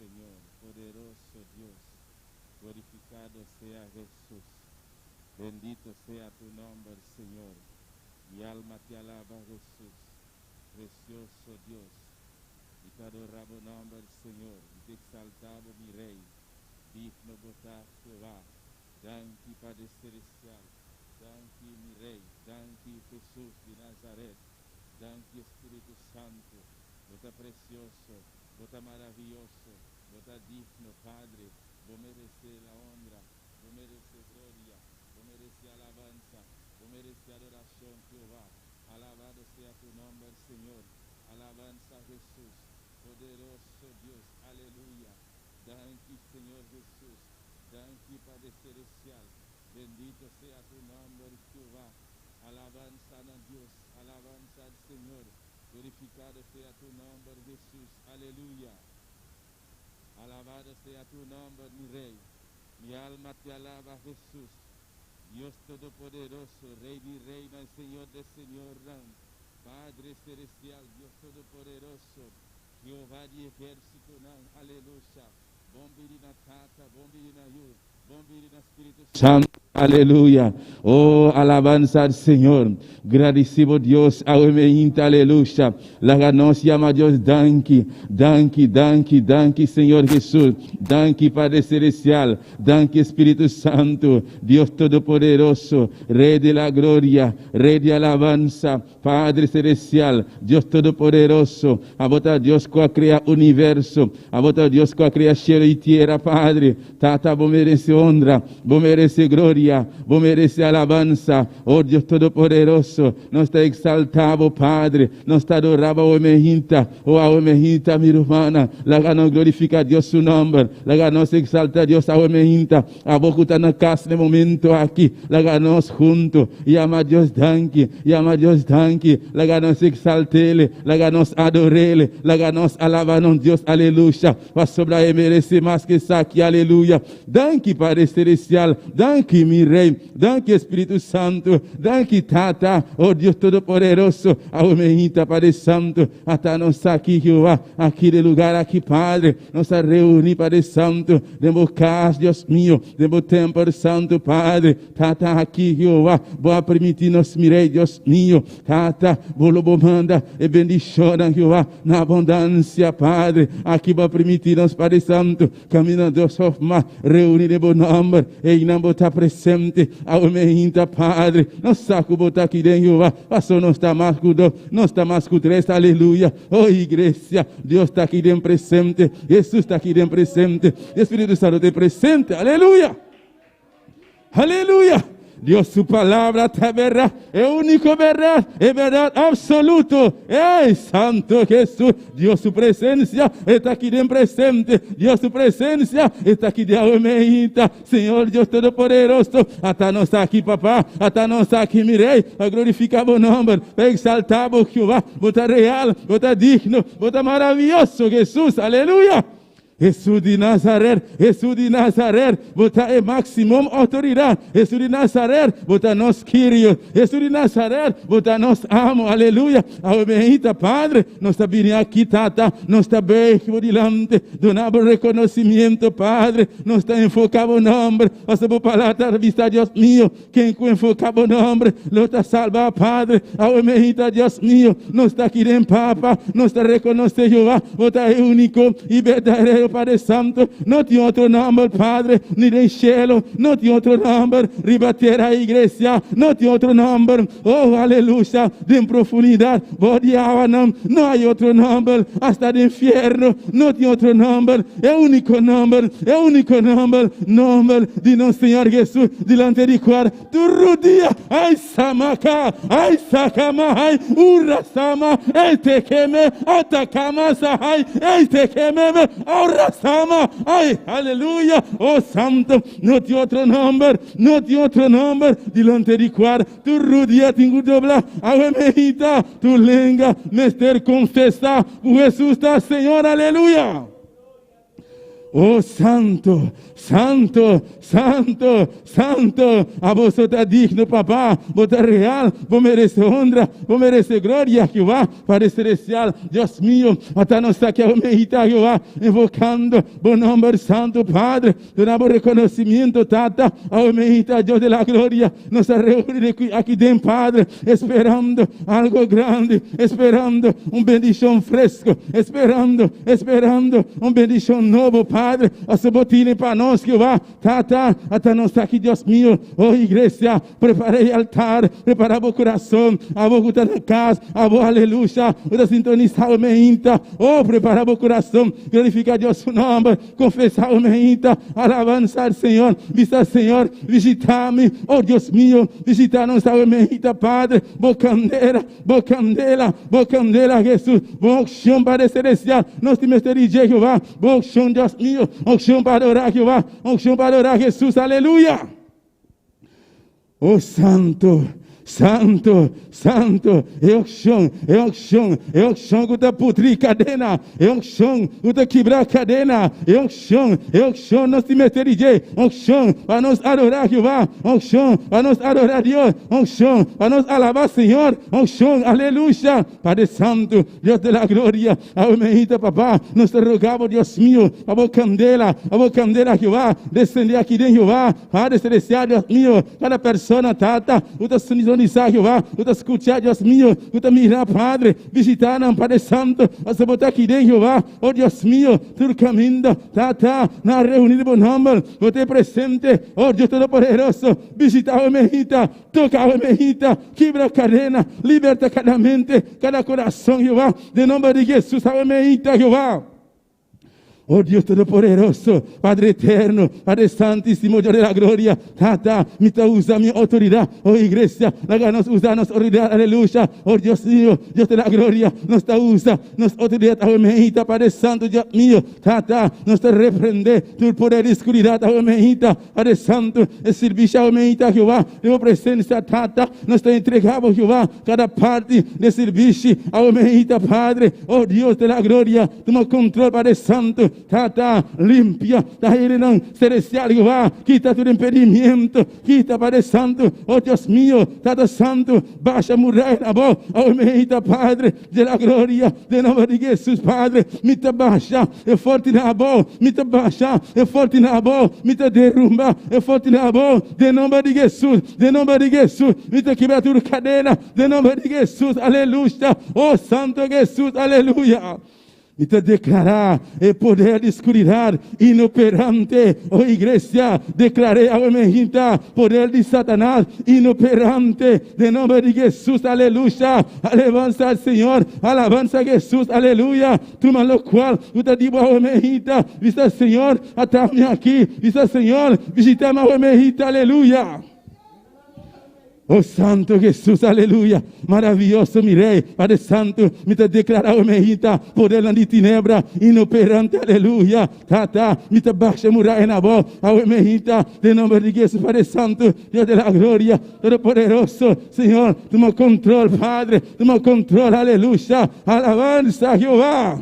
Señor, poderoso Dios, glorificado sea Jesús, bendito sea tu nombre, Señor. Mi alma te alaba, Jesús, precioso Dios, y te adoramos nombre, Señor, y te exaltamos, mi Rey, digno votar Jehová, danki Padre Celestial, danki mi Rey, danki Jesús de Nazaret, danki Espíritu Santo, vota precioso, vota maravilloso, vota digno, Padre, vos mereces la honra, vos mereces gloria, vos mereces alabanza, vos mereces adoración, Jehová. Alabado sea tu nombre, Señor. Alabanza a Jesús, poderoso Dios, aleluya. Danki, Señor Jesús, danki Padre Celestial, bendito sea tu nombre, Jehová. Alabanza a Dios, alabanza al Señor, glorificado sea tu nombre, Jesús, aleluya. Alabado sea tu nombre, mi Rey. Mi alma te alaba, Jesús. Dios Todopoderoso, Rey de Reina, Señor de Señor, Padre Celestial, Dios Todopoderoso, Jehová de Ejército, aleluya. Bombirina Tata, bombirina Yu, bombirina Espíritu Santo, aleluya. Oh, alabanza al Señor. Agradecido Dios, aleluya. La ganancia llama Dios, danki, danki, danki, danki, Señor Jesús. Danki, Padre Celestial. Danki, Espíritu Santo. Dios Todopoderoso, Rey de la gloria, Rey de alabanza, Padre Celestial, Dios Todopoderoso. A vota Dios que crea universo. A vota Dios que crea cielo y tierra, Padre. Tata, vos merece honra, vos merece gloria, vos merece alabanza. Oh Dios Todopoderoso, nos está exaltado, Padre, nos está adorado, oh mejinta, mi hermana. La gana glorifica a Dios su nombre, la gana se exalta a Dios, oh mejinta. A vos que está en la casa de momento aquí, la gana junto, llama a Dios danki, llama a Dios danki, la gana se exaltele, la gana adorele, la gana alabanos Dios, aleluya. Va sobre él merece más que saque, aleluya. Danki, Padre Celestial, danki, mi Rey, danki, Espíritu Santo, danki, Tata, oh Dios Todopoderoso, aumenta, Padre Santo, hasta nos aquí, Jehová, aquí de lugar, aquí, Padre, nos a reunir, Padre Santo, demos casa, Dios mío, demos templo santo, Padre, Tata, aquí, Jehová, voy a permitirnos, mi Rey, Dios mío, Tata, vos manda, e bendición, Jehová, na abundância, Padre, aqui vai permitir-nos, Padre Santo, caminhando, Deus, reunir em bom nome, e não botar presente, ao meinta, Padre, não saco botar aqui dentro, Jeová, passou, não está mais com dor, não está mais com três, aleluia, oh igreja, Deus está aqui dentro presente, Jesus está aqui dentro presente, Espírito Santo tem presente, aleluia, aleluia. Dios, su palabra es verdad, es único verdad, es verdad absoluto. ¡Ey, Santo Jesús! Dios, su presencia está aquí de presente. Dios, su presencia está aquí de aumenta. Señor Dios Todopoderoso, hasta no está aquí, papá, hasta no está aquí, mi Rey, a glorificar tu nombre, a exaltar tu Jehová, bota real, bota digno, bota maravilloso, Jesús, aleluya. Jesús de Nazaret, botar é maximum autoridade. Jesus de Nazaret, botar nós queridos. Jesus de Nazaret, botar nós amo, aleluia. Aumenta, Padre, nós está vindo aqui, Tata, nós está bem delante, donamos reconhecimento, Padre, nós está enfocado o nome, nossa palavra, vista, Deus mío, quem enfocava o nome, não está salva, Padre, aumenta, Deus mío, nós está aqui em Papa, nós está reconhecendo, Jeová, botar é único e verdadeiro, Padre Santo, não tem outro nome, Padre, nem em cielo, não tem outro nome, ribater a igreja, não tem outro nome, oh, aleluia, de profundidade, bodeava não há outro nome, hasta de inferno, não tem outro nome, é o único nome, nome de nosso Senhor Jesus, delante de qual tu rodia, ai samaka, ai sakama, ai urasama, ei tekeme, atakama sahai, ei tekeme, Sama, ai, aleluia, oh santo, não tem outro nome, delante de qual tu rodia, tingu dobla, aumenta, tu lenga, mester confessar, o Jesus está Senhor, aleluia. Oh santo, santo, santo, santo. A vos está digno, papá. Vos está real. Vos merece honra. Vos merece gloria, Jehová. Padre celestial, Dios mío. Hasta nos saque a humildad, Jehová. Invocando vos nombre santo, Padre. Te damos reconocimiento, Tata. A humildad, Dios de la gloria. Nos reúne aquí dentro, Padre. Esperando algo grande. Esperando bendición fresco. Esperando bendición nuevo, Padre. A su botina para nós, Jehová. Tata, hasta nos aqui, Deus mío. Oh, igreja, preparei altar, preparar o coração. A vou estar na casa, a vou, aleluia. Vou sintonizar o meinta. Oh, preparar o coração. Glorificar Deus o nome. Confessar o meinta. Alabançar o Senhor. Visitar, Senhor. Visitar-me. Oh, Deus mío. Visitar-nos o meinta, Padre. Bocandela, bocandela, bocandela, Jesus. Bom chão para celestial. Nós temos este dia, Jehová. Bom chão, Deus mío. Bom chão para orar, Jehová. Bom chão para orar, Jesus. Aleluia. Oh, santo. Santo, santo, eu chão que está putrir cadena, eu chão que está quebrar cadena, eu chão, nós te meter de eu chão, para nós adorar Jeová, eu chão, para nós adorar Deus, eu chão, para nós alabar Senhor, eu chão, aleluia, Padre Santo, Deus de la glória, amém, papá, nós te rogamos, Deus mío, a boa candela, Jeová, descender aqui dentro, Jeová, Padre Celestial, Deus mío, cada pessoa, tata, o teu sintonizar, Jeová, o teu escutar, Deus mío, o teu mirar, Padre, visitar, Padre Santo, a se botar aqui dentro, Jeová, oh Deus mío, tu caminho, tata, na reunião de bom nome, o teu presente, oh Deus Todo-Poderoso, visitar o mejita, tocar o mejita, quebra a cadena, liberta cada mente, cada coração, Jeová, de nome de Jesus, o mejita, Jeová. Oh Dios Todopoderoso, Padre Eterno, Padre Santísimo, Dios de la Gloria, Tata, me usa mi autoridad, oh Iglesia, nos usa nuestra autoridad, aleluya, oh Dios mío, Dios de la Gloria, nos usa nuestra autoridad, oh mejita, Padre Santo, Dios mío, Tata, nos reprende tu poder y oscuridad, oh mejita, Padre Santo, el servicio, oh mejita, Jehová, de presencia, Tata, nos entregamos, Jehová, cada parte de servicio, oh mejita, Padre, oh Dios de la Gloria, toma control, Padre Santo, Tata, limpia, Tahirinão, celestial, Jehová, quita todo impedimento, quita, Padre Santo, oh Deus mío, Tata Santo, baixa a muralha na boca, oh meita, Padre, de la glória, de nome de Jesus, Padre, me te baixa, é forte na boca, me te baixa, é forte na boca, me te derrumba, é forte na boca, de nome de Jesus, me te quebra tudo cadeira, de nome de Jesus, aleluia, oh Santo Jesus, aleluia. E te declarar o poder de escuridade inoperante, oh igreja, declarei a emergência, poder de Satanás inoperante, de nome de Jesus, aleluia, alabança ao Senhor, alabança a Jesus, aleluia, toma lo qual, o te digo a emergência, vista Senhor, atrás-me aqui, vista Senhor, visita-me a emergência, aleluia. Oh Santo Jesus, aleluia, maravilhoso, mirei, Padre Santo, me te declarar o mejita, poder de tinebra, inoperante, aleluia, tata, me te baixa muralha na boca, ao mejita, de nome de Jesus, Padre Santo, Deus de la glória, Todo-Poderoso, Senhor, toma controle, Padre, toma controle, aleluia, alabança, Jeová.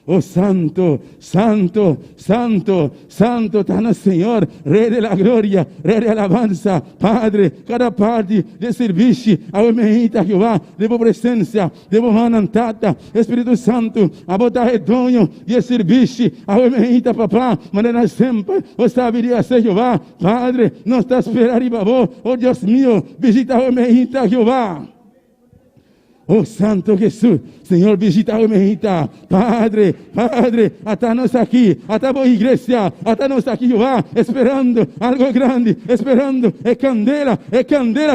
Oh Santo, Santo, Santo, Santo, está Senhor, Rei de la Glória, Rei de alabança, Padre, cada parte de serviço, ao mejita, Jeová, de boa presença, de boa manantata, Espírito Santo, a botar redonho de serviço, ao mejita, papá, maneira sempre, o saberia ser Jeová, Padre, não está esperando e babô, oh Deus mío, visita ao mejita, Jeová. Oh Santo Jesus, Senhor, visita o mejita, Padre, Padre, até nós aqui, até a boa igreja, até nós aqui, Jeová, esperando algo grande, esperando, é candela,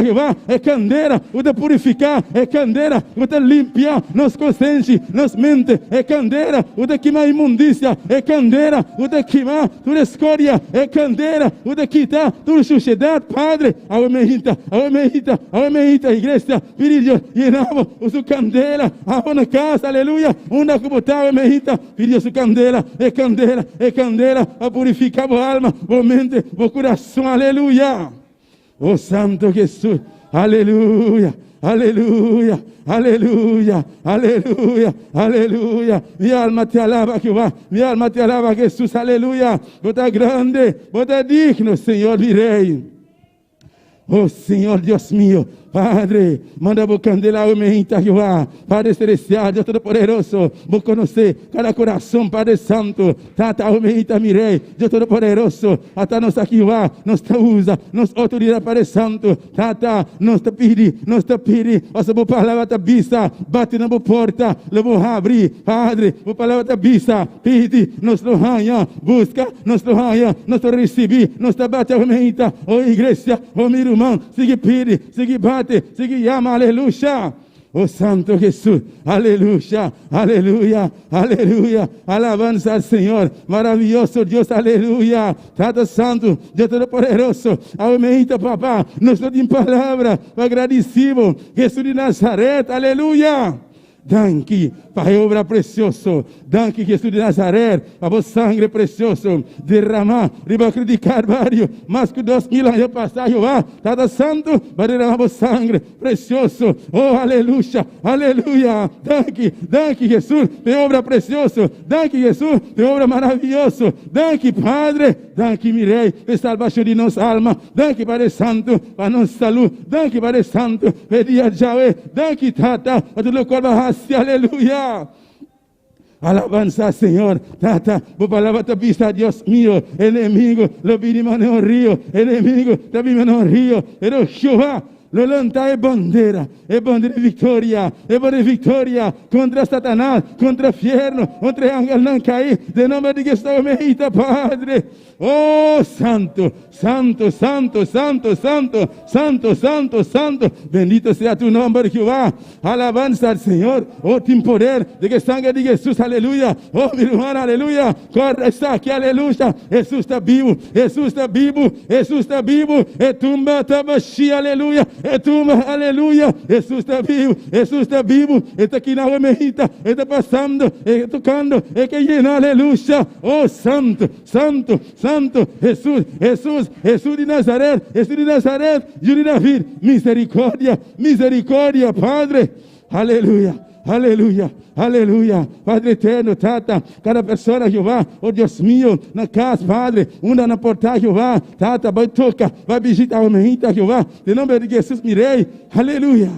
Jeová, é candela, o de purificar, é candela, o de limpar, nos consciência, nos mente, é candela, o de queimar imundícia, é candela, o de queimar toda escória, é candela, o de quitar toda suciedade, Padre, ao mejita, igreja, filho, llenamos su candela, a una casa, aleluya, una computadora mejita, pidió su candela, a purificar a alma, a mente, a coração, aleluya. Oh Santo Jesus, aleluya, aleluya, aleluya, aleluya, aleluya. Mi alma te alaba, Jehová, mi alma te alaba, Jesús, aleluya. Vos estás grande, vos estás digno, Señor, mi Rey. Oh Senhor, Deus meu, Padre, manda vos candelar aumenta, Jehová, Padre Celestial, Deus Todo-Poderoso, vos conhecer cada coração, Padre Santo, Tata aumenta, mi Rei, Deus Todo-Poderoso, até nos aqui, Jehová, nos te usa, nos autoridade, Padre Santo, Tata, nos te pedi, essa boa palavra te bisa, bate na boa porta, vou abrir, Padre, boa palavra te bisa, pede, nos lo ranha, busca, nos lo ranha, nos te recebi, nos te bate aumenta, oh igreja, oh meu irmão, sigue pede, sigue bate, sigue llama, aleluya. Oh Santo Jesús, aleluya, aleluya, aleluya, alabanza al Señor, maravilloso Dios, aleluya, Tata Santo, Dios Todo-Poderoso, aumenta, papá, nos dá palavra, agradecido, Jesús de Nazaret, aleluya. Danke, Pai, obra precioso. Danke, Jesus de Nazaré, a vossa sangue precioso. Derramar, riba de Carvalho, mais que 2000 anos passados, Tata Santo, vai derramar vossa sangue precioso. Oh, aleluia, aleluia. Danke, Jesus, de obra precioso. Danke, Jesus, de obra maravilhoso. Danke, Padre. Danke, mi Rei, per salvação de nossa alma. Danke, Padre Santo, para nossa saúde. Danke, Padre Santo, pedia Yahweh. Danke, Tata, para tu corpo. Aleluya. Alabanza, Señor. Tata, por palabra te pisa, Dios mío. Enemigo, lo vinimos en un río. Enemigo, te vimos en un río. Pero Jehová, lo levanta es bandera de victoria. Es bandera de victoria contra Satanás, contra el infierno, contra el ángel no caí. De nombre de Cristo, medita, Padre. Oh, santo, santo, santo, santo, santo, santo, santo, santo. Bendito sea tu nombre, Jehová. Alabanza al Señor. Oh, ten poder de que sangre de Jesús, aleluya. Oh, mi hermano, aleluya. Corre, está aquí, aleluya. Jesús está vivo, Jesús está vivo, Jesús está vivo. E tumba, está vacía, aleluya. E tumba, aleluya. Jesús está vivo, Jesús está vivo. Está aqui na mejita, está passando, está tocando, é que llena, aleluya. Oh, santo, santo, santo, Jesús, Jesús, Jesús de Nazaret, Jesús de Nazaret, Dios de David, misericordia, misericordia, Padre, aleluya, aleluya, aleluya, Padre eterno, Tata, cada persona, Jehová, oh Deus mío, na casa, Padre, una na porta, Jehová, Tata, vai tocar, vai visitar a mejita, Jehová, em nome de Jesus, mirei, aleluya,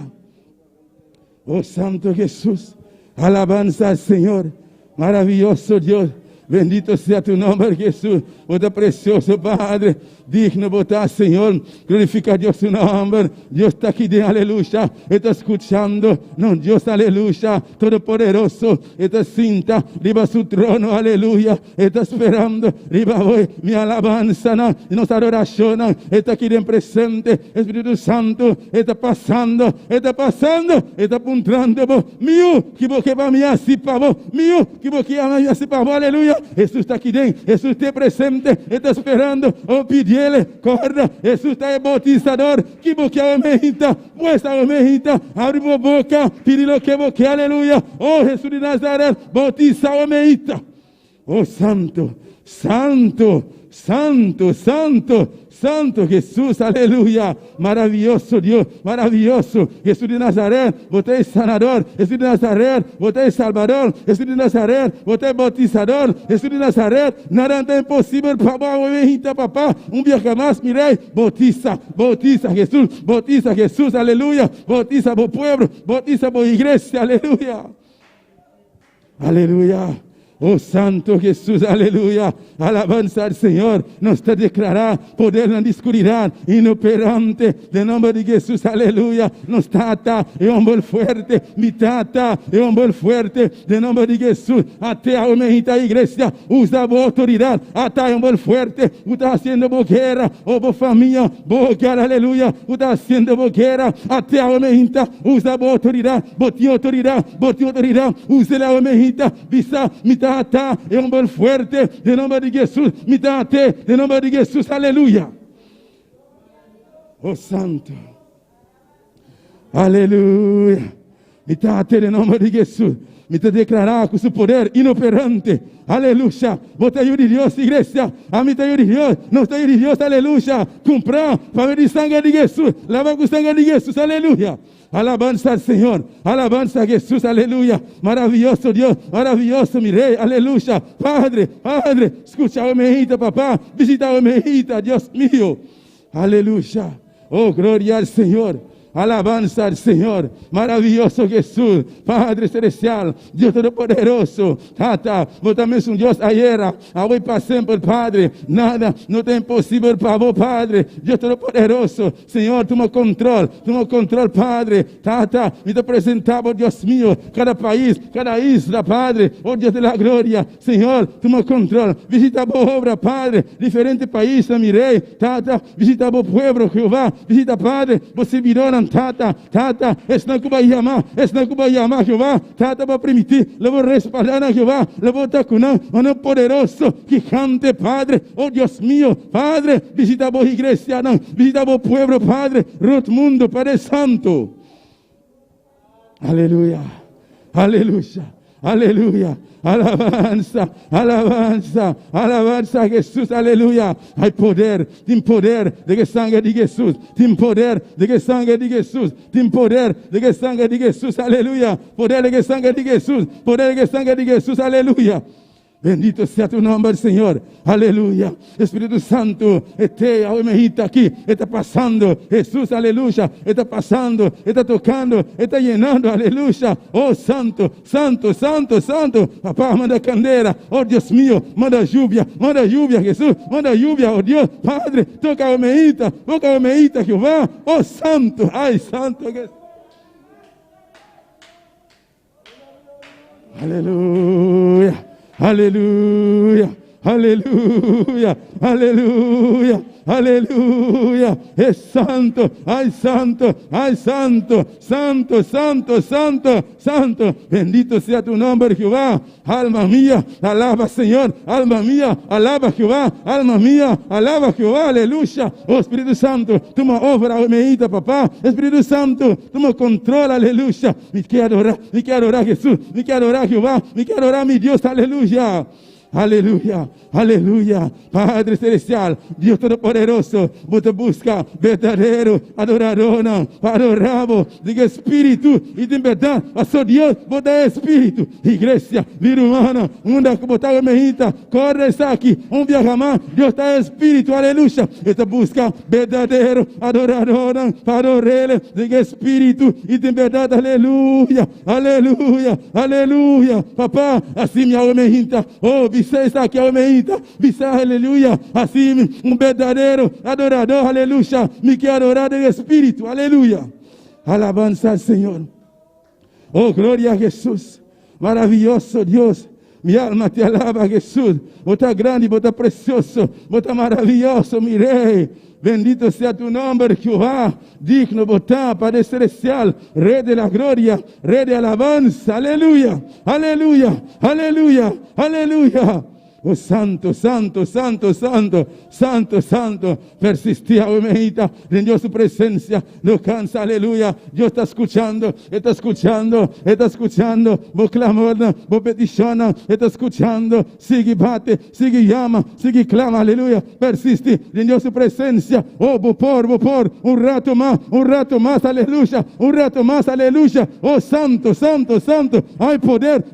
oh Santo Jesús, alabanza al Señor, maravilloso Dios. Bendito sea tu nombre, Jesús. Bota precioso, Padre. Digno botar, Señor. Glorifica a Dios su nombre. Dios está aquí de aleluya. Está escuchando. No, Dios, aleluya. Todopoderoso. Está cinta. Riba su trono, aleluya. Está esperando. Riba hoy. Mi alabanza, ¿no? Y nuestra adoración, ¿no? Está aquí en presente. Espíritu Santo. Está pasando. Está pasando. Está apuntando. Mío. Que vos que va a mí así para vos. Mío. Que vos que va a mí así para vos. Aleluya. Jesús está aquí dentro, Jesús está presente, está esperando, oh pidele, corda, Jesús está el bautizador, que boquea a mejita, muestra a mejita, abre a boca, pide lo que boquea, aleluya, oh Jesús de Nazaret, bautiza a mejita, oh santo, santo, santo, santo, santo Jesús, aleluya, maravilloso Dios, maravilloso, Jesús de Nazaret, você é sanador, Jesús de Nazaret, você é salvador, Jesús de Nazaret, você é bautizador, Jesús de Nazaret, nada é impossível, papá, papá, dia mais, mirei, bautiza, bautiza Jesús, aleluya, bautiza o pueblo, bautiza a igreja, aleluya, aleluya. Oh Santo Jesús, aleluya, alabanza al Señor, nos te declarar poder na escuridad, inoperante, de nombre de Jesús, aleluya, nos tata, é bol fuerte, mi tata, é bol fuerte, de nombre de Jesús, até a mejita igreja, usa a autoridade, até é bol fuerte, está haciendo boquera, oh família, boquera, aleluya, está haciendo boquera, até a mejita, usa a autoridade, botinha autoridade, usa a mejita, visa, mi tata, é bol fuerte, de nombre de Jesús, mi tata, de nombre de Jesús, aleluya. Oh Santo, aleluya, mi tata, de nombre de Jesús, me te declarar con su poder inoperante. Aleluya. Vos te ayudes Dios, iglesia. A mí te ayudes Dios. Nos te ayudes Dios. Aleluya. Comprar para ver el sangre de Jesús. Lavar con sangre de Jesús. Aleluya. Alabanza al Señor, alabanza a Jesús, aleluya. Maravilloso Dios, maravilloso mi Rey, aleluya. Padre, Padre, escucha a mi hijita, papá, visita a mi hijita, Dios mío, aleluya. Oh, gloria al Señor. Alabanza al Señor, maravilloso Jesús, Padre Celestial, Dios Todopoderoso, Tata, vos también es un Dios ayer, hoy para siempre, Padre, nada no te es imposible para vos, Padre, Dios Todopoderoso, Señor, toma control, Padre, Tata, y te presentamos, Dios mío, cada país, cada isla, Padre, oh Dios de la gloria, Señor, toma control, visita vos obra, Padre, diferentes países, mi Rey, Tata, visita vos pueblo, Jehová, visita, Padre, vos servidores, Tata, es não que vai chamar, Jeová, Tata, para permitir, eu vou respaldar a Jeová, eu vou estar com um poderoso, gigante, Padre, oh Deus mío, Padre, visita a igreja, visita o pueblo, Padre, roto mundo, Padre Santo, aleluia, aleluia. Aleluya, alabanza, alabanza, alabanza a Jesús, aleluya. Hay poder, tem poder de que sangue de Jesús, tem poder de que sangue de Jesús, tem poder de que sangue de Jesús, aleluya. Poder de que sangue de Jesús, poder de que sangue de Jesús, aleluya. Bendito sea tu nombre, Señor. Aleluya. Espíritu Santo, este ahorita aquí, está pasando. Jesús, aleluya. Está pasando, está tocando, está llenando, aleluya. Oh, santo, santo, santo, santo. Papá, manda candela. Oh, Dios mío, manda lluvia, Jesús. Manda lluvia, oh Dios. Padre, toca a meita, Jehová. Oh, santo, ay, santo. Aleluya. Aleluya, aleluya, aleluya, aleluya. Es santo, ay santo, ay santo, santo, santo, santo, santo. Bendito sea tu nombre, Jehová. Alma mía, alaba Señor. Alma mía, alaba Jehová. Alma mía, alaba Jehová. Aleluya. Oh Espíritu Santo, toma obra, medita, papá. Espíritu Santo, toma control, aleluya. Me quiero adorar Jesús. Me quiero adorar Jehová. Me quiero adorar mi Dios, aleluya. Aleluya, aleluya, Padre Celestial, Dios Todopoderoso, vos te busca verdadero adorador, adoramos, diga espíritu y de verdad, a su Dios, vos da espíritu, iglesia, vida humana, una que botar mejita, corre está aquí, un viaja más, Dios está espíritu, aleluya, y te busca verdadero adorador, adorele, diga espíritu y de verdad, aleluya, aleluya, aleluya, papá, así mi almejita, oh, você está aqui, almeita, você, aleluia, assim, verdadeiro adorador, aleluia, me quer adorar em espírito, aleluia, alabanza al Senhor, oh, glória a Jesus, maravilhoso Deus, mi alma te alaba, Jesús, vos estás grande, vos estás precioso, vos estás maravilloso, mi Rey, bendito sea tu nombre, Jehová, digno botar, Padre Celestial, Rey de la gloria, Rey de alabanza, aleluya, aleluya, aleluya, aleluya. Oh, santo, santo, santo, santo, santo, santo. Persistía, oh, mejita, rindió su presencia, no cansa, aleluya. Dios está escuchando, está escuchando, está escuchando. Vos clamando, vos peticiona, está escuchando. Sigue, bate, sigue, llama, sigue, clama, aleluya. Persiste, rindió su presencia. Oh, vos por, un rato más, aleluya. Un rato más, aleluya. Oh, santo, santo, santo. Hay poder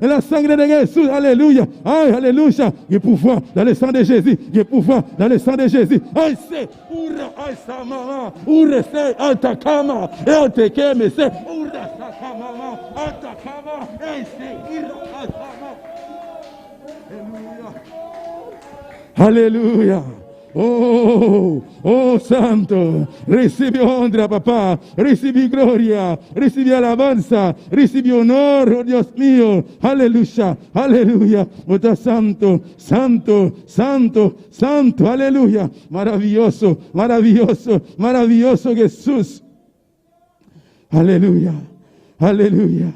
en la sangre de Jesús, aleluya. Ay, aleluya. Alléluia. Il y a pouvoir dans le sang de Jésus. Il y a pouvoir dans le sang de Jésus. Aïe, c'est Oura, aïe, sa maman. Oura, c'est Altakama. Et Altekeme, c'est Oura, sa maman. Altakama. Et c'est Ira, Altakama. Alléluia. Alléluia. Oh, oh santo, recibe honra, papá, recibe gloria, recibe alabanza, recibe honor, oh Dios mío, aleluya, aleluya, oh santo, santo, santo, santo, aleluya, maravilloso, maravilloso, maravilloso Jesús, aleluya, aleluya,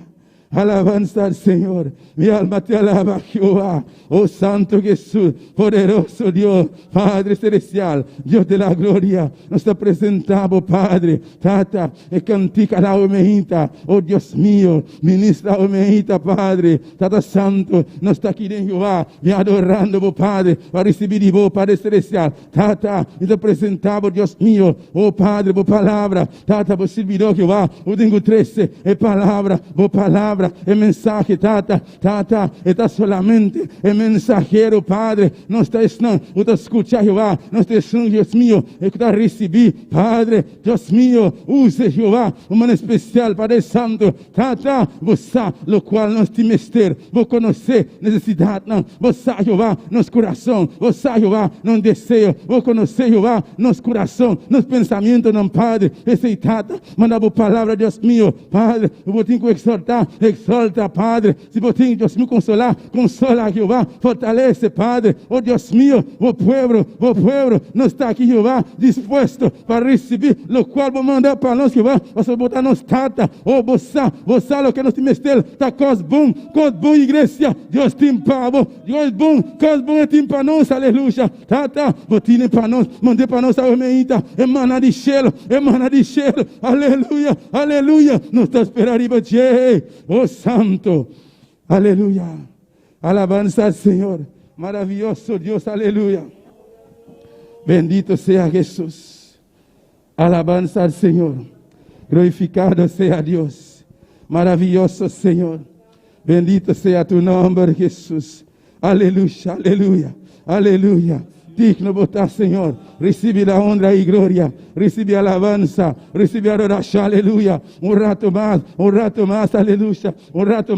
Alabanza al Señor. Mi alma te alaba, Jehová. Oh Santo Jesús, poderoso Dios, Padre Celestial, Dios de la gloria. Nos te presentamos, Padre. Tata, e cantica la omejita. Oh Dios mío, ministra omejita, Padre. Tata Santo, nos está aqui em Jehová, me adorando, oh Padre, para receber de vos, Padre Celestial. Tata, e te presentamos, Dios mío, oh Padre, por palavra. Tata, por servidor, Jehová, o domingo 13, é palavra, por palavra. É mensagem, tata, está solamente é mensageiro, Padre. Não está não, está escutar, Jeová, não está escutando, Deus meu, é que está receber, Padre, Deus meu, use, Jeová, uma especial, Padre Santo, tata, você, o qual nós te mester, vou conhecer necessidade, não, você, Jeová, nosso coração, você, Jeová, não desejo, vou conhecer, Jeová, nosso coração, nosso pensamento, não, Padre, esse tata, manda a palavra, Deus meu, Padre, eu vou ter que exalta, Padre. Se você, Deus meu, consola, Jeová, fortalece, Padre. Oh Deus meu, o povo, não está aqui, Jeová, disposto para receber, o qual vou mandar para nós, Jeová, para botar nos tata. Oh, você, o que nós temos ter, está coisa bom, igreja. Deus tem pavo, Deus bom, coisa bom é tem para nós, aleluia. Tata, botine para nós, mandei para nós a omeita, emana de cheiro, aleluia. Não está esperando, oh Santo, aleluya, alabanza al Señor, maravilloso Dios, aleluya, bendito sea Jesús, alabanza al Señor, glorificado sea Dios, maravilloso Señor, bendito sea tu nombre Jesús, aleluya, digno botar, Senhor, recebe a honra e glória, recebe a alabanza, recebe a adoração, aleluia, um rato mais, aleluia, honra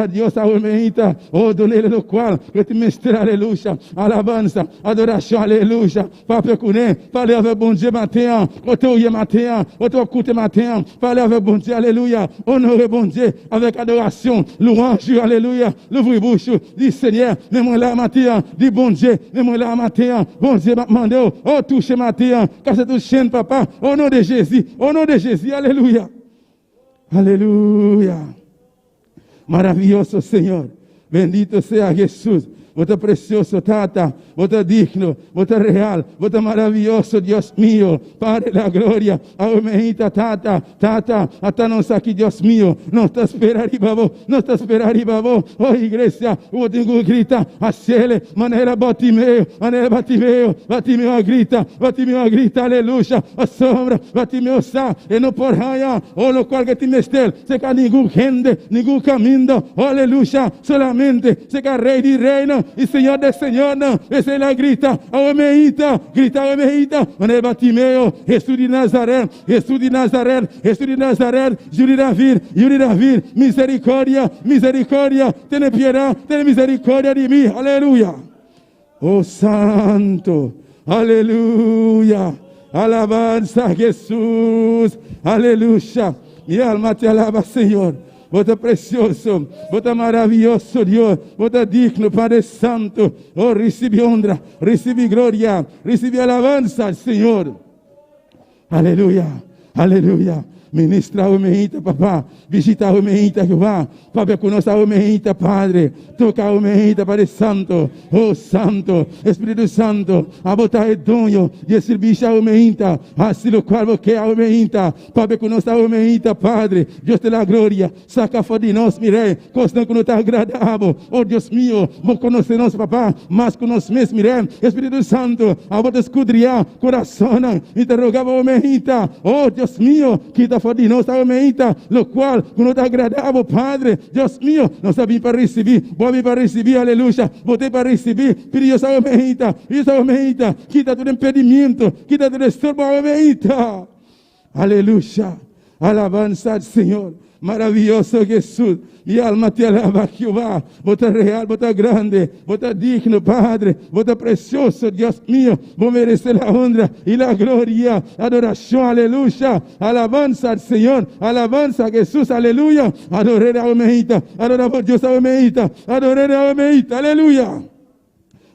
a Deus, aleluia, oh, donele lo qual, que te mestra, aleluia, alabanza, adoração, aleluia, pape cuné, fale avec bon Dieu matin, otoye matin, otokute matin, fale avec bon Dieu, aleluia, honore bon Dieu, avec adoração, louange, aleluia, l'ouvre bouche, dit Seigneur, même la matin, dit bon Dieu, même là matin, bon Dieu m'a demandé, oh touche matin, casse tout chaîne papa, au nom de Jésus, aleluia, maravilloso Senhor, bendito sea Jesús. Você precioso, tata, você digno, você real, você maravilhoso, Deus meu, Padre da glória, aumenta, tata, até nós aqui, Deus meu, não está esperando, oh igreja, eu tenho que gritar, a cele, maneira Batimeu, grita, aleluia, a sombra, Batimeu sa, e não por raia, oh, no qual que te mestel, se que nenhum rende, nenhum caminho, aleluia, solamente, se que rei de reino, e Senhor de Senhor, não, esse ele grita, grita, maneira Batimeu, Jesus de Nazaré, Júlio Davi, misericórdia, tem piedade, tem misericórdia de mim, aleluia, oh Santo, aleluia, alabanza Jesus, aleluia, minha alma te alaba, Senhor. Você precioso, você maravilhoso, Deus, você digno, Padre Santo, oh, recebe honra, recebe glória, recebe alabanza, Senhor, aleluia, ministra a omeita, papá, visita a omeita, Jeová, papai, conosco a omeita, Padre, toca a omeita, Padre Santo, oh Santo, Espírito Santo, a botar o dono de servir a omeita, assim o qual você a omeita, papai, conosco a omeita, Padre, Deus te la glória, saca fora de nós, mirei, coisa que não está agradável, oh Deus meu, vou conhecer nós, papá, mas conosco mesmo, mirei, Espírito Santo, a botar escudriar, coração, interrogava a omeita, oh Deus meu, que está fora de nós, a omeita, o qual não está agradável, Padre, Deus meu, nós sabemos para receber, vamos para receber, aleluia, botei para receber, pedi essa omeita, quita todo impedimento, quita todo estorbo, a omeita, aleluia, alabanza ao Senhor, maravilhoso Jesus, minha alma te alaba, Jeová, você real, você grande, você digno, Padre, você precioso, Deus meu, vou merecer a honra e a glória, adoração, aleluia, alabanza ao Senhor, alabanza a Jesus, aleluia, adorei a omeita, adorava Deus a omeita, adorei a omeita, aleluia,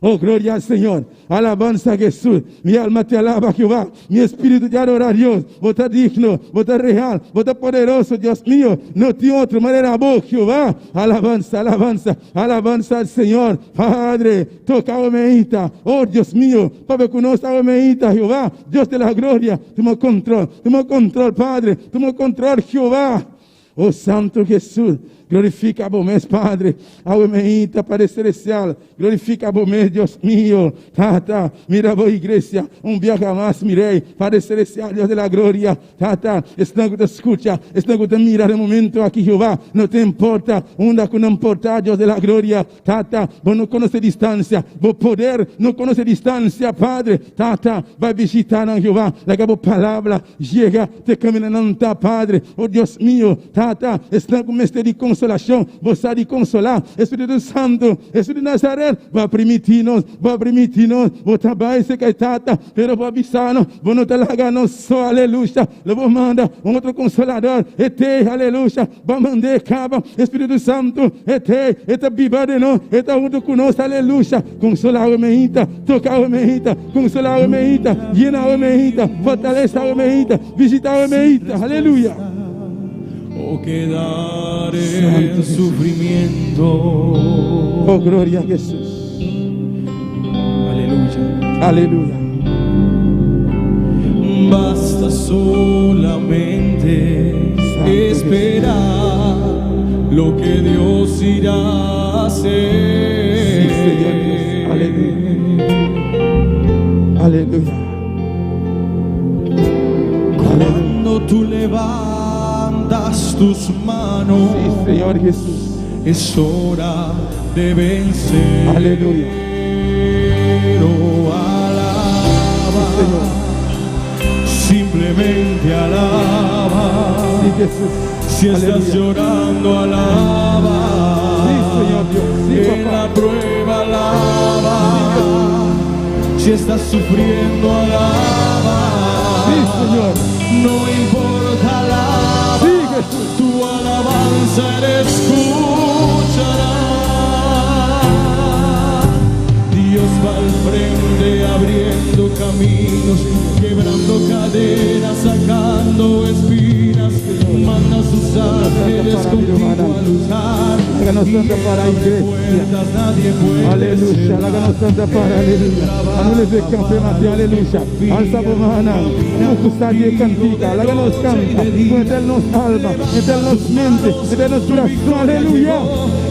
Oh, gloria al Señor. Alabanza a Jesús. Mi alma te alaba, Jehová. Mi espíritu te adora a Dios. Vos estás digno, vos estás real, vos estás poderoso, Dios mío. No tiene otra manera, vos, Jehová. Alabanza, alabanza, alabanza al Señor. Padre, toca a Omeita. Oh, Dios mío. Padre, conoce a Omeita, Jehová. Dios de la gloria. Toma control, Padre. Toma control, Jehová. Oh, Santo Jesús. Glorifica a vos, Padre, a Omeita, Padre Celestial. Glorifica a vos, Dios mío. Tata, mira vos, iglesia, viaje más mirei, Padre Celestial, Dios de la gloria. Tata, estão que te escucha, estão que te mira de momento aquí, Jehová. No te importa, onda que no importa, Dios de la gloria. Tata, vos no conoce distancia, vos poder no conoce distancia, Padre. Tata, vai visitar a Jehová, la que vos palabra llega, te caminando, Padre. Oh, Dios mío, Tata, estão com mestre de consolação, você há de consolar. Espírito Santo, Espírito de Nazaré, vai permitir-nos, vou trabalhar esse caetata, pero vou avisar-nos, vou não te largar, não só, aleluia. Eu vou mandar outro consolador, aleluia, vai mandar, caba, Espírito Santo, viva de nós, junto conosco, aleluia. Consolar o Omeita, tocar o Omeita, consolar o Omeita, llenar o Omeita, fortalecer o Omeita, visitar o Omeita, aleluia. O quedar en sufrimiento. Oh, gloria a Jesús. Aleluya. Aleluya. Basta solamente Santo esperar lo que Dios irá a hacer. Sí, Señor Dios. Aleluya. Aleluya. Cuando tú levantas tus manos, Sí, Señor Jesús. es hora de vencer. Aleluya. Alaba, Señor. simplemente alaba. Sí, Jesús. Si estás llorando, alaba. Sí, Señor Dios. Sí, En papá. la prueba, alaba. Si estás sufriendo, alaba. Sí, Señor. No importa, alaba. Sí, Jesús. Tu alabanza Él escuchará. Dios va al frente abriendo caminos, quebrando cadenas, sacando espinas. Manda a sus ángeles contigo a luchar. Háganos santa para a igreja. Puertas nadie puede Aleluya. Háganos santa para, aleluya. Anules de campeonato, aleluya. Alza bomana. Mucusadia cantica. Háganos canta. Eternos alma. Eternos mente. Eternos corazón. Aleluya.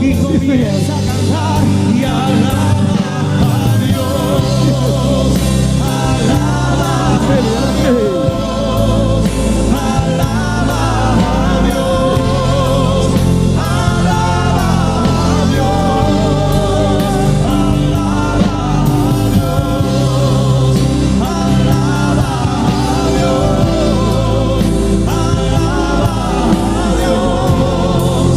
Y comienza a cantar y alaba a Dios. Alaba a Dios. Alaba a Dios. Alaba a Dios. Alaba a Dios.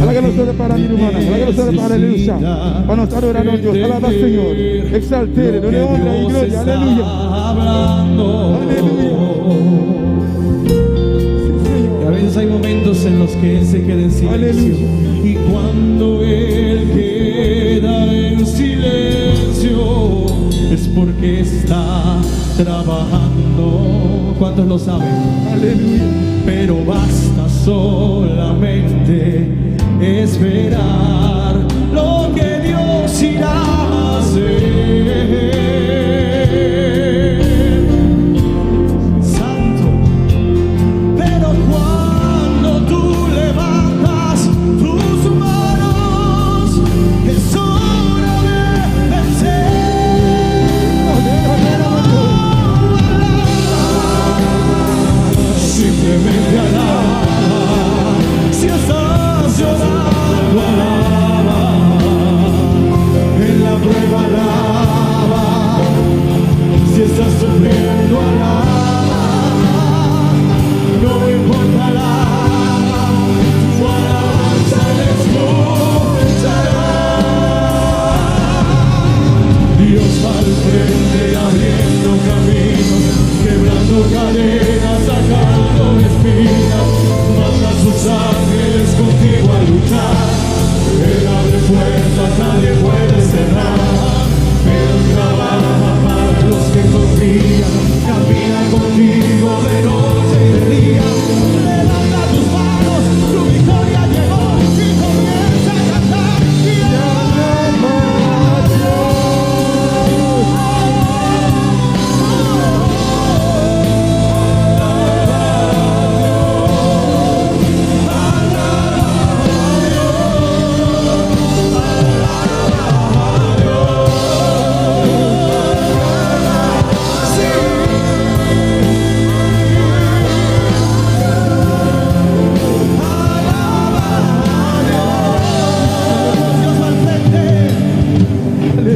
Háganos para mi hermana, háganos para aleluya. Para nos adorar a Dios, alaba al Señor. Exaltere, dale honra y gloria, aleluya. Aleluya. Y a veces hay momentos en los que Él se queda en silencio. Aleluya. Y cuando Él queda en silencio es porque está trabajando. ¿Cuántos lo saben? Aleluya. Pero basta solamente esperar lo que Dios irá a hacer. Santo, pero cuando tú levantas tus manos es hora de vencer. Simplemente alaba. Si estás llorando, alaba.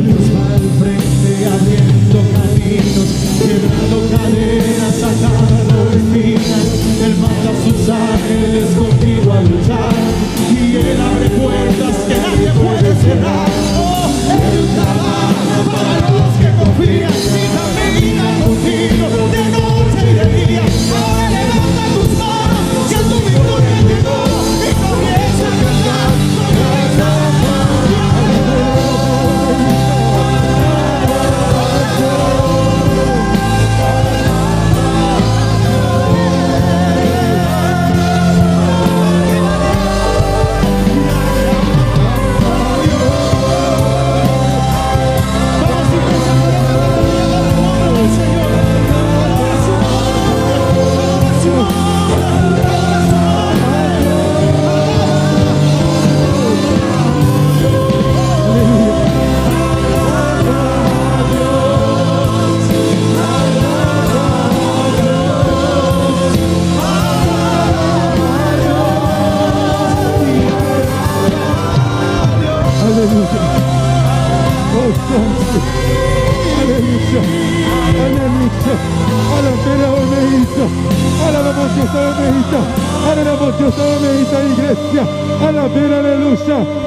Jesús va al frente, abriendo caminos, quebrando cadenas, atando espinas. Él manda a sus ángeles contigo a luchar, y Él abre puertas que nadie puede cerrar. Oh, Él trabaja para los que confían y camina contigo de noche y de día. Ahora levanta tus manos, que tu victoria llegó, y comienza a cantar.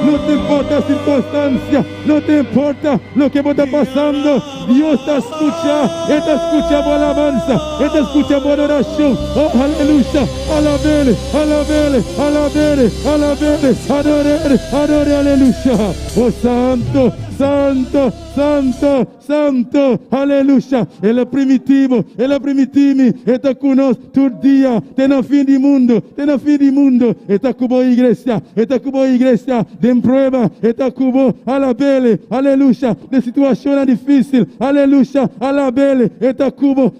No te importa la circunstancia, no te importa lo que está pasando. Dios te escucha, Él te escucha por alabanza, Él te escucha por oración. Oh, aleluya, alabele, alabele, alabele, alabele, adore, adore, aleluya. Oh, santo, santo, santo, santo, aleluya. Ele é primitivo, Ele é primitivo, Ele está conosco todo dia, até no fim do mundo, até no fim do mundo. Ele está com a igreja, Ele está com a igreja de prueba, Ele está com alabele, aleluya, de situação difícil, aleluya, alabele, Ele está com,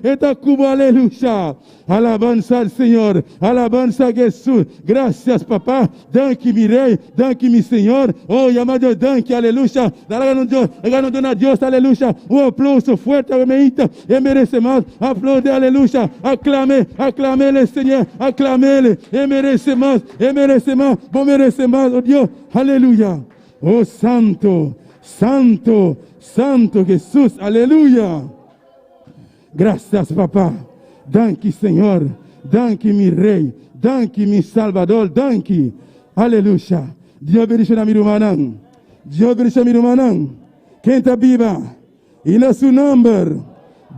aleluya. Alabanza al Señor, alabanza a Jesús. Gracias, papá. Danke, mi rey, danke, mi Señor. Oh, llamado danke, aleluya. Dale a Dios, aleluya. Un aplauso fuerte, aleluya. Y merece más. Aplaude, aleluya. Aclámele, Señor. Aclámele. Y merece más. Vos merece más, oh Dios. Aleluya. Oh, santo, santo, santo Jesús. Aleluya. Gracias, papá. Danke, Senhor. Danke, mi Rei. Danke, mi Salvador. Danke. Aleluia. Dio bendice mi rumanang. Dio bendice mi rumanang. Quem está viva? E no seu nome.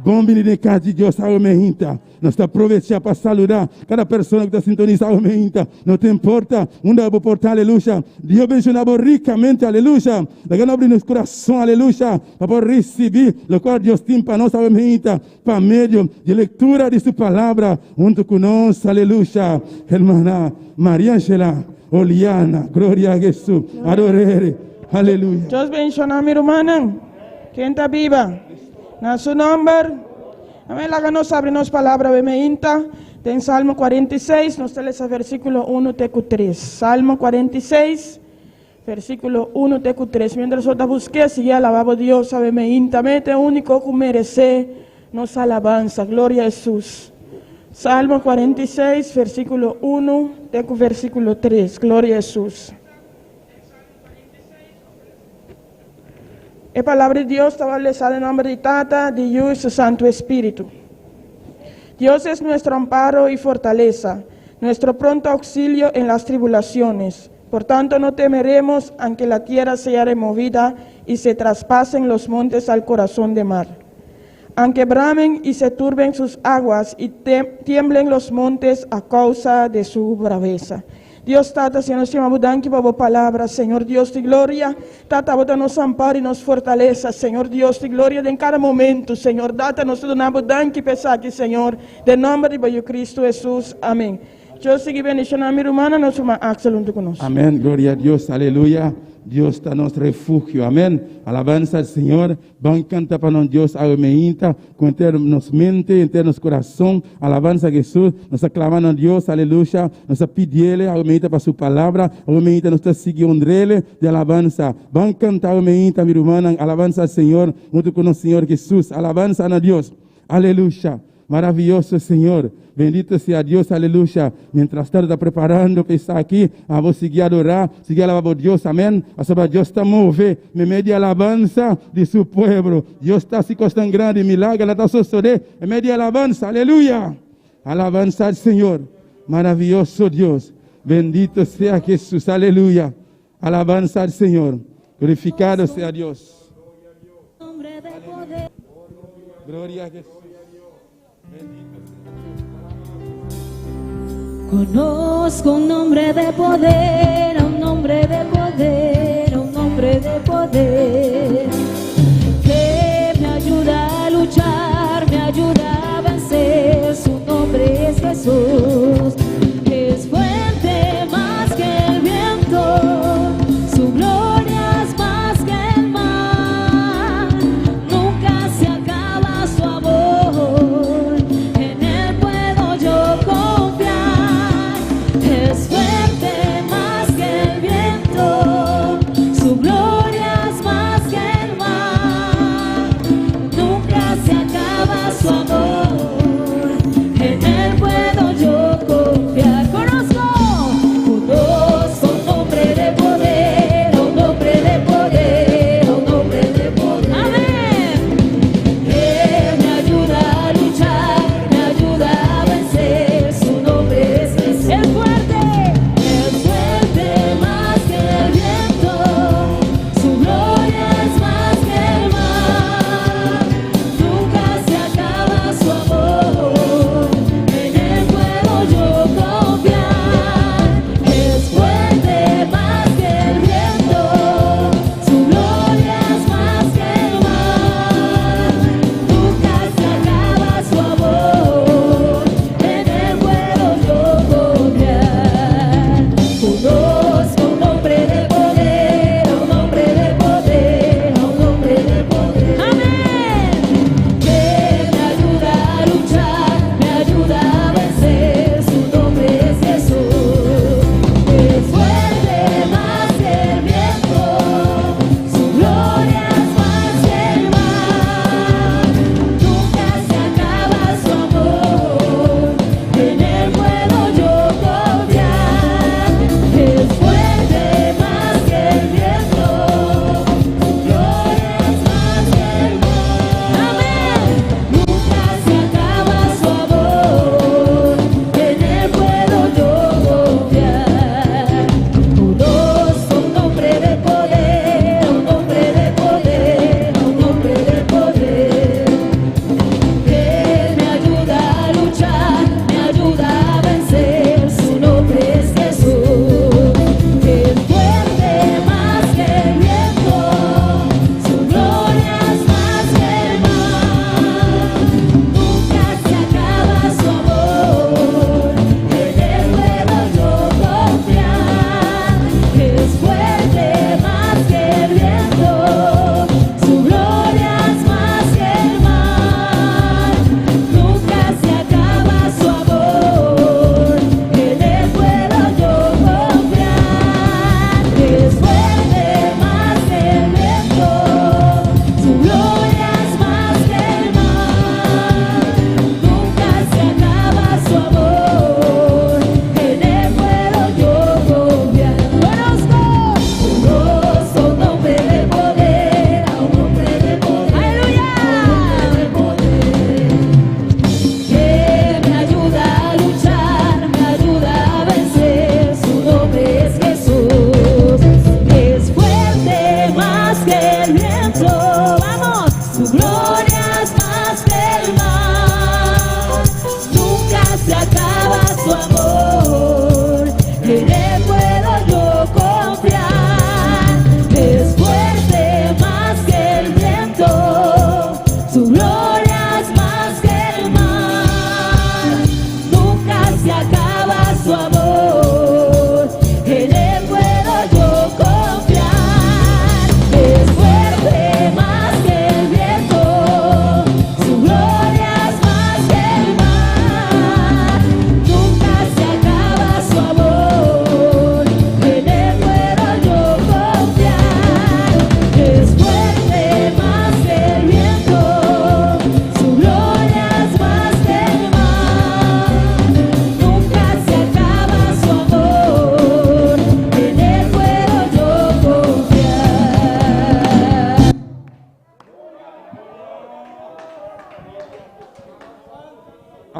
Bom de casa de Deus, aumenta. Nós está aproveitando para saludar cada pessoa que está sintonizando, aumenta. Não te importa onde eu vou portar, aleluia. Deus abençoe ricamente, aleluia. Daqui abrir nosso coração, aleluia. Para receber o qual Deus tem para nós, aumenta. Para meio de leitura de sua palavra, junto conosco, aleluia. Hermana Maria Angela, Oliana, glória a Jesus. Adorere, aleluia. Deus bendiga mi hermana. Quem está viva? Na su nombre, amén. Háganos abrirnos palabra, bemeinta, en Salmo 46, nos teles a versículo 1, tecu 3. Salmo 46, versículo 1, tecu 3. Mientras otra busqué, sigue alabado Dios, bemeinta, mete único que merece, nos alabanza, gloria a Jesús. Salmo 46, versículo 1, tecu versículo 3, gloria a Jesús. La palabra de Dios está establecida en nombre de Tata, de Hijo y su Santo Espíritu. Dios es nuestro amparo y fortaleza, nuestro pronto auxilio en las tribulaciones. Por tanto, no temeremos, aunque la tierra sea removida y se traspasen los montes al corazón de mar. Aunque bramen y se turben sus aguas y tiemblen los montes a causa de su braveza. Dios, Tata, Señor, nos llamamos danke por palabra, Señor Dios de gloria. Tata, bota nos amparo y nos fortaleza, Señor Dios de gloria, en cada momento, Señor. Tata, nos donamos danke pesaki, Señor, de nombre de Cristo Jesús. Amén. Yo sigo bendicionando a mi hermana, nos suma Axel junto con nosotros. Amén, gloria a Dios, aleluya. Dios está nuestro refugio, amén. Alabanza al Señor. Van canta para Dios, aumenta, con nos mente, en nos corazón. Alabanza a Jesús. Nos aclamando a Dios, aleluya. Nos pidiele, aumenta para su palabra. Aumenta, nos está siguiendo de alabanza. Van cantar, aumenta, mi hermana. Alabanza al Señor, junto con el Señor Jesús. Alabanza a Dios. Aleluya. Maravilloso, Señor. Bendito sea Dios, aleluya. Mientras tarde está preparando que está aquí, vamos a seguir a adorar, seguir a alabar a Dios, amén. A Dios está moviendo, me media alabanza de su pueblo. Dios está así tan grande, milagre, ela está sosteniendo, en media alabanza, aleluya. Alabanza al Señor. Maravilloso Dios. Bendito sea Jesús, aleluya. Alabanza al Señor. Glorificado sea Dios. Gloria a Jesús. Bendito sea. Conozco un nombre de poder, un nombre de poder, un nombre de poder, que me ayuda a luchar, me ayuda a vencer. Su nombre es Jesús, que es fuerte más que el viento, su gloria es más que el mar, nunca se acaba su amor, en él puedo yo confiar. Es fuerte más que el viento, su gloria es más que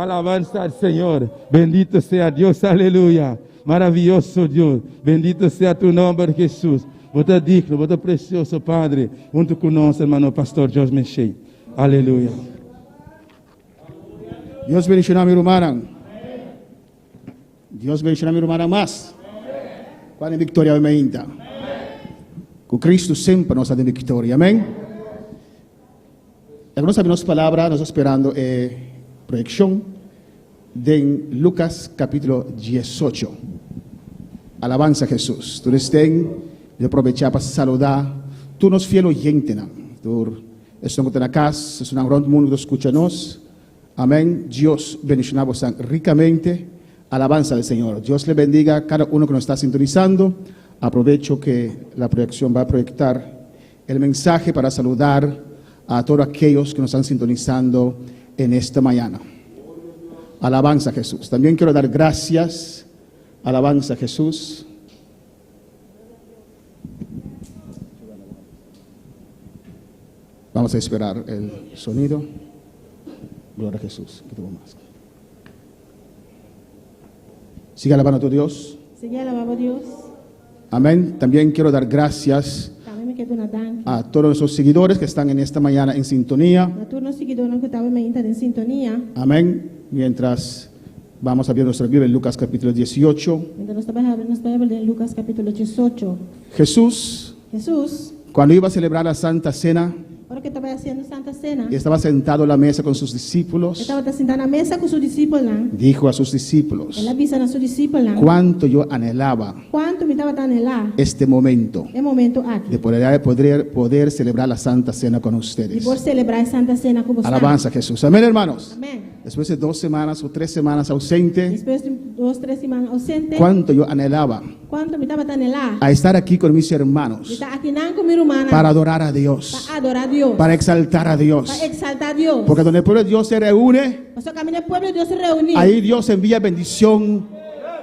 Alabanza al Señor. Bendito sea Dios. Aleluya. Maravilloso Dios. Bendito sea tu nombre, Jesús. Vos estás digno, vos estás precioso, Padre. Junto con nosotros, hermano pastor George Meshey. Aleluya. Dios bendiga a mi hermana. Dios bendiga a mi hermana más. Qual é a vitória ainda? Com Cristo sempre nós temos vitória. Amém? Nós sabemos palavra, nós esperando proyección de Lucas capítulo 18. Alabanza a Jesús. Tú estén, yo aprovechar para saludar. Tú nos fiel oyente. Tú estás en la casa, es un gran mundo que escucha-nos. Amén. Dios bendiga vos ricamente. Alabanza al Señor. Dios le bendiga a cada uno que nos está sintonizando. Aprovecho que la proyección va a proyectar el mensaje para saludar a todos aquellos que nos están sintonizando en esta mañana. Alabanza a Jesús. También quiero dar gracias. Alabanza a Jesús. Vamos a esperar el sonido. Gloria a Jesús. Sigue alabando a tu Dios. Sigue alabando a Dios. Amén. También quiero dar gracias a todos nuestros seguidores que están en esta mañana en sintonía. Amén. Mientras vamos a ver nuestra Biblia en Lucas capítulo 18. Lucas capítulo 18. Jesús, cuando iba a celebrar la Santa Cena, ahora que estaba haciendo Santa Cena, y estaba sentado a la mesa con sus discípulos, estaba sentado a la mesa con sus discípulos. Dijo a sus discípulos: Él avisa a sus discípulos cuánto yo anhelaba cuánto me estaba tan anhelado este momento el momento aquí de poder celebrar la Santa Cena con ustedes. y por celebrar Santa Cena con vosotros. Alabanza a Jesús. Amén, hermanos. Amén. Después de 2 semanas o 3 semanas ausente, Después de 2 3 semanas ausente, cuánto yo anhelaba cuánto me estaba tan anhelado a estar aquí con mis hermanos estar aquí con mi hermana para adorar a Dios, para adorar a Dios, para exaltar a Dios. para exaltar a Dios. Porque donde el pueblo de Dios se reúne, Pasó camino el pueblo de Dios se reunió. ahí Dios envía bendición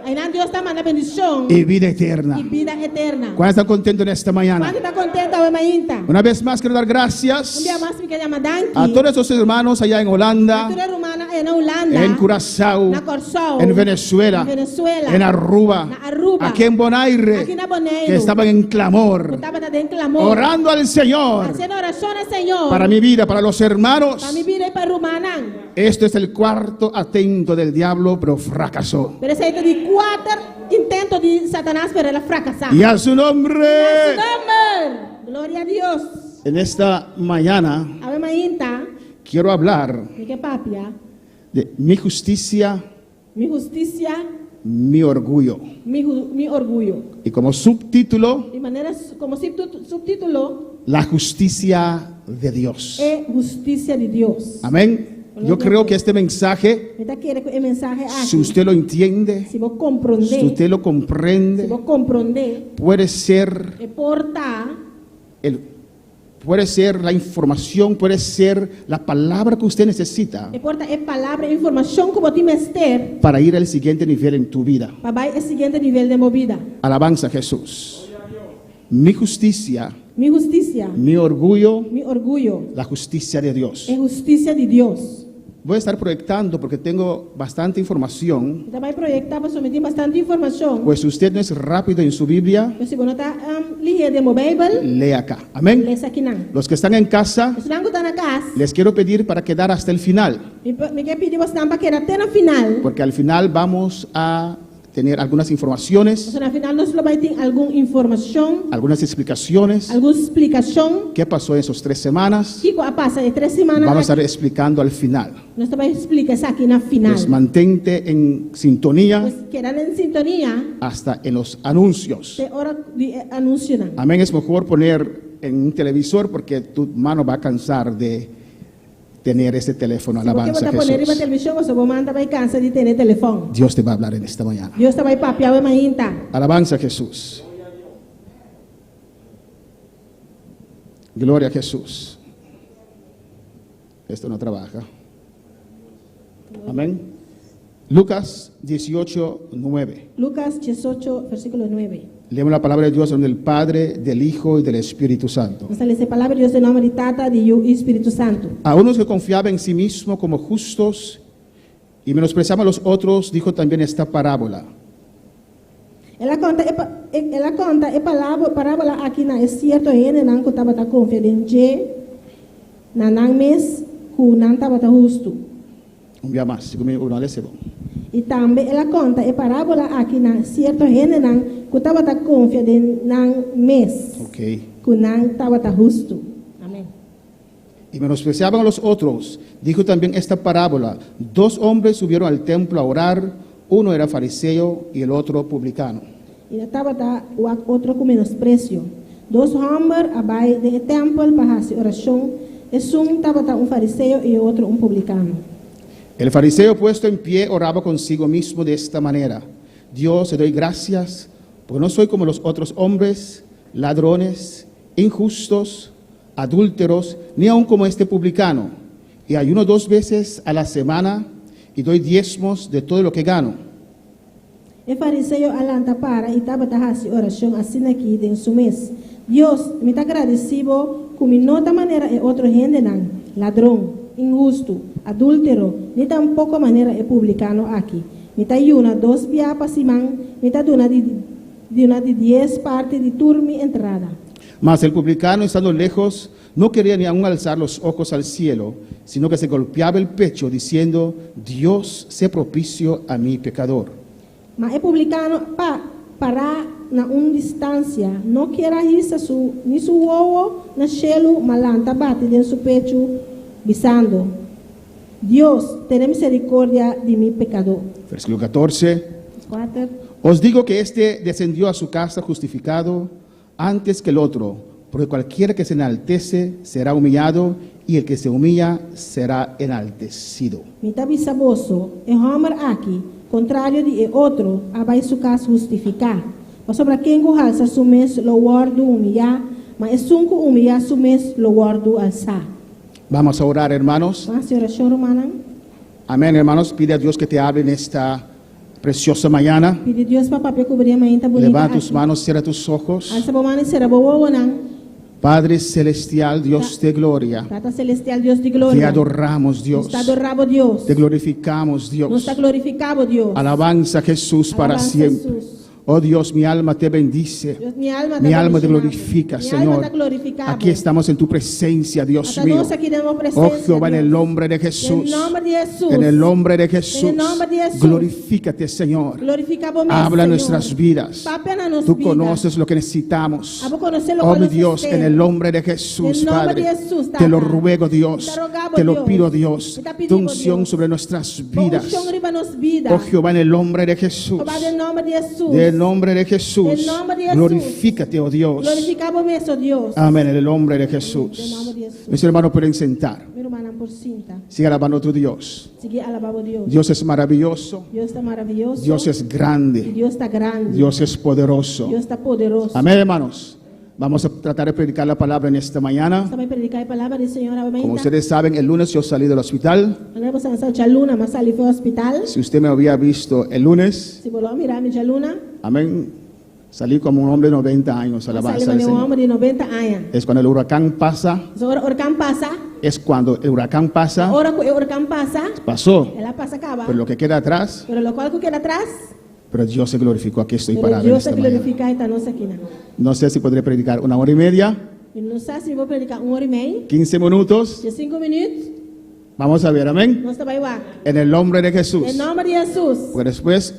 Ahí Dios está mandando bendición y vida eterna. y vida eterna. ¿Cuántos están contentos en esta mañana? ¿Cuánto está contento hoy mañana? Una vez más quiero dar Un gracias día más me queda danki. a todos esos hermanos allá en A Holanda, toda romana en Holanda, en Curazao, na Corsao, en Venezuela, en Venezuela, en Aruba, na Aruba, aquí en Bonaire, aquí en Bonaire, que estaban en clamor, estaba en clamor, orando al Señor haciendo oración al Señor para mi vida, para los hermanos. para mi vida y para romana. Esto es el cuarto atento del diablo, pero fracasó. Pero ese es el 4 intento de Satanás, pero él fracasó. Y a su nombre, Gloria a Dios. en esta mañana A ver, mañana, quiero hablar mi que papia, de mi justicia, mi justicia, mi orgullo. mi orgullo. Y como subtítulo, De manera como subtítulo, la justicia de Dios. es justicia de Dios. Amén. Yo creo que este mensaje, Esta quiere el mensaje aquí. si usted lo entiende, Si vos comprender, si usted lo si comprende, vos comprender, puede ser puede ser la información, puede ser la palabra que usted necesita es palabra, información que vos tienes para ir al siguiente nivel en tu vida. para ir al siguiente nivel de movida. Alabanza a Jesús. Mi justicia, Mi justicia, mi orgullo, mi orgullo, la justicia de Dios. es justicia de Dios. Voy a estar proyectando porque tengo bastante información. También proyectar para someter bastante información. Pues si usted no es rápido en su Biblia, Pero si vos no estás leyendo de Bible, lee acá. Amén. lees aquí. Los que están en casa, Si no están en casa, les quiero pedir para quedar hasta el final, me quiero pedir vos para que até no final. porque al final vamos a tener algunas informaciones, Al final nos lo va a tener alguna información, algunas explicaciones. alguna explicación. ¿Qué pasó en esas 3 semanas? ¿Qué pasa de 3 semanas? Vamos a estar explicando al final. Nos va a explicar eso aquí en el final. Pues mantente en sintonía Pues quedan en sintonía hasta en los anuncios. de hora de anuncian. Amén. Es mejor poner en un televisor porque tu mano va a cansar de tener ese teléfono. Porque Alabanza vos a te poner en la Jesús. televisión, o se vos manda para casa de tener teléfono. Dios te va a hablar en esta mañana. Dios te va a papiar de mañana. Alabanza a Jesús. Gloria a Jesús. Esto no trabaja. Amén. Lucas 18:9. Lucas 18, versículo 9. Leemos la palabra de Dios en el Padre, del Hijo y del Espíritu Santo. Esta es la palabra de Dios en nombre de Tata, de Hijo y Espíritu Santo. A unos que confiaban en sí mismos como justos Y menospreciamos a los otros, dijo también esta parábola. Ela conta e parábola aqui na é certo ainda não que estava confiante na não mes que não estava justo. Un día más, si conmigo uno le sebo. E também ela conta e parábola aqui na certo ainda não que estava confiante na mes Ok. que não estava justo. Amém. Y menospreciaban a los otros, dijo también esta parábola. 2 hombres subieron al templo a orar, uno era fariseo y el otro publicano. E estava o outro com menosprecio. 2 homens abai do templo para fazer oração. E estava fariseu e outro publicano. El fariseo puesto en pie oraba consigo mismo de esta manera. Dios, te doy gracias, porque no soy como los otros hombres, ladrones, injustos, adúlteros, ni aun como este publicano. Y ayuno 2 veces a la semana y doy diezmos de todo lo que gano. E fariseu alanta para e estava fazendo oração assim aqui em seu mês. Deus, me está agradecido como nota maneira é outro gente não, ladrão, injusto, adúltero, nem tampouco maneira é publicano aqui. Me está ayuna 2 dias para semana, me está dando de 10 partes de turma entrada. Mas el publicano, estando lejos, no quería ni aún alzar los ojos al cielo, sino que se golpeaba el pecho diciendo, Dios, sé propicio a mi pecador. Mas é publicano parar na distância, não queira risar ni su ovo na chelo, malanta bate dentro do seu pecho, bisando, Dios, ten misericórdia de mi pecador. Versículo 14. 4. Os digo que este descendió a su casa justificado antes que el otro, porque cualquiera que se enaltece será humillado y el que se humilla será enaltecido. Me está bisaboso, é Homer aqui, contrário de outro, abai su casa justificar. Mas sobre quem alça su mes lo guardo humillar, mas é sunco humillar su mes lo guardo alzar. Vamos a orar, hermanos. Mas oração romana, Amén, hermanos. Pide a Dios que te hable en esta preciosa mañana. pede Deus para papel cobrir a mente bonita. Levanta tus manos, cierra tus ojos. Alça a mão e será boa não. Padre celestial, Dios de gloria, Tata celestial, Deus de te glória. adoramos, Dios. Está adorado Deus. Te glorificamos, Nos Dios. está glorificado Deus. Alabanza Jesús para Alabanza, siempre. Jesús. Oh Dios, mi alma te bendice. Deus, mi alma Mi está alma te glorificada. glorifica, Mi Señor. alma está glorificada. Aquí estamos en tu presencia, Dios Hasta mío. nós aqui damos Oh presencia, Jehová, en el Deus. nombre de Jesús. En nombre de Jesús. En el nombre de Jesús. En el nombre de Jesús. Glorifícate, Señor. Glorificamos mi Habla Señor. nuestras vidas. Papi na nos Tú vida. conoces lo que necesitamos. Abo conocer lo Oh que mi Dios, necesitemos. en el nombre de Jesús, En el nombre Padre, de Jesús, te lo Tata. ruego, Dios, Te rogamos, te lo Dios. pido, Dios, Te tu pedimos, unción Dios. sobre nuestras vidas. Unción arriba nos vida. Oh Jehová, en el nombre de Jesús, Jehová, en el nombre de Jesús. en el nombre de Jesús, En el nombre de Jesús. glorifícate, oh Dios. Glorificamos eso, Dios. Amén, en el nombre de En el Jesús. nombre de Jesús. Mis hermanos pueden sentar. Mi hermana por cinta. Sigue alabando a tu Dios. Sigue alabando a Dios. Dios es maravilloso, Dios está maravilloso. Dios es Y grande, Dios está grande. Dios es poderoso. Dios está poderoso. Amén, hermanos. Vamos a tratar de predicar la palabra en esta mañana. Estamos a predicar la palabra del Señor. Como ustedes saben, el lunes yo salí del hospital. Nós vamos a echar luna, mas ali foi ao hospital. Si usted me había visto el lunes, Se volou a mirar, me echar luna. amén, salí como un hombre de 90 años, alabanza Sale al um Señor. homem de 90 anos. Es cuando el huracán pasa, Agora o huracão passa. es cuando el huracán pasa, Ahora que o huracão passa, pasó, ela passa acaba. pero lo que queda atrás, Pero lo cual que queda atrás, pero Dios se glorificó, aquí estoy pero parado en Deus se esta mañana. glorifica esta nossa aqui. No sé si podré predicar 1 hora y media, Eu não sei se vou predicar 1 hora e meia, 15 minutos, de 5 minutos, vamos a ver, amén, nós estamos igual. en el nombre de Jesús. Em nome de Jesus. Porque después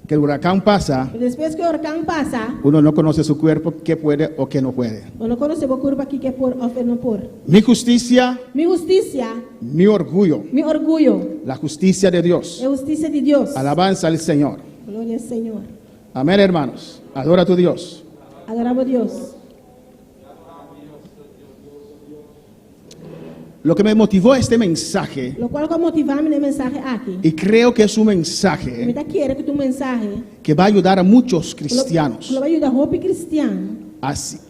que el huracán pasa, E depois que o huracão passa, uno no conoce su cuerpo, qué puede o qué no puede. eu não conheço o curva aqui que é por ou não por. Mi justicia, Mi justiça, mi orgullo, mi orgulho, la justicia de Dios. é a justiça de Deus. Alabanza al Señor. Glória ao Senhor. Amén, hermanos. Adora a tu Dios. Adoramos a Deus. Lo que me motivó a este mensaje, Lo cual vai motivar-me na mensagem aqui. y creo que es un Me mensaje está querendo que tu mensagem que va a ayudar a muchos cristianos vai ajudar o cristiano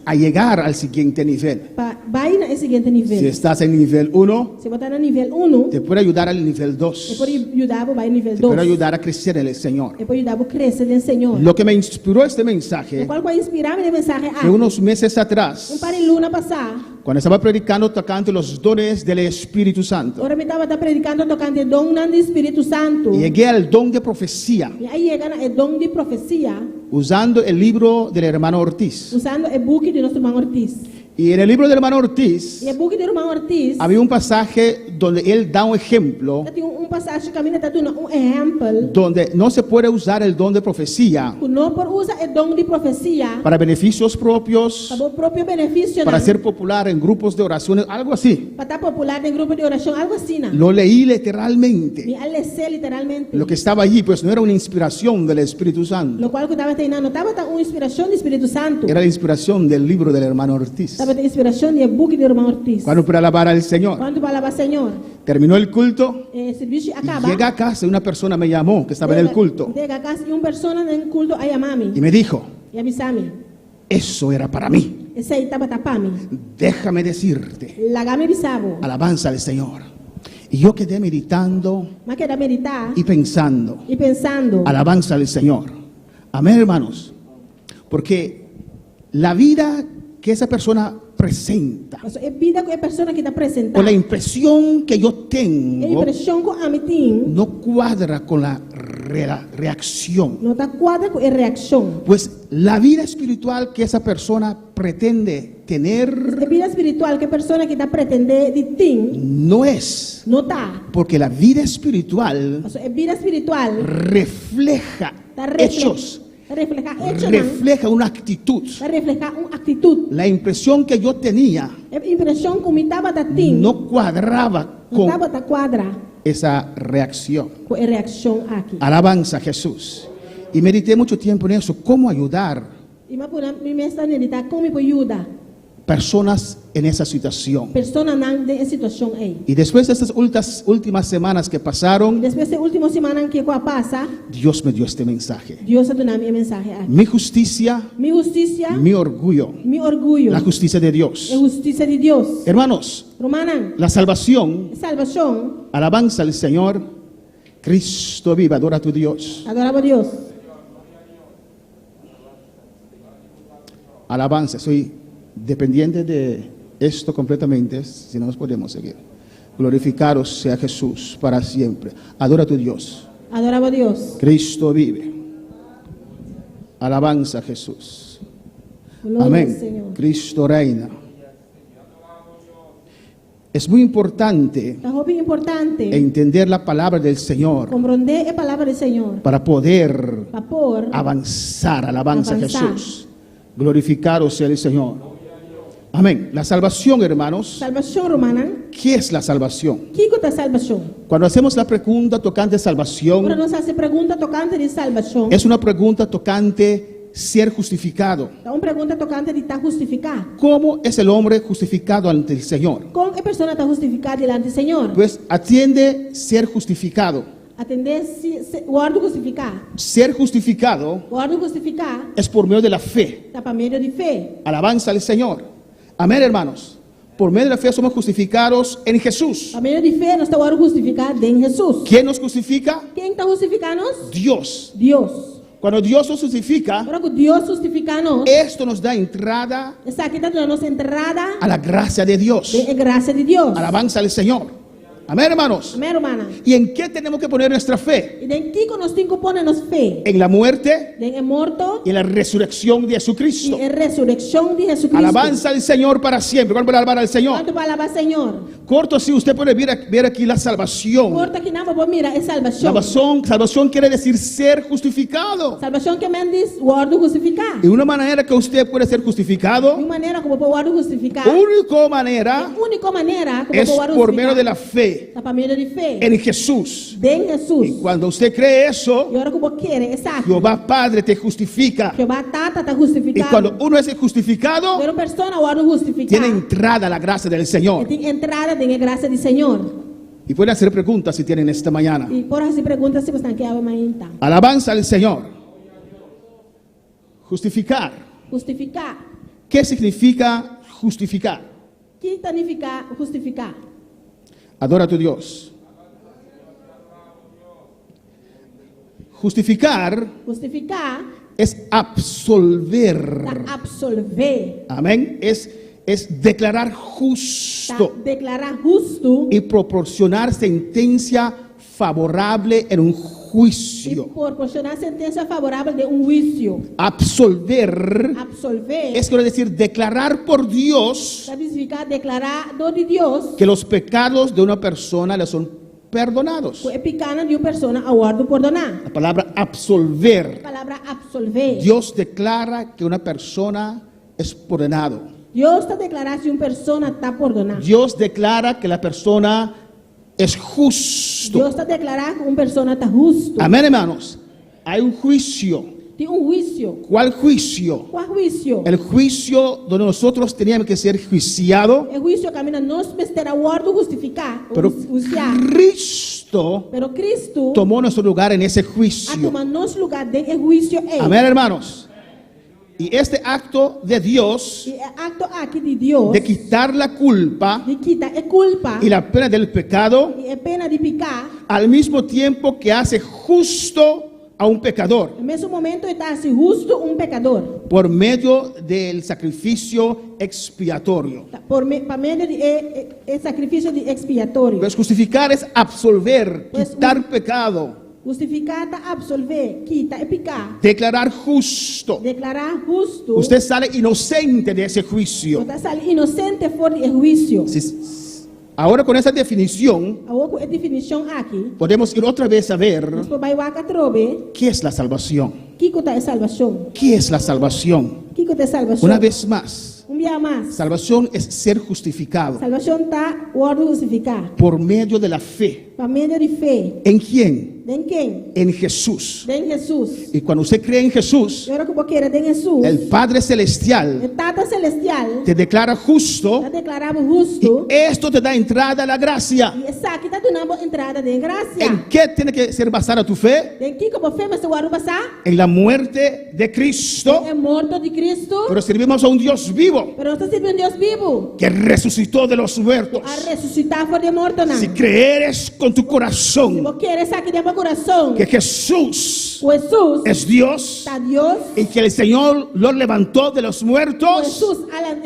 a llegar al siguiente nivel. para vai no seguinte nível. Si estás en nivel 1, Se botar no nível 1, te puede ayudar al nivel e 2. pode ajudar vai no nível Te 2. puede ayudar a crecer en el Señor. E pode ajudar a crescer no Senhor. Lo que me inspiró este O mensaje qual vai inspirar-me na mensagem fue aqui. unos meses Um atrás, par de luna passar, Cuando estaba predicando tocante los dones del Espíritu Santo, Ora mi estava predicando tocante o dom do Espírito Santo. llegué al don de profecía E aí chega o dom de profecia, usando el libro del hermano Ortiz. usando o book de nosso irmão Ortiz. Y en el libro del hermano Ortiz E o book do irmão Ortiz, había un pasaje donde él da un ejemplo tem passagem que está dando exemplo donde no se puede usar el don de profecía que não por usa o dom de profecia para beneficios propios, para o próprio benefício, para ser popular en grupos de oraciones, algo así. para estar popular em grupo de oração, algo assim. Lo leí literalmente. Me alecei literalmente. Lo que estaba allí pues no era una inspiración del Espíritu Santo, Lo qual que estava tendo não estava uma inspiração do Espírito Santo. era la inspiración del libro del hermano Ortiz. Estava tendo inspiração do book do irmão Ortiz. Cuando para alabar al Señor, Quando falava Senhor, terminó el culto serviço y acaba. llega a casa y una persona me llamó que estaba en el culto Chega a casa e uma pessoa no culto a chamar-me y me dijo, e avisar-me. eso era para mí. Esse aí estava tapando. Déjame decirte, Lagame avisava. alabanza al Señor. Y yo quedé meditando Mas queda meditar y pensando, e pensando. alabanza al Señor. Amén, hermanos. Porque la vida que esa persona presenta, É vida com a pessoa que está o la apresentando. impresión que yo É tengo, impressão que a mim tem. no cuadra con la reacción. Não está quadra com a reação. Pues la vida espiritual que esa persona pretende tener A vida espiritual que a pessoa que está pretendendo de ter, no es, não está. porque la vida espiritual A vida espiritual refleja está hechos, reflejar hecho, não. refleja una actitud. Está reflejar uma atitude. La impresión que yo tenía A impressão que me estava tendo no cuadraba não con estava quadra esa reacción. com a reação aqui. Alabanza a Jesús. Y medité mucho tiempo en eso, cómo ayudar E mas por me está meditar como me ajuda personas en esa situación. pessoa não de situação aí. Y después de estas últimas semanas que pasaron, Depois da última semana que passa, Dios me dio este mensaje. Deus deu a minha mensagem aqui. Mi justicia, Mi justiça, mi orgullo, mi orgulho, la justicia de é Dios. justiça de Deus. Hermanos, Romana, la salvación, salvação, alabanza al Señor, Cristo vive, adora a tu Dios. adorava a Deus. Alabanza, soy dependiente de esto completamente, si no nos podemos seguir. Glorificaros sea Jesús para siempre. Adora a tu Dios. Adorava a Deus. Cristo vive. Alabanza a Jesús. Glória ao Amén. Senhor. Cristo reina. Es muy importante É muito importante entender la palabra del Señor compreender a palavra do Senhor para poder para por avanzar. Alabanza a Avanzar. Jesús. Glorificaros sea el Señor. Amén. La salvación, hermanos. salvação romana. ¿Qué es la salvación? Que é a salvação? Cuando hacemos la pregunta tocante Quando salvación, nós fazemos pergunta tocante de salvação, es una pregunta tocante ser justificado. é uma pergunta tocante de estar justificado. ¿Cómo es el hombre justificado ante el Señor? Como a pessoa está justificada diante do Senhor? Pues atiende ser justificado. Atender o órgão justificar. Ser justificado O órgão justificar es por medio de la fe. está para meio de fé. Alabanza al Señor. Amén, hermanos. Por medio de la fe somos justificados en Jesús. Para meio de fé, nós estamos órgão justificar em Jesus. ¿Quién nos justifica? Quem está justificando? Dios. Deus. Cuando Dios nos justifica, Agora que Deus justifica-nos, esto nos da entrada essa aqui está dando a nossa entrada a la gracia de Dios. de graça de Deus. Alabanza al Señor. Amén, hermanos. Amém, hermana? ¿Y en qué tenemos que poner nuestra fe? E em que nós temos que pôr nossa fé? En la muerte Em morto y en la resurrección de Jesucristo. e em ressurreição de Jesucristo. Alabanza al Señor para siempre. ¿Cuál puede alabar al Señor? Quanto para alabar Senhor? Corto, si usted puede ver aquí la salvación. Corta que não, vou mirar, é salvação. Salvación quiere decir ser justificado. Salvação que me diz o órgão justificar. Y una manera que usted puede ser De justificado, uma maneira como o órgão justificar. única manera A única maneira como es o órgão por medio de justificar. la fe Está para meio de fé. en Jesús. Em Jesus. Y cuando usted cree eso, E agora que você quer, exato. Jehová Padre te justifica. Jeová Tata está Y justificado. cuando uno es justificado, Pero persona o órgão justificar. tiene entrada a la gracia del Señor. Tem entrada, tem a graça do Senhor. Y pueden hacer preguntas si tienen esta mañana. E por se pergunta se você está aqui amanhã então. Alabanza al Señor. Justificar. Justificar. ¿Qué significa justificar? Que significa justificar? Adora a tu Dios. Justificar Justificar es absolver. está absolver. Amén. Es es declarar ta justo declarar justo y proporcionar sentencia favorable en un y juicio. proporcionar sentencia favorable de un juicio. Absolver Absolver es quiere decir declarar por Dios significa declarar de Dios que los pecados de una persona le son perdonados. que é pecado de uma pessoa a guardo perdonar. La palabra absolver. A palavra absolver. Dios declara que una persona es perdonado. Deus está declarando que uma pessoa está perdonar. Dios declara que la persona es justo. Deus está declarando que uma pessoa está justo. Amén, hermanos. Hay un juicio. Tem juízo. ¿Cuál juicio? Qual juízo? El juicio donde nosotros teníamos que ser juiciados, É juízo que nós terá guardo justificar, pero juiciar. Cristo Pero Cristo tomó nuestro lugar en ese a juicio. tomar nosso lugar de juízo é. Amén, hermanos. Y este acto de Dios E é acto aqui de Deus de quitar la culpa de quitar é culpa y la pena del pecado, e é pena de pecar. al mismo tiempo que hace justo a un pecador No mesmo momento está assim justo pecador. por medio del sacrificio expiatorio. Por meio de sacrifício de expiatório. Pues justificar es absolver, Pues, quitar pecado, Justificar está absolver, quita é pecar. declarar justo. Declarar justo. Usted sale inocente de ese juicio. Está saliendo inocente fora de juízo. Ahora con esa definición A outra definição aqui. podemos ir otra vez a ver Nós podemos ir a trobe. qué es la salvación. Kiko está é salvação. ¿Qué es la salvación? Kiko está é salvação. Una vez más, Dia mais. salvación es ser justificado Salvação está guardo justificar. por medio de la fe. Para meio de fé. ¿En quién? Em quem? En Jesús. Em Jesus. Y cuando usted cree en Jesús, Agora que você quer em Jesus. el Padre O Celestial Tata Celestial te declara justo está declarado justo. y esto te da entrada a la gracia. E essa aqui está dando entrada de graça. ¿En qué tiene que ser basada tu fe? Em que como fé, mas o guardo passar? En la muerte de Cristo. É morto de Cristo. Pero servimos a un Dios vivo Pero está sirviendo Deus vivo. que resucitó de los muertos. A ressuscitar fora de morto, não. Si creeres con tu corazón Você quer essa aqui dentro do coração. que Jesús O Jesus es Dios está Deus. y que el Señor lo levantó de los O muertos, Jesus,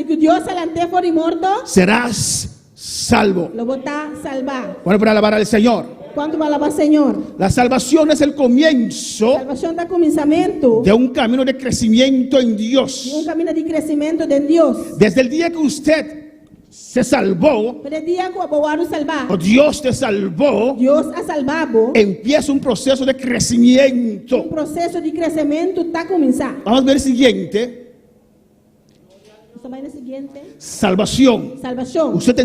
que Deus alante fora de morto, serás salvo. lo botar salvar. Bueno, para alabar al Señor. Quando vai alabar Senhor? La salvación es el comienzo Salvação da começamento de un camino de crecimiento en de Dios. caminho de crescimento de Deus. Desde el día que usted se salvó, Pero dia que o guardo salvar, o Dios te salvó, Deus a salvado. empieza un proceso de crecimiento. Processo de crescimento está começando. Vamos a ver el siguiente. Só vai no seguinte. Salvación. Salvação. Usted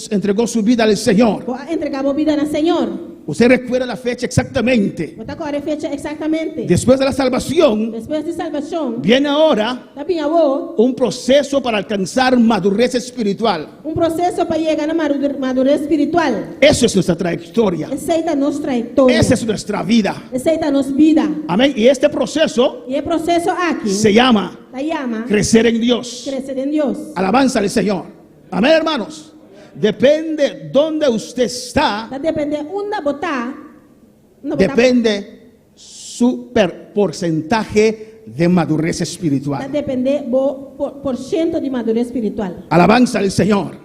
entregó su vida al Señor. Vou entregar a vida ao Senhor. Usted recuerda la fecha exactamente. Vou estar com a fecha exatamente. Después de la salvación, Depois de salvação, viene ahora da minha avó, un proceso para alcanzar madurez espiritual. processo para chegar na madurez espiritual. Eso es nuestra trayectoria. Aceita nossa trajetória. Esa es nuestra vida. Aceita nossa vida. Amén. Y este proceso E o processo aqui se llama se chama crecer en Dios. crescer em Deus. Alabanza al Señor. Amén, hermanos. Depende dónde usted está, Está dependendo onde botar. depende su porcentaje de madurez Está espiritual. dependendo por cento de madurez espiritual. Alabanza al Señor.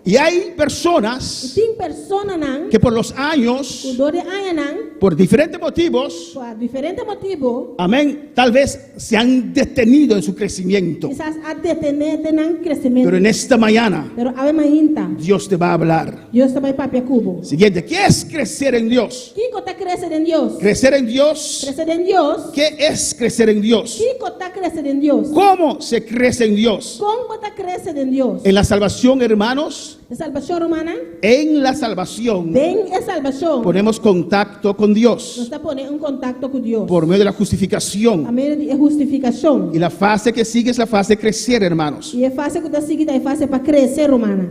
Y hay E personas tem pessoas não, que por los años, por 2 anos não, por diferentes motivos, por diferentes motivos, amén, tal vez se han detenido en su crecimiento. quizás a detener não crescimento. Pero en esta mañana, Pero ave mainta, Dios te va a hablar. Deus também papia cubo. Siguiente, ¿qué es crecer en Dios? Kiko está crescendo em Deus. Crecer en Dios. Crescer em Deus. ¿Qué es crecer en Dios? Kiko está crescendo em Deus. ¿Cómo se crece en Dios? Como está crescendo em Deus? En la salvación, hermanos, A salvação romana, en la salvación bem é salvação. ponemos contacto con Nós Dios está ponendo contato com Deus. por medio de la A justificación. meio de justificação. Y la fase que sigue es la fase de crecer, hermanos. E é fácil que está seguida, é fácil para crescer romana.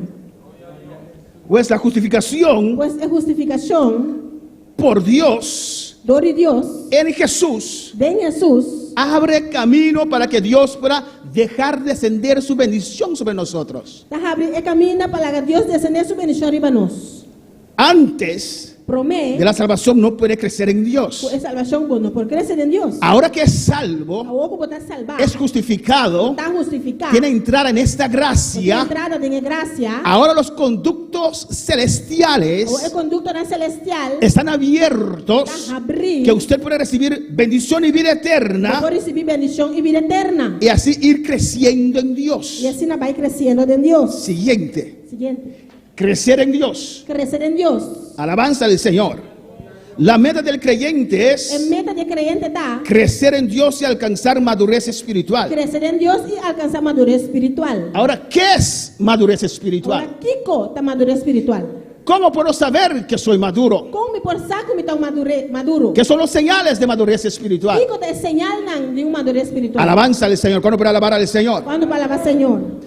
Pues la justificación Pois é justificação por Dios dor de Deus. en Jesús Em Jesus. abre camino para que Dios pueda dejar descender su bendición sobre nosotros. Está abrindo caminho para que Deus descender sua bendição riba nós. Antes promete de la salvación no puede crecer en Dios. é salvação bom, não por crescer em Deus. Ahora que es salvo, A oco botar salvar, es justificado, está justificado, tiene entrada en esta tem gracia. entrada de graça, Ahora los conductos celestiales o conducto na celestial, están abiertos, está abrir, que usted puede recibir bendición y vida eterna pode receber bendição e vida eterna. y así ir creciendo en Dios. E assim vai crescendo em Deus. Siguiente, Siguiente, crecer en Dios. crescer em Deus. Alabanza del Señor. La meta del creyente É es meta de crente tá crecer en Dios y alcanzar madurez espiritual. crescer em Deus e alcançar madurez espiritual. Ahora, ¿qué es madurez espiritual? Agora, Kiko tá madurez espiritual. ¿Cómo puedo saber que soy maduro? Como me por saco me tá maduro? ¿Qué son los señales de madurez espiritual? Kiko te señal nan de madurez espiritual. Alabanza al Señor. ¿Cuándo puedo alabar al Señor? Quando palavra Senhor.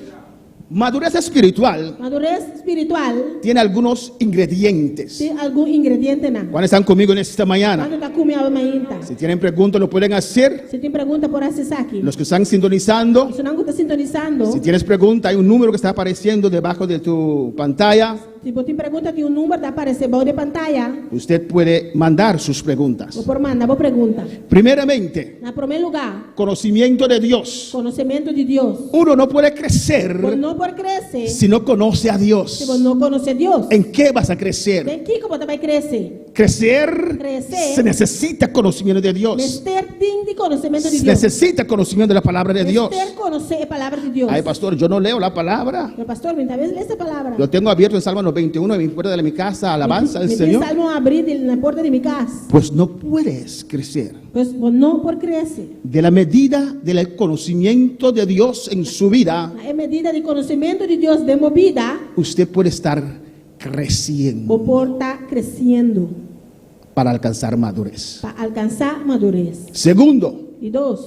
Madurez espiritual Madurez espiritual tiene algunos ingredientes. tem algum ingrediente nan. ¿Cuáles están conmigo en esta mañana? Quando tá comendo mainta. Si tienen preguntas, lo pueden hacer. Se tem pergunta por acessar aqui. Los que están sintonizando, Se não está sintonizando, si tienes pregunta, hay un número que está apareciendo debajo de tu pantalla. se você tem pergunta tem número tá aparecer baixo de pantalla. Usted puede mandar sus preguntas. Vou por mandar, vou pergunta. Primeramente, Na primeiro lugar, conocimiento de Dios. conhecimento de Deus. Uno no puede Por crecer não por crescer, si no conoce a se Dios. você não conhece Deus. ¿En qué vas a crecer? De que você vai crescer? Crecer Crecer. se necesita conocimiento de Dios. Mester tem de conhecimento de Se Deus. necesita conocimiento de la palabra de Dios. Mester conhecer a palavra de Deus. Ay, pastor, yo no leo la palabra. Meu pastor, muitas vezes lê essa palavra. Lo tengo abierto en Salmo 91 en mi puerta de mi casa. Alabanza al Me Señor. salmo abrir na porta de minha casa. Pues no puedes crecer. Pois não por crescer. De la medida del conocimiento de Dios en su vida, Na medida de conhecimento de Deus de movida, usted puede estar creciendo o por estar crescendo para alcanzar madurez. para alcançar madurez. Segundo, E dois,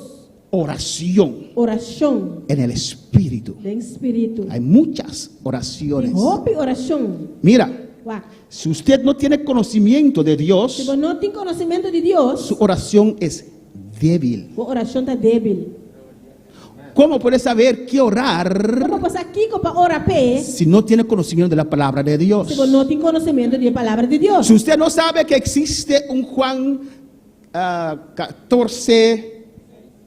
oración oração en el Espíritu. de espírito. Hay muchas oraciones. Roupa oração. Mira, Uau. si usted no tiene conocimiento de Se Dios, você não tem conhecimento de Deus, su oración es débil. a oração está débil. ¿Cómo puede saber qué orar Como passar aqui para orar pé, si no tiene conocimiento de la palabra de Dios? se você não tem conhecimento da palavra de Deus? Si usted no sabe que existe un Juan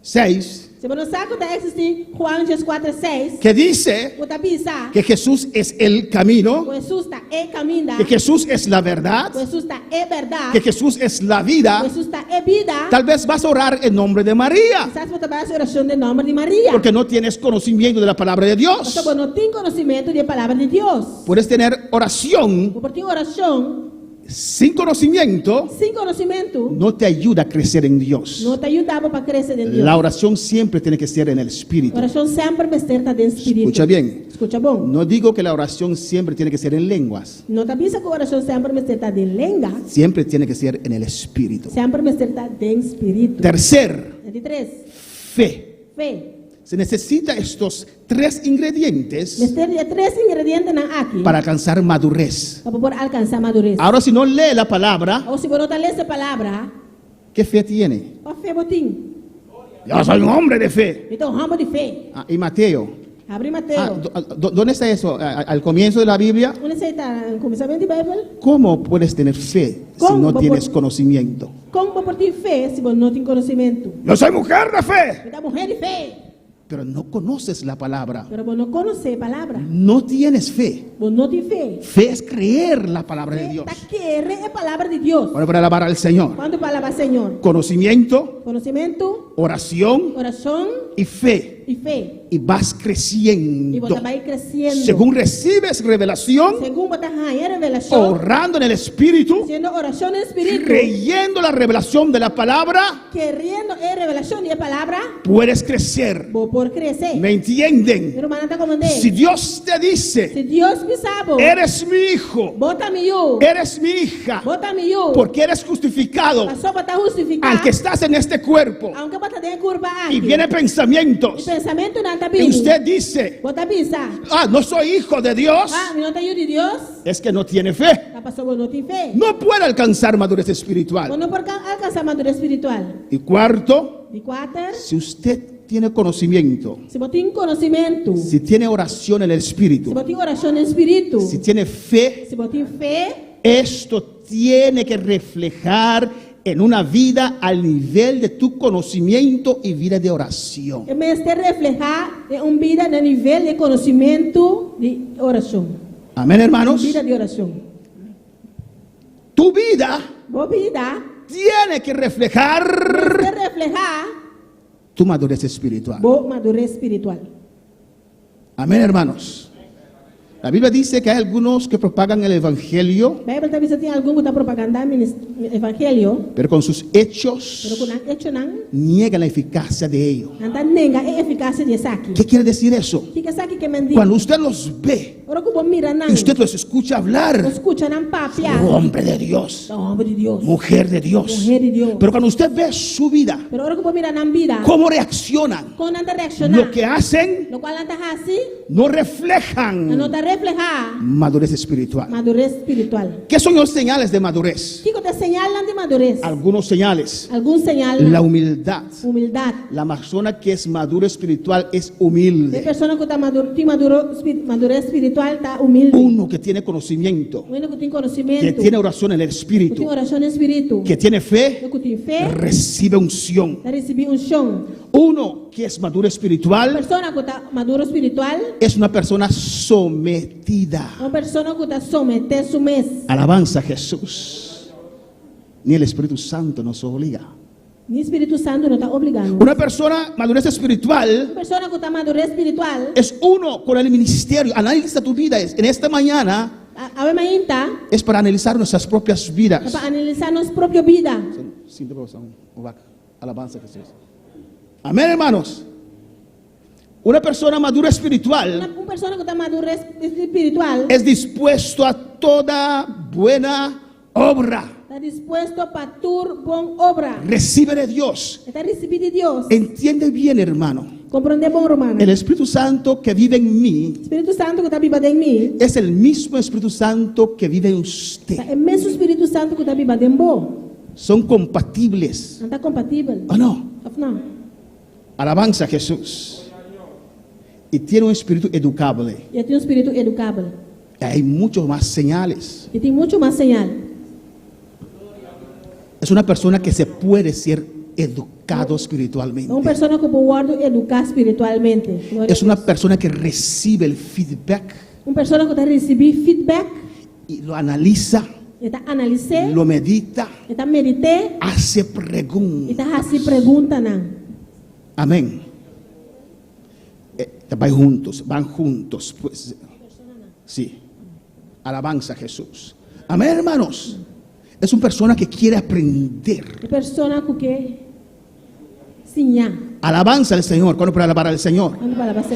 14:6 Se você não sabe que existe Juan 4:6, que dice você pensa que Jesús es el camino, que Jesus está caminho, que Jesús es la verdad, que Jesus está verdade, que Jesús es la que vida, Jesus está vida. tal vez vas a orar en nombre de María, Quizás você vai fazer oração em nome de Maria. porque no tienes conocimiento de la palabra de Dios. Você não tem conhecimento da palavra de Deus. Puedes tener oración Por ter oração sin conocimiento, sem conhecimento, no te ayuda a crecer en Dios. não te ajudava para crescer em Deus. La oración siempre tiene que ser en el Espíritu. Oração sempre vai ser dentro do espírito. Escucha bien, Escucha bom. no digo que la oración siempre tiene que ser en lenguas, Não te pensa que a oração sempre vai ser de língua, siempre tiene que ser en el Espíritu. sempre vai ser de espírito. Tercer, De três, fe. fé. Se necesita estos tres ingredientes Mister de três ingredientes aqui para alcanzar madurez. para poder alcançar madurez. Ahora, si no lee la palabra, Ou se você não lê essa palavra, ¿qué fe tiene? qual fé você tem? Yo soy un hombre de fe. Então, ramo de fé. Y Mateo. Abre Mateus. ¿Dónde está eso? ¿Al comienzo de la Biblia? Onde você está? No começamento da Bíblia? ¿Cómo puedes tener fe si ¿Cómo? no tienes conocimiento? Como você ter fé se você não tem conhecimento? Yo soy mujer de fe, Você é mulher de fé, pero no conoces la palabra. mas você não conhece a palavra. No tienes fe. Você não tem fé. Fe es creer la palabra de Fé Dios. está querer a palavra de Deus. Bueno, para alabar al Señor. Quando palavra Senhor? Conocimiento, Conhecimento, oración oração y fe. e fé. Y vas E creciendo. você vai crescendo. Según recibes revelación, Segundo você ganha revelação, orando en el Espíritu, haciendo oração no Espírito, creyendo la revelación de la palabra, querendo a revelação da palavra, puedes crecer. vou por crescer. ¿Me entienden? Meu irmão está comandando. Si Dios te dice, Se Deus me sabe, eres mi hijo, bota-me eu, eres mi hija, bota-me eu, porque eres justificado, passou para estar justificado, al que estás en este cuerpo, aunque bota de curva aqui, y vienen pensamientos, pensamento não está y vindo, usted dice, bota pensar, no soy hijo de Dios, não tem de Deus, es que no tiene fe. a pessoa não tem fé, No puede alcanzar madurez espiritual. não pode alcançar madurez espiritual. Y cuarto, E quatro, si usted tiene conocimiento, se você tem conhecimento, si tiene oración en el se Espíritu, você tem oração no Espírito, si tiene fe, se você tem fé, Esto tiene que reflejar en una vida al nivel de tu conocimiento y vida de oración. E me este reflejar en una vida no nivel de conocimiento de oración. Amén, hermanos. Vida de oración. Tu vida Vos vida tiene que reflejar este reflejar tu madurez espiritual. vos madurez espiritual. Amén, hermanos. La Biblia dice que hay algunos que propagan el evangelio, La Biblia también tiene algún que está propaganda el evangelio, pero con sus pero hechos con el hecho nan niegan la eficacia de ello. anda nega e eficacia de saki. ¿Qué quiere decir eso? Que saki que mendi. Cuando usted los ve Ahora que vos mira nan. y usted los escucha hablar, Escucha nan papia. hombre de Dios, Hombre de Dios. mujer de Dios. Mujer de Dios. Pero cuando usted ve su vida, Pero ahora que vos mira nan vida. cómo reaccionan, Con anda reaccionar. lo que hacen Lo cual anda así. no No reflejan te refleja madurez espiritual. madurez espiritual. ¿Qué son los señales de madurez? ¿Qué te señalan de madurez? Algunos señales. Algún señal. La humildad. Humildad. La persona que es madura espiritual es De humilde. persona que está madurez espiritual está humilde. Uno que tiene conocimiento, Uno que tiene conocimiento. que tiene oración en el Que espíritu, tiene oración en espíritu. que tiene fe, Que tiene fe. recibe unción. De recibir unción. Uno que es maduro espiritual Persona que está maduro espiritual. es una persona sometida. Una persona que está sometida a su mes. Alabanza a Jesús. Ni el Espíritu Santo nos obliga. Ni Espíritu Santo no está obligando. Una persona madurez espiritual Una persona que está madurez espiritual. es uno con el ministerio. Analiza tu vida. En esta mañana A ver, mainta. es para analizar nuestras propias vidas. Para analizar nuestra propia vida. Alabanza a Jesús. Amén, hermanos. Una persona madura espiritual Una persona que está madura espiritual es dispuesto a toda buena obra. está dispuesto para tu bon obra. Recibe de Dios. Está recibido de Dios. Entiende bien, hermano. Comprende bon romano. El Espíritu Santo que vive en mí Espíritu Santo que está viva en mí. es el mismo Espíritu Santo que vive en usted. Es el mismo Espíritu Santo que está viva en vos. Son compatibles. No está compatible. ¿O no? No. Alabanza a Jesús. Y tiene un espíritu educable. Y tiene un espíritu educable. Hay muchos más señales. Y tiene mucho más señal. Es una persona que se puede ser educado espiritualmente. Una persona que puede educar espiritualmente. Gloria Es a una Dios. persona que recibe el feedback Una persona que está recibiendo feedback. y lo analiza, Está analizando. lo medita, Está meditando. hace Y preguntas. está así preguntando. Amén. Van juntos. Pues, sí. Alabanza a Jesús. Amén, hermanos. Es una persona que quiere aprender. Una persona que sinya. Alabanza al Señor. ¿Cuándo para alabar al Señor?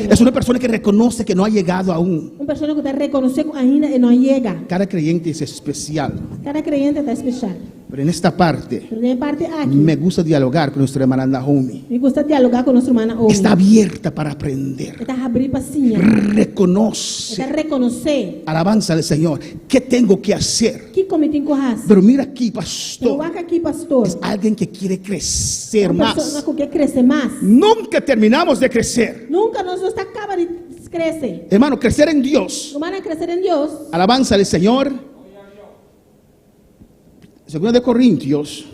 Es una persona que reconoce que no ha llegado aún. Una persona que te reconoce que ainda no llega. Cada creyente es especial. Cada creyente está especial. Pero en esta parte Pero de parte aquí, me gusta dialogar con nuestra hermana Naomi. me gusta dialogar con nuestra hermana Omi. Está abierta para aprender. Está abrir para sinya. Reconoce. Está reconocer. Alabanza al Señor. ¿Qué tengo que hacer? Que cometí cojas. Pero mira aquí, Pero pastor. aquí, pastor. Es alguien que quiere crecer Una persona más. que quer crescer más. Nunca terminamos de crecer. Nunca nos está acaba de crecer. Hermano, crecer en Dios. No van a crecer en Dios. Alabanza al Señor. Segunda de Corintios.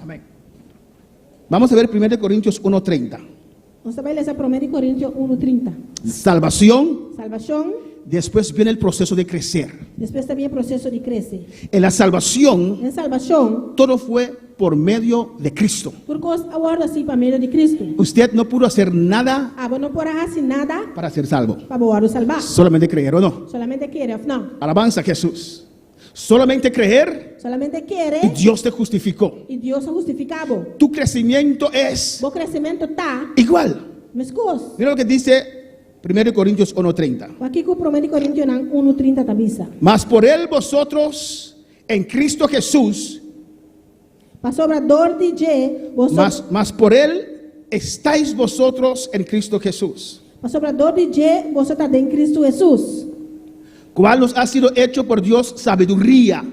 Amén. Vamos a ver 1 Corintios 1:30. Vamos a ver esa 1 Corintios 1:30. Salvación. Salvación. Después viene el proceso de crecer. Después también el proceso de crecer. En la salvación, En salvación, todo fue por medio de Cristo. por causa ahora sí para medio de Cristo. Usted no pudo hacer nada Ah, vos no podrás hacer nada para ser salvo. para poder salvar. Solamente creer o no. Solamente quiere, no. Alabanza a Jesús. Solamente creer Solamente y quiere Dios te justificó. y Dios ha justificado. Tu crecimiento es Vos crecimiento está, igual. me escus. Mira lo que dice 1 Corintios 1:30. Aquí con 1 Corintios 1:30 tabisa. Mas por él vosotros en Cristo Jesús, Para sobrador DJ, mas por él estáis vosotros en Cristo Jesús, para sobrador DJ, vos está en Cristo Jesús. cual nos ha sido hecho por Dios sabiduría,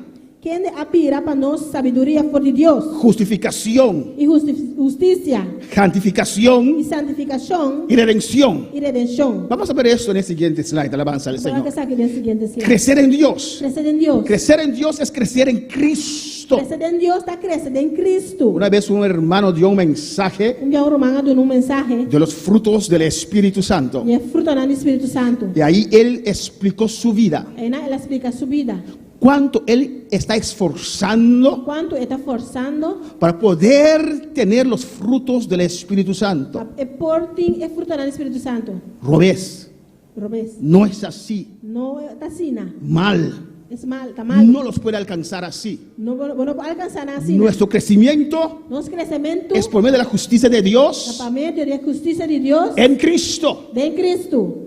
quien apira para nos sabiduría por de Dios. justificación, Y justicia. Y santificación santificación. y redención. Y redención. Vamos a ver esto en el siguiente slide, alabanza al Para que Señor. saque el siguiente slide. Crecer en Dios. Crecer en Dios. Crecer en Dios es crecer en Cristo. Crecer en Dios está crecer en Cristo. Una vez un hermano dio un mensaje Un día un romano dio un mensaje. de los frutos del Espíritu Santo. Y es fruto del Espíritu Santo. Y ahí él explicó su vida. Ahí él explica su vida. Cuánto él está esforzando Cuánto está forzando. para poder tener los frutos del Espíritu Santo. Es por ti, es fruto del Espíritu Santo. Robés, Robes. no es así. No está así. Mal. Es mal, está mal. No los puede alcanzar así. No alcanzar así. Nuestro crecimiento Nuestro crecimiento es por medio de la justicia de Dios por medio de la justicia de Dios en Cristo. de Cristo.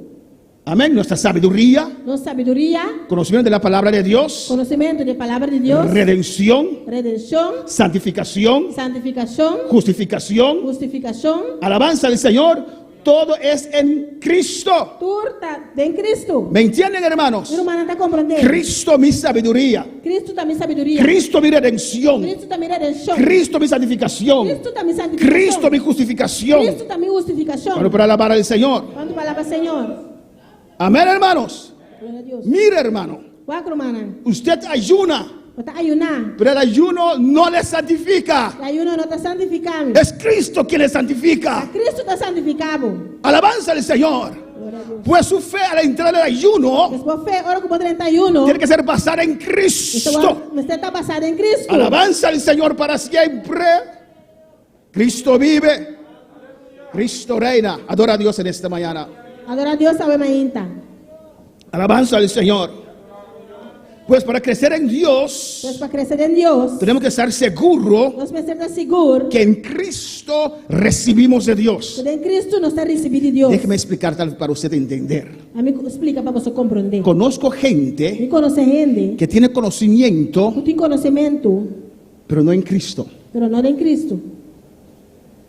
Amén. Nuestra sabiduría, Nuestra sabiduría, conocimiento de la palabra de Dios, conocimiento de la palabra de Dios, redención, redención, santificación, santificación, justificación, justificación. alabanza al Señor. Todo es en Cristo. Tú estás en Cristo. ¿Me entienden, hermanos? Mi hermana está comprendiendo. Cristo mi sabiduría. Cristo también sabiduría. Cristo mi redención. Cristo también redención. Cristo mi santificación. Cristo también santificación. Cristo mi justificación. Cristo también justificación. Bueno, para alabar al Señor. ¿Cuánto palabra, Señor? Amén, hermanos. Gloria a Dios. Mire, hermano. Cuatro hermanas. Usted ayuna, Está ayunar. pero el ayuno no le santifica. El ayuno no está santificando. Es Cristo quien le santifica. Cristo está santificado. Alabanza al Señor. Gloria a Dios. Pues su fe al entrar al ayuno Después fe, ora como 31. tiene que ser basada en Cristo. Usted está basado en Cristo. Alabanza al Señor para siempre. Cristo vive. Cristo reina. Adora a Dios en esta mañana. Adora a Dios, sabe mainta. Alabanza al Señor. Pues para crecer en Dios, Pues para crecer en Dios, tenemos que estar seguros nos ser seguro que en Cristo recibimos de Dios. que en Cristo nos está recibiendo Dios. Déjeme explicar tal vez para usted entender. A mí explica para você comprender. Conozco Me gente conoce gente que tiene conocimiento, que tem conhecimento, pero no en Cristo. pero não em Cristo.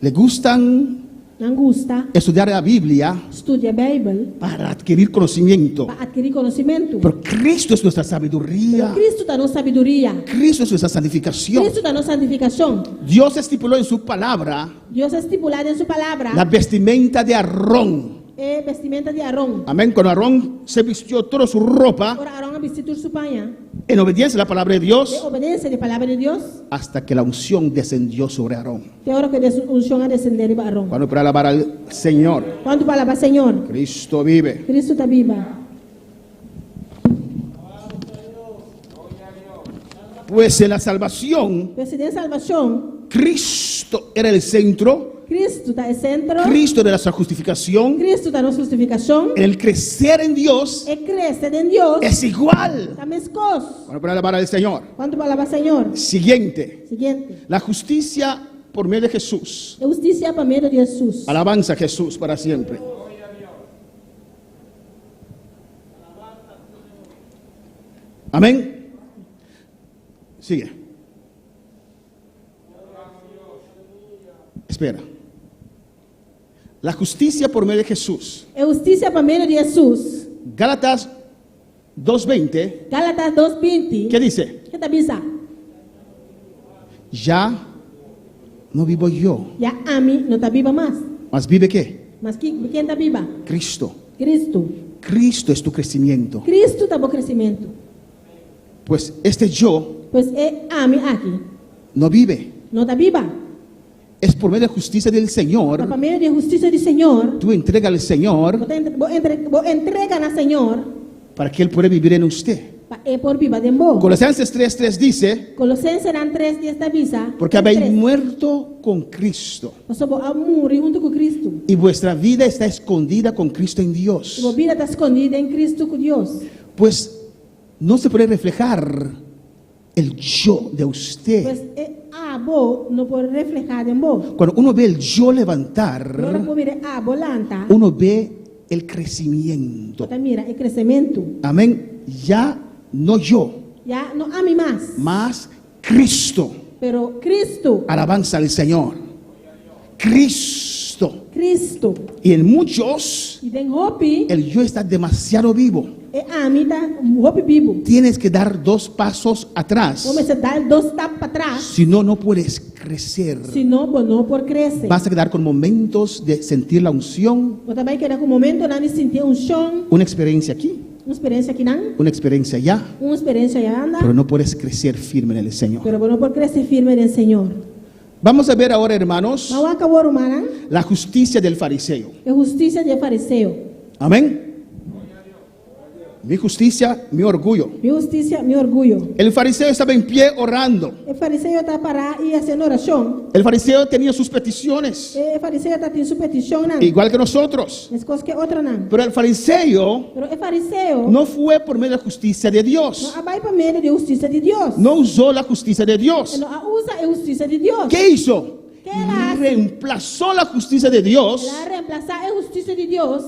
Le gustan Não gusta, estudiar la Biblia estudia a Bíblia para adquirir conocimiento. para adquirir conhecimento. Pero Cristo es nuestra Pero sabiduría. Cristo dá nossa sabedoria. Cristo es nuestra santificación. Cristo dá nossa santificação. Dios estipuló en su palabra Deus é estipulado em sua palavra. la vestimenta de Aarón. É vestimenta de Arão. Amén. Cuando Aarón se vistió toda su ropa Ora Arão vestiu sua panha. en obediencia a la palabra de De Dios, obediência de palavra de Deus. hasta que la unción descendió sobre Aarón. Tem hora que unção a descender para Arão. Cuando para alabar al Señor, Quanto palavra, Senhor? Cristo vive. Cristo está viva. Pues en la salvación, Pues de salvação, Cristo era el centro, Cristo está em centro. Cristo era nuestra justificación. Cristo está nossa justificação. En el crecer en Dios É crescer em Deus. es igual. A mesma coisa. Bueno, para alabar al Señor. Quanto palavra, Senhor? Siguiente, Seguinte. la justicia por medio de Jesús. É justiça para meio de Jesus. Alabanza a Jesús para siempre. Amén. Sigue. Espera. La justicia por medio de Jesús. É justiça para meio de Jesus. Gálatas 2:20. Gálatas 2:20. ¿Qué dice? Que está bisa? Ya no vivo yo, Já a mim não está viva mais. mas vive qué? Mas quem está viva? Cristo. Cristo. Cristo es tu crecimiento. Cristo está bom crescimento. Pues este yo Pois é a mim aqui. no vive. Não está viva. Es por medio de la justicia del Señor. Para meio de justiça do Senhor. Tú entrega al Señor Vou entregar ao Senhor. para que Él pueda vivir en usted. É por viva de vos. Colosenses 3:3 dice, Colossenses eram 3:10 da visa. porque habéis muerto con Cristo Nós somos a morrer junto com Cristo. y vuestra vida está escondida con Cristo en E Dios. a vida está escondida em Cristo com Deus. Pues no se puede reflejar el yo de usted. Pois a vos não pode reflejar em vos. Cuando uno ve el yo Agora levantar, pode ver a volanta. uno ve el crecimiento. Você mira, é crescimento. Amén. Ya no yo, Já não ame mais. más Cristo. Pero Cristo. Alabanza al Señor. Cristo Cristo. Y en muchos, E den hopi, el yo está demasiado vivo. e amita hopi bibo. Tienes que dar 2 pasos atrás. Começa a dar 2 tapas para trás, Si no, no puedes crecer. senão não por crescer. Vas a quedar con momentos de sentir la unción, Você vai querer com o momento não sentir chão, una experiencia aquí, uma experiência aqui não, una experiencia allá, uma experiência já anda, pero no puedes crecer firme en el Señor. pero não por crescer firme no Senhor. Vamos a ver ahora, hermanos, Mas o acabou humana la justicia del fariseo. é justiça de fariseu. Amén. Mi justicia, mi orgullo. Mi justiça, meu orgulho. El fariseo estaba en pie orando. O fariseu está parado e fazendo oração. El fariseo tenía sus peticiones, O fariseu está tendo sua petição não. igual que nosotros. Mas coisa que outra não. Pero el fariseo Pero o fariseu no fue por medio de la justicia de Dios. não vai para meio de justiça de Deus. No usó la justicia de Dios. Não usa a justiça de Deus. ¿Qué hizo? ¿Qué era? Reemplazó la justicia de Dios. Ela reemplaçar a justiça de Deus.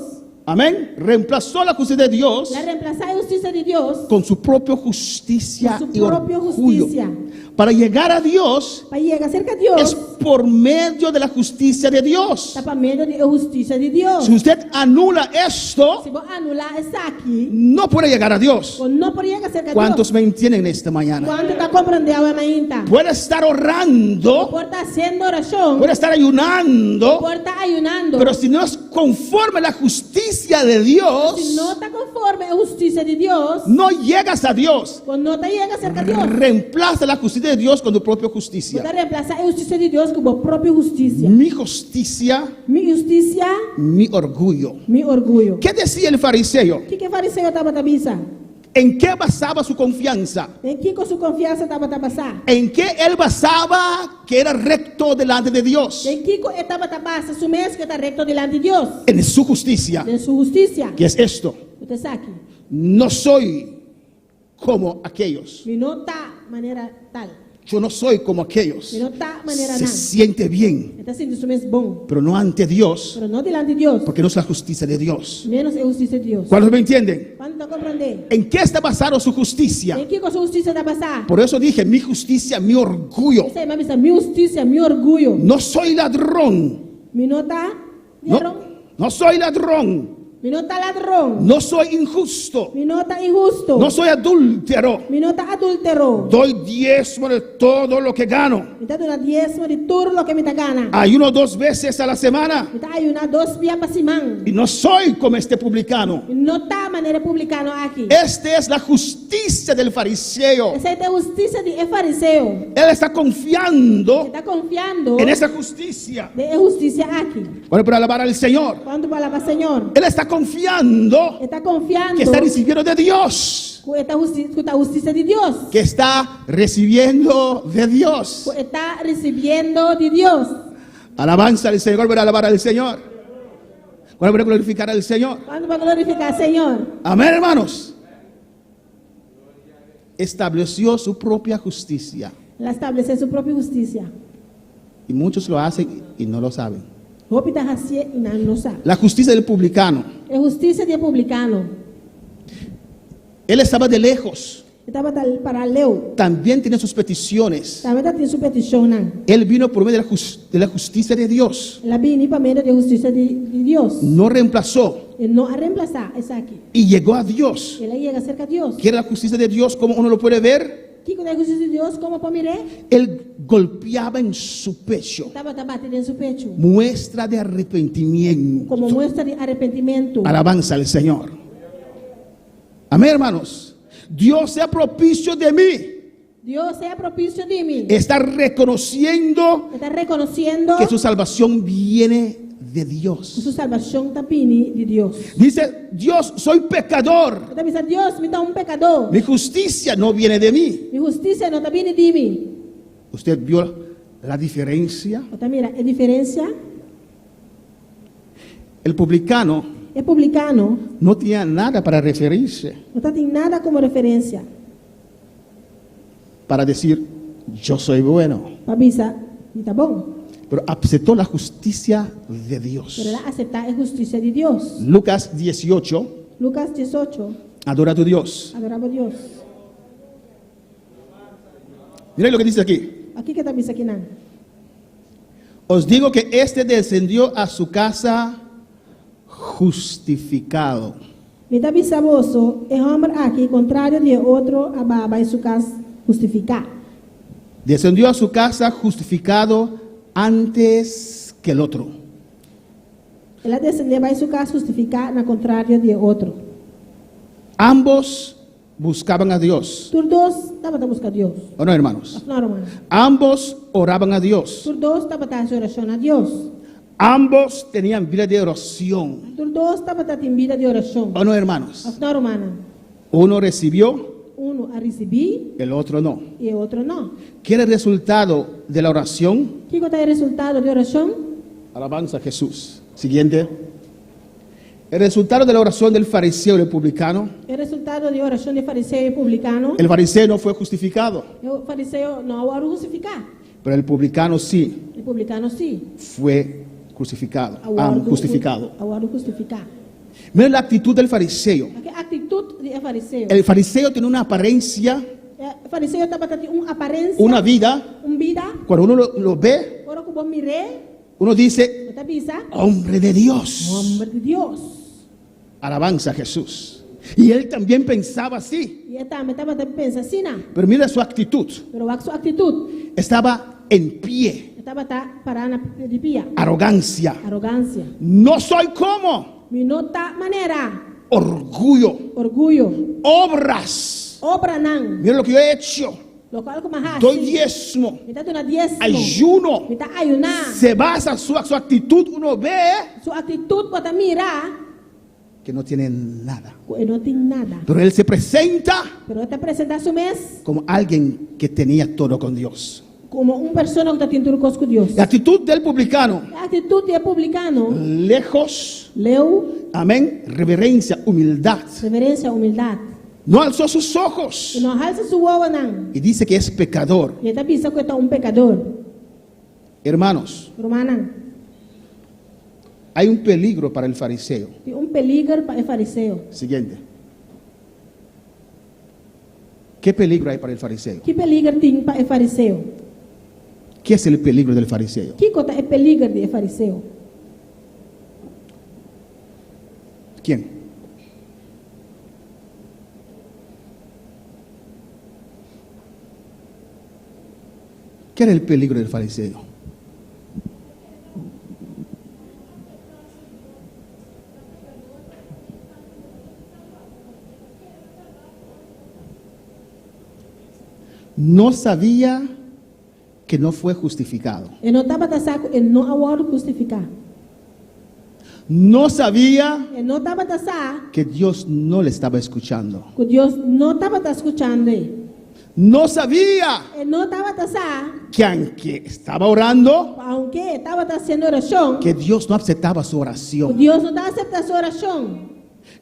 Amén. Reemplazó la justicia de Dios Ela reemplaçar a justiça de Deus con su propia justicia Con su y propia orgullo. justicia. Para llegar a Dios para chegar cerca de es Deus. por medio de la justicia de Dios. Está para meio de justiça de Deus. Si usted anula esto, Se você anular isso aqui, no puede llegar a Dios. não pode chegar cerca de ¿Cuántos Deus. me entienden esta mañana? Quando está compreendendo a ainda. Puede estar orando, Pode estar haciendo oração. puede estar ayunando, Pode estar ayunando. pero si no es conforme a la justicia de Dios, Se não está conforme a justiça de Deus, no llegas a Dios. quando não está chegando cerca de Deus, Reemplaza la justicia de Dios con tu propia você justicia. reemplaçar a justiça de Deus com a própria justiça. Mi justicia, Minha justiça, mi orgullo. meu orgulho. ¿Qué decía el fariseo? O que o fariseu estava a pensar? ¿En qué basaba su confianza? Em que com sua confiança estava a passar? ¿En qué él basaba que era recto delante de Dios? Em que estava a passar? Su mês que está recto delante de Deus. En su justicia, De sua justiça. que es esto. Você sabe? No soy como aquellos. Me não está maneira tal. Yo no soy como aquellos. Me não está maneira Se não. siente bien, Está sendo su mês bom. pero no ante Dios, Pero não delante de Deus. porque no es la justicia de Dios. Menos a justiça de Deus. ¿Cuántos me entienden? Quando não compreender? ¿En qué está basado su justicia? Em que com sua justiça está a passar? Por eso dije, mi justicia, mi orgullo. Essa é a minha justiça, meu orgulho. No soy ladrón. Me não está ladrão. No soy ladrón. Me não está ladrão. No soy injusto. Me não está injusto. No soy adúltero. Me não está adúltero. Doy diezmo de todo lo que gano. Me está dando diezmo de tudo o que me está ganhando. Ayuno 2 veces a la semana. Me está ayunando 2 dias para semana. Y no soy como este publicano. Me não está a maneira publicana aqui. Esta es la justicia del fariseo. Essa é a justiça de fariseu. Él está confiando Está confiando en esa justicia. de justiça aqui. Bueno, para alabar al Señor. Quando fala para o Senhor, Él está confiando está confiando que está recibiendo de Dios. com a justiça de Deus. Que está recibiendo de Dios. Está recebendo de Deus. Alabanza al Señor, para alabar al Señor. Bueno, para glorificar al Señor. Quando vai glorificar o Senhor, Amén, hermanos. Estableció su propia justicia. ela estabeleceu sua própria justiça. Y muchos lo hacen y no lo saben. Roupa está racia e não sabe. La justicia del publicano. É justiça de publicano. Él estaba de lejos. Estava paralelo. También tiene sus peticiones. Também está tendo sua petição, não. Él vino por medio de la justicia de Dios. Ela vem para meio de justiça de Deus. No reemplazó E não a reemplaçar essa aqui. y llegó a Dios. Ela chega cerca de Deus. ¿Quiere la justicia de Dios como uno lo puede ver? Que com a justiça de Deus, como para mirar, Él golpeaba en su pecho. estava batendo em seu peito. Muestra de arrepentimiento. Como muestra de arrependimento. Alabanza al Señor. Amén, hermanos. Dios sea propicio de mí. Deus é propício de mim. Está reconociendo Está reconhecendo que su salvación viene de que Dios. sua salvação está vindo de Deus. Dice, Dios, soy pecador. Está pensando, Deus me dá pecador. Mi justicia no viene de mí. Minha justiça não está vindo de mim. ¿Usted vio la diferencia? Está mira, a diferença El publicano é publicano, no tenía nada para referirse, não está tendo nada como referência para decir, yo soy bueno. para pensar, está bom. Pero aceptó la justicia de Dios. Pero ela aceitar a justiça de Deus. Lucas 18, Lucas 18, adora a tu Dios. adorava a Deus. Mira lo que dice aquí. Aqui que está pensando aqui não. Os digo que este descendió a su casa justificado. Mita bisaboso, el hombre aquí, contrario de otro, ababa en su casa justificar. Descendió a su casa justificado antes que el otro. Él descendió en su casa justificar, al contrario de otro. Ambos buscaban a Dios. Tur dos estaban a buscar a Dios. ¿O no, hermanos? No, hermano. Ambos oraban a Dios. Tur dos estaban a hacer oración a Dios. Ambos tenían vida de oración. Tur dos estaban a tener vida de oración. ¿O no, hermanos? No, hermano. Uno recibió, Uno a recibir el otro no. y el otro no. ¿Qué era el resultado de la oración? ¿Qué es el resultado de oración? Alabanza a Jesús. Siguiente. El resultado de la oración del fariseo y el publicano. El resultado de oración de fariseo y publicano. El fariseo no fue justificado, El fariseo no va a justificar. pero el publicano sí El publicano sí. fue crucificado, Ahora justificado. Ahora justificar. Miren la actitud del fariseo. ¿Qué actitud del fariseo? El fariseo tiene una apariencia, El fariseo estaba teniendo una apariencia, una vida. una vida. Cuando uno lo ve, Ahora que vos miré, uno dice, ¿no te avisa? hombre de Dios. Hombre de Dios. Alabanza a Jesús. Y él también pensaba así. Y esta me estaba pensando así, ¿no? Pero mira su actitud. Pero va su actitud. Estaba en pie. Estaba parada de pie. Arrogancia. Arrogancia. No soy como. Mi nota manera. Orgullo. Orgullo. Obras. Obra nan. Mira lo que yo he hecho. Lo cual como hace. Doy diezmo. Me está una diezmo. Ayuno. Me está ayunar. Se basa su actitud. Uno ve Su actitud para mirar. que no tiene nada. Que no tiene nada. Pero él se presenta Pero esta presenta su mes como alguien que tenía todo con Dios. como una persona que tiene turcos con Dios. La actitud del publicano, La actitud del publicano. lejos, Leo, amén, reverencia, humildad. reverencia, humildad. No alzó sus ojos Y no alza su huevo nan. y dice que es pecador. Y esta piensa que está un pecador. Hermanos, Romana. hay un peligro para el fariseo. Un peligro para el fariseo. Siguiente. ¿Qué peligro hay para el fariseo? ¿Qué peligro tiene para el fariseo? ¿Qué es el peligro del fariseo? ¿Qué cosa es peligro del fariseo? ¿Quién? ¿Qué era el peligro del fariseo? No sabía que no fue justificado. Ele não estava a saco, ele não agora justificar. No sabía Ele não estava a saco, que Dios no le estaba escuchando. que Deus não estava escutando ele. No sabía Ele não estava a saco, que aunque estaba orando, aunque estava fazendo oração, que Dios no aceptaba su que oración. Deus não estava aceitando sua oração.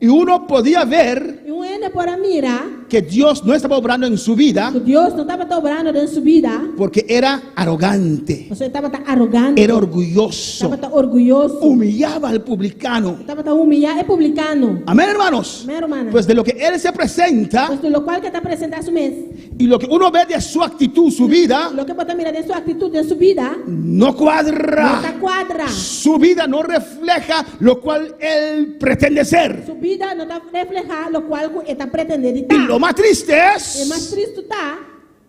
Y uno podía ver E ele para mirar que Dios no estaba obrando en su vida que Deus não estava obrando em sua vida. porque era arrogante, Você estava arrogante, era orgulloso, estava orgulhoso, humillaba al publicano. estava humilhar e publicano. Amén, hermanos. Amén, hermana. Pues de lo que él se presenta Pues lo cual que está presentando su mes, y lo que uno ve de su actitud, su vida, lo que puede mirar de su actitud, de su vida, no no cuadra. está cuadra. Su vida no refleja lo cual él pretende ser. Su vida no está reflejada lo cual está pretendiendo Y estar. lo más triste El más es, triste está,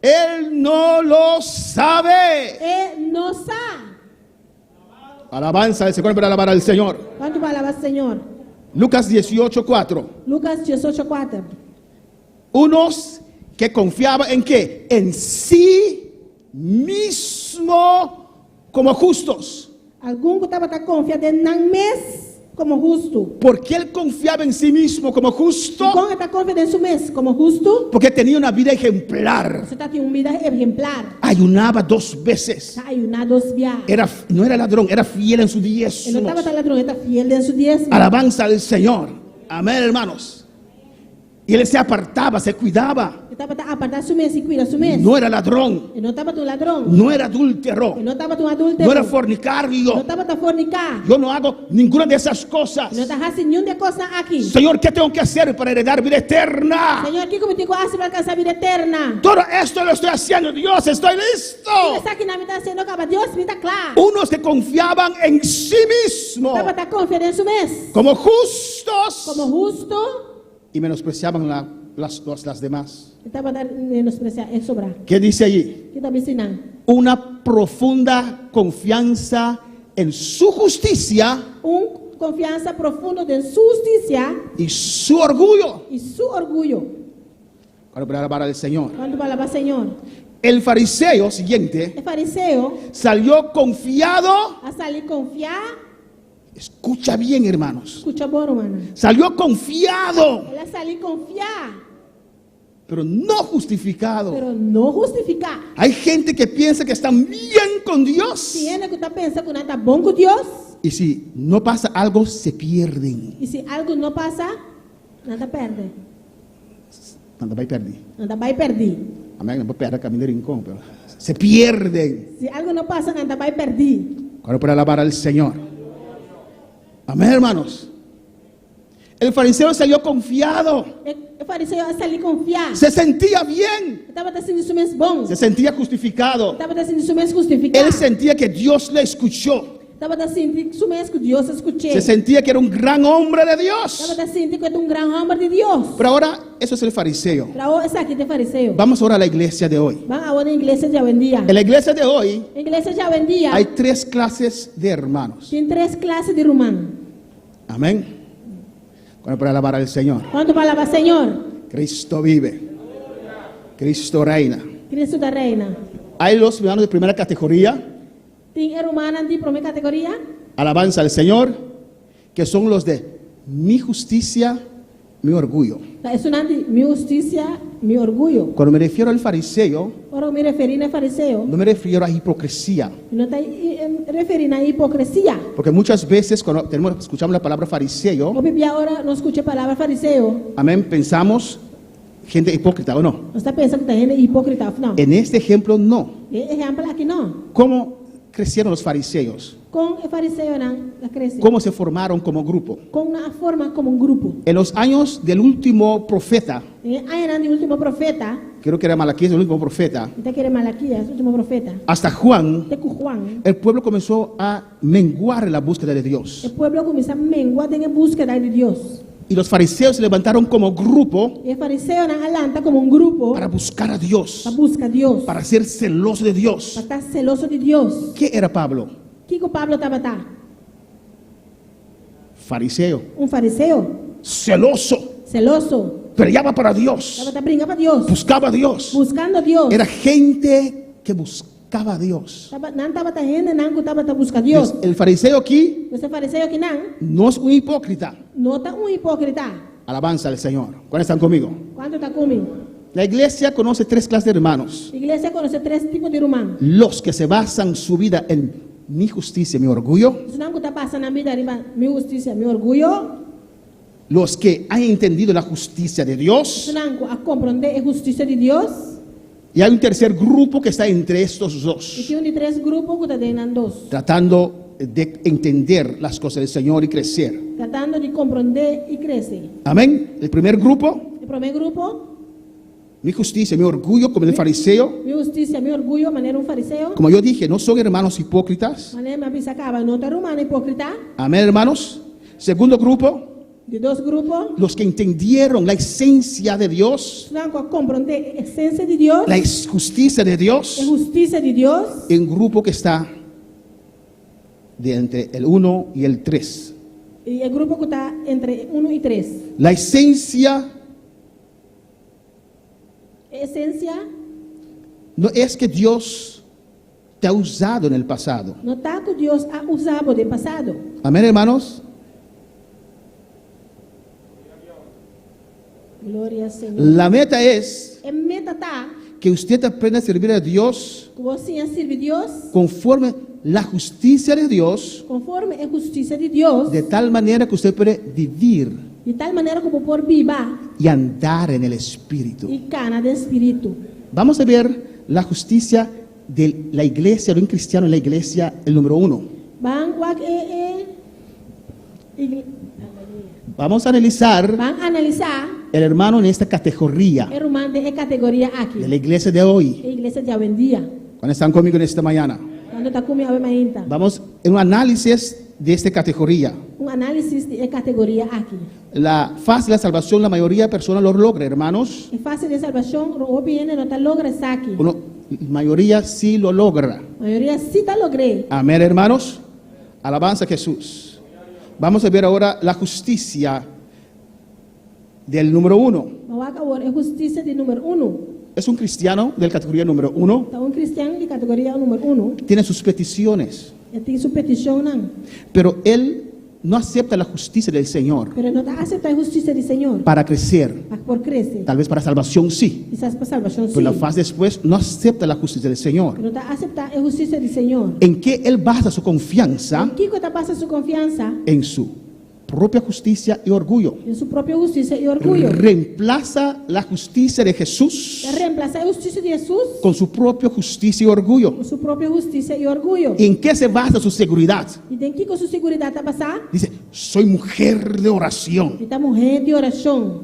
él no lo sabe. él no sabe. Alabanza al Señor para alabar al Señor. ¿Cuánto va a alabar, Señor? Lucas 18:4. Lucas 18:4. Unos que confiaban en qué? En sí mismo como justos. Algum que estava confiando en un mes como justo. ¿Por qué él confiaba en sí mismo como justo? ¿Cómo está confiando en su mes como justo? Porque tenía una vida ejemplar. Você está tendo uma vida exemplar. Ayunaba 2 veces. Está ayunado dos viajes. No era ladrón, era fiel en su Ele não diezmo. estava ladrão, ele está fiel en su diezmo. Alabanza al Señor. Amén, hermanos. Y él se apartaba, se cuidaba. Estava a apartar su mês e cuida su mês. No era ladrón, E não estava um ladrão. no era adúltero, E não estava um adúltero. no era Não fornicario. estava a fornicar. Yo no hago ninguna de esas cosas. Não estava assim nenhuma coisa aqui. Señor, ¿qué tengo que hacer para heredar vida eterna? Senhor, o que eu tenho que fazer para alcançar a vida eterna? Todo esto lo estoy haciendo, Dios, estoy listo. Está aqui na minha vida sendo acaba. Deus me está claro. Unos que confiaban en sí mismo Estava a confiar em su mês. como justos Como justo. y menospreciaban las demás. Estava a menospreciar e sobrar. ¿Qué dice allí? Que está me ensinando. Una profunda confianza en su justicia Confiança profunda em sua justiça y su orgullo. e seu orgulho. Para alabar al Señor. Quando falava Senhor, El fariseo siguiente o fariseu salió confiado. a sair confiar. Escucha bien, hermanos. Escuta bom, hermana. Salió confiado, Ela sair confiar, pero no justificado. pero não justificar. Hay gente que piensa que están bien con Dios. Se ele que está pensando que não está bom com Deus, Y si no pasa algo, se pierden. e se algo não passa, nada perde. Nada vai perder. Nada vai perder. Amén. No puedo perder camino de rincón, pero se pierden. Se algo não passa, nada vai perder. Ahora para alabar al Señor. Amén, hermanos. El fariseo salió confiado. O fariseu a sair confiar. Se sentía bien. Estava sendo isso mesmo bom. Se sentía justificado. Estava sendo isso mesmo justificar. Él sentía que Dios le escuchó. Estava sentindo isso mesmo que Deus escutou. Se sentía que era un gran hombre de Dios. Estava sentindo que era grande homem de Deus. Pero ahora, eso es el fariseo. Para essa aqui de fariseu. Vamos ahora a la iglesia de hoy. Vamos agora na igreja de hoje em dia. En la iglesia de hoy A igreja de hoje em dia hay 3 clases de hermanos. tem 3 classes de romano. Amén. Bueno, para alabar al Señor. Quando falava Senhor, Cristo vive. Cristo reina. Cristo da reina. Hay los hermanos de primera categoría, Tem romana de primeira categoria, alabanza al Señor, que son los de mi justicia, mi orgullo. é sonante minha justiça, meu orgulho. Cuando me refiero al fariseo, Ora me referindo a fariseu, no me refiero a hipocresía. não está referindo a hipocrisia. Porque muchas veces cuando escuchamos la palabra fariseo, O Bíblia agora não escuta a palavra fariseu. amén, pensamos gente hipócrita o no. Não está pensando que tem gente hipócrita, não. En este ejemplo no. Exemplo aqui não. ¿Cómo crecieron los fariseos? Com o fariseu não cresce. ¿Cómo se formaron como grupo? Com uma forma como grupo. En los años del último profeta, Aí era o último profeta, creo que era Malaquías el último profeta, até que era Malaquias, o último profeta. hasta Juan, Até que Juan, el pueblo comenzó a menguar en la búsqueda de o Dios. povo começou a menguar em busca de Deus. Y los fariseos se levantaron como grupo E o fariseu não alanta como um grupo para buscar a Dios, para buscar Deus, para ser celoso de para Dios. estar celoso de Deus. ¿Qué era Pablo? O que o Pablo estava tá? Fariseo, Fariseu celoso, celoso, peleaba para Dios, estava brincando para Deus, buscaba a Dios. buscando a Deus. Era gente que buscaba a Dios. Não estava tá gente não que estava buscar Deus. El fariseo aquí Esse fariseu aqui no es un hipócrita. não está hipócrita. Alabanza al Señor. ¿Cuáles están conmigo? Quanto está comigo? La iglesia conoce 3 clases de hermanos. A igreja conhece 3 tipos de romano. Los que se basan su vida en mi justicia, mi orgullo. Isso não está passando na vida, minha justiça, meu orgulho. Los que han entendido la justicia de Dios. Isso não a compreender a justiça de Deus. Y hay un tercer grupo que está entre estos E dos, tem de 3 grupos que está dentro dos. tratando de entender las cosas del Señor y crecer. Tratando de compreender e crescer. Amén. El primer grupo, O primeiro grupo, mi justicia, mi orgullo, como el fariseo. minha justiça, meu orgulho, maneira fariseu. Como yo dije, no son hermanos hipócritas. Maneira me acaba, não está romano hipócrita. Amén, hermanos. Segundo grupo, De 2 grupos, los que entendieron la esencia de Dios, não a compreender a essência de Deus, la justicia de a Dios. justiça de Deus. En grupo que está de entre el 1 y el 3. E o grupo que está entre 1 e 3. La esencia Essência no es que Dios te ha usado en el pasado. não está que Deus ha usado de passado. Amén, hermanos. Glória ao Senhor. La meta es A meta está que usted aprenda a servir a Dios que você sirve Deus conforme la justicia de Dios, conforme a justiça de Deus, de tal manera que usted puede vivir De tal manera como por viva y andar en el Espíritu. y cana de espíritu. Vamos a ver la justicia de la iglesia, de un cristiano en la iglesia, el número 1. Van wak Vamos a analizar van analizar el hermano en esta categoría el rumán de categoría aquí. de la iglesia de hoy. La iglesia de Avendía. Cuando están conmigo en esta mañana, Cuando está conmigo a mainta. vamos en un análisis de esta categoría. Un análisis de categoría aquí. La faz de la salvación, la mayoría de personas lo logra, hermanos. En fase de salvación, o viene no te logra aquí. La mayoría sí lo logra. La mayoría sí te logré. Amén, hermanos. Alabanza a Jesús. Vamos a ver ahora la justicia del número 1. Mawaka es justicia de número 1. Es un cristiano de la categoría número 1. Está un cristiano de categoría número 1. Tiene sus peticiones, Y tiene su petición, nan. pero él no acepta la justicia del Señor Pero no te acepta la justicia del Señor. para crecer. Por crecer. Tal vez para salvación sí, Quizás para salvación sí. pero la faz después no acepta la justicia del Señor. Pero no te acepta la justicia del Señor. ¿En qué él basa su confianza? ¿En qué te pasa su confianza? En su propia justicia y orgullo. En su propia justicia y orgullo. Reemplaza la justicia de Jesús De reemplazar la justicia de Jesús con su propia justicia y orgullo. con su propia justicia y orgullo. ¿En qué se basa su seguridad? ¿Y de qué con su seguridad te pasa? Dice, soy mujer de oración, Esta mujer de oración.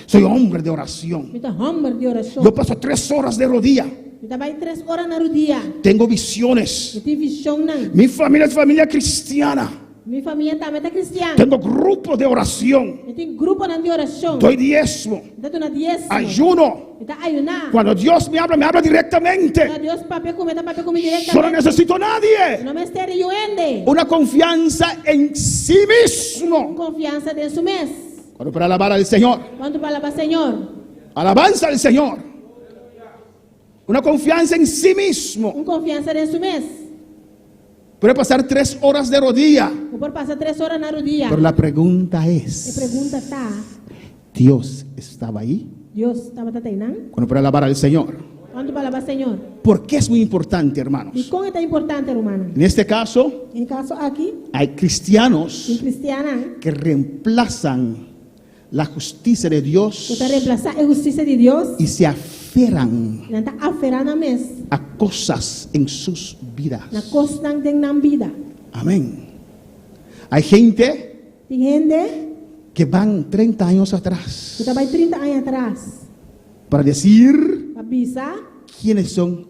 soy hombre de oración. Esta hombre de oración. Yo paso 3 horas de rodilla, Esta va 3 horas en el día. tengo visiones. Esta visión, nan. Mi familia es familia cristiana. Mi familia también está cristiana. Tengo grupos de oración. Esta grupo nan de oración. Doy diezmo, Esta una 10. ayuno. Esta ayunar. Cuando Dios me habla directamente. Dios papi come, esta papi come Yo no directamente. necesito a nadie. No me esté riendo. Una confianza en sí mismo. Confianza de su mes. Cuando para alabar al Señor. ¿Cuánto palabra, Señor? Alabanza al Señor. Una confianza en sí mismo. Un confianza de su mes. Puede pasar 3 horas de rodilla. No por pasar 3 horas en el día. Pero la pregunta La es, pregunta está, ¿Dios estaba ahí? Dios estaba tatainan. Cuando para alabar al Señor. ¿Cuánto palabra, Señor? ¿Por qué es muy importante, ¿Y hermanos? con es tan importante, hermano? En este caso, En caso aquí, hay en cristianos cristiana, que reemplazan la justicia de que Dios está reemplazar la justicia de Dios, y se aferran y está aferrando a mes, a cosas en sus vidas. la costan de la vida. Amén. Hay gente Y gente que van 30 años atrás que estaba 30 años atrás, para decir avisa, quiénes son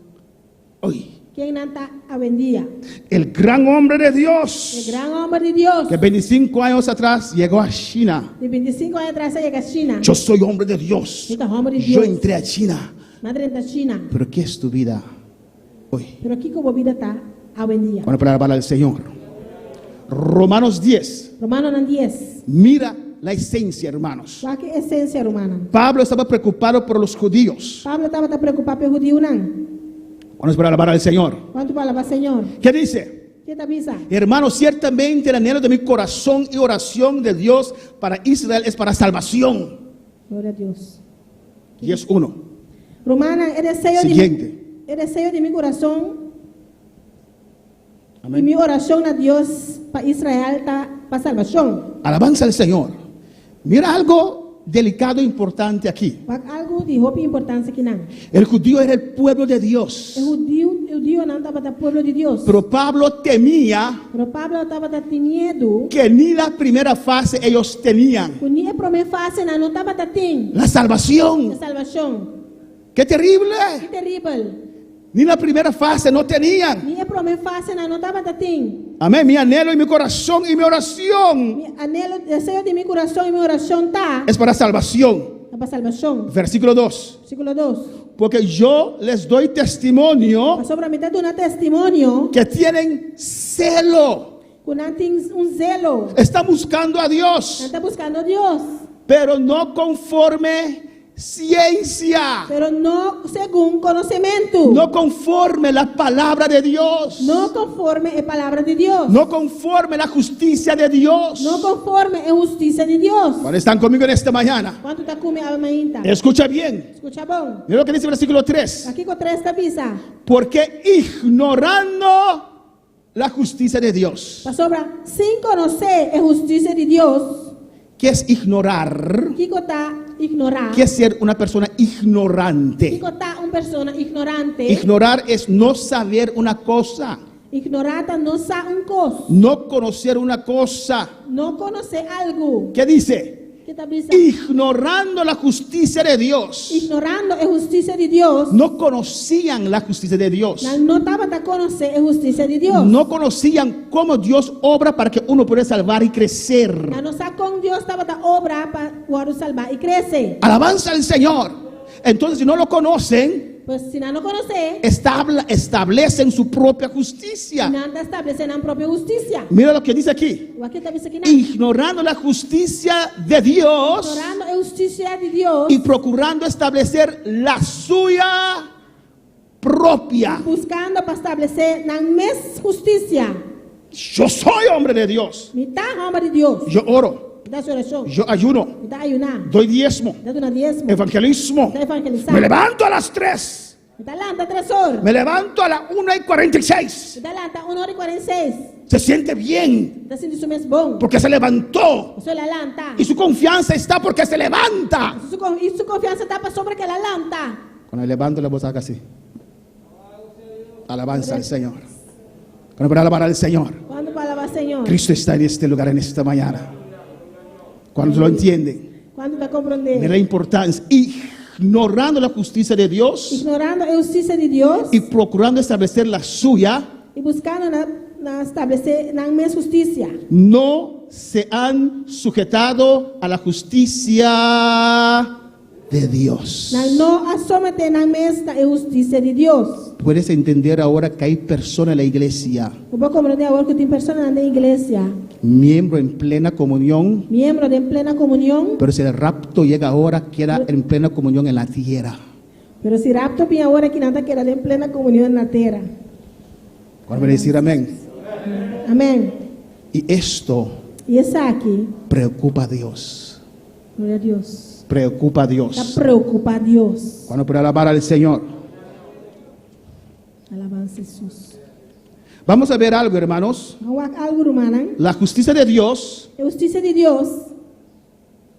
hoy. quien está a vendía. El gran hombre de El Dios gran hombre de Dios, que 25 años atrás llegó a China. de 25 años atrás llega a China. Yo soy hombre de Dios. Este hombre de Yo Dios. entré a China. Madre está China. Pero ¿qué es tu vida hoy? Pero aquí como vida está a vendía. Bueno, para alabar al Señor. Romanos 10. Romanos 10. Mira la esencia, hermanos. ¿Cuál es esencia, hermano? Pablo estaba preocupado por los judíos. Pablo estaba preocupado por el judío, ¿no? Bueno, es para alabar al Señor. ¿Cuánto palabra, Señor? ¿Qué dice? ¿Qué te avisa? Hermanos, ciertamente el anhelo de mi corazón y oración de Dios para Israel es para salvación. Gloria a Dios. 10:1. Romana, eres sello Siguiente. eres sello de mi corazón. Y Amén. mi oración a Dios para Israel está para salvación. Alabanza al Señor. Mira algo delicado e importante aquí. Para algo de hope importancia que no. El judío era el pueblo de Dios. El judío no estaba para el pueblo de Dios. Pero Pablo temía Pero Pablo estaba teniendo. que ni la primera fase ellos tenían. Ni la primera fase no estaba teniendo. La La salvación. salvación. ¡Qué terrible! Qué terrible. Ni la primera fase no tenían. Ni la primera fase no estaba teniendo. Amén. Mi anhelo y mi corazón y mi oración Mi anhelo, deseo de mi corazón y mi oración está es para salvación. para salvación. Versículo 2. Versículo 2. Porque yo les doy testimonio Sobre la mitad de un testimonio que tienen celo. con un celo. Están buscando a Dios, Está buscando a Dios, pero no conforme ciencia. pero no según conocimiento. No conforme la palabra de Dios. No conforme a palabra de Dios. No conforme la justicia de Dios. No conforme a justicia de Dios. ¿Cuándo están conmigo en esta mañana? ¿Cuánto está comiendo a mainta? Escucha bien. Escucha bon. Mira lo que dice el versículo 3. Aquí con 3 avisa. Porque ignorando la justicia de Dios Para sobra, sin conocer la justicia de Dios ¿Qué es ignorar? Kiko ta ignorar. ¿Qué es ser una persona ignorante? Kiko ta una persona ignorante. Ignorar es no saber una cosa, Ignorata no sabe un cos. no conocer una cosa. No conoce algo. ¿Qué dice? ¿Qué te avisa? Ignorando la justicia de Dios. Ignorando la justicia de Dios. No conocían la justicia de Dios. No estaba a conocer la justicia de Dios. No conocían cómo Dios obra para que uno pueda salvar y crecer. No sabe con Dios estaba a obra para poder salvar y crecer. Alabanza al Señor. Entonces, si no lo conocen, Pues si no conoce, establecen su propia justicia. no establece la propia justicia. Mira lo que dice aquí. O aquí te dice que Ignorando la justicia de Dios ignorando la justicia de Dios y procurando establecer la suya propia. buscando para establecer la misma justicia. Yo soy hombre de Dios. Mitad hombre de Dios. Yo oro. Da su oración. Yo ayuno. Mitad ayunar. Doy diezmo. Da una diezmo. Evangelismo. Mitad evangelizar. Me levanto a las 3. Mitad lanta 3 horas. Me levanto a las 1:46. Mitad lanta 1:46. Se siente bien Mitad siente su mes bon. porque se levantó. Eso la lanta. Y su confianza está porque se levanta. Y su confianza está para sobre que la lanta. Cuando levanto la voz haga así. Alabanza al Señor. Cuando para alabar al Señor. Cuando palabra Señor. Cristo está en este lugar, en esta mañana. Cuando lo entienden, Cuando te mira comprende. la importancia. Ignorando la justicia de Dios Ignorando la justicia de Dios. y procurando establecer la suya, Y buscando establecer la misma justicia. no se han sujetado a la justicia de Dios. No asómete la misma justicia de Dios. Puedes entender ahora que hay personas en la iglesia, Como comprender ahora que tem personas en la iglesia, miembro en plena comunión, miembro de plena comunión, pero si el rapto llega ahora, queda en plena comunión en la tierra. pero si rapto viene ahora que nada queda en plena comunión en la tierra. ¿Cuál va a decir amén? Amén. Y esto Y esa aquí, preocupa a Dios. gloria a Dios. Preocupa a Está Dios. preocupa a Dios. Cuando puede alabar al Señor. Alabanza Jesús. Vamos a ver algo, hermanos. Algo humana. La justicia de Dios La justicia de Dios,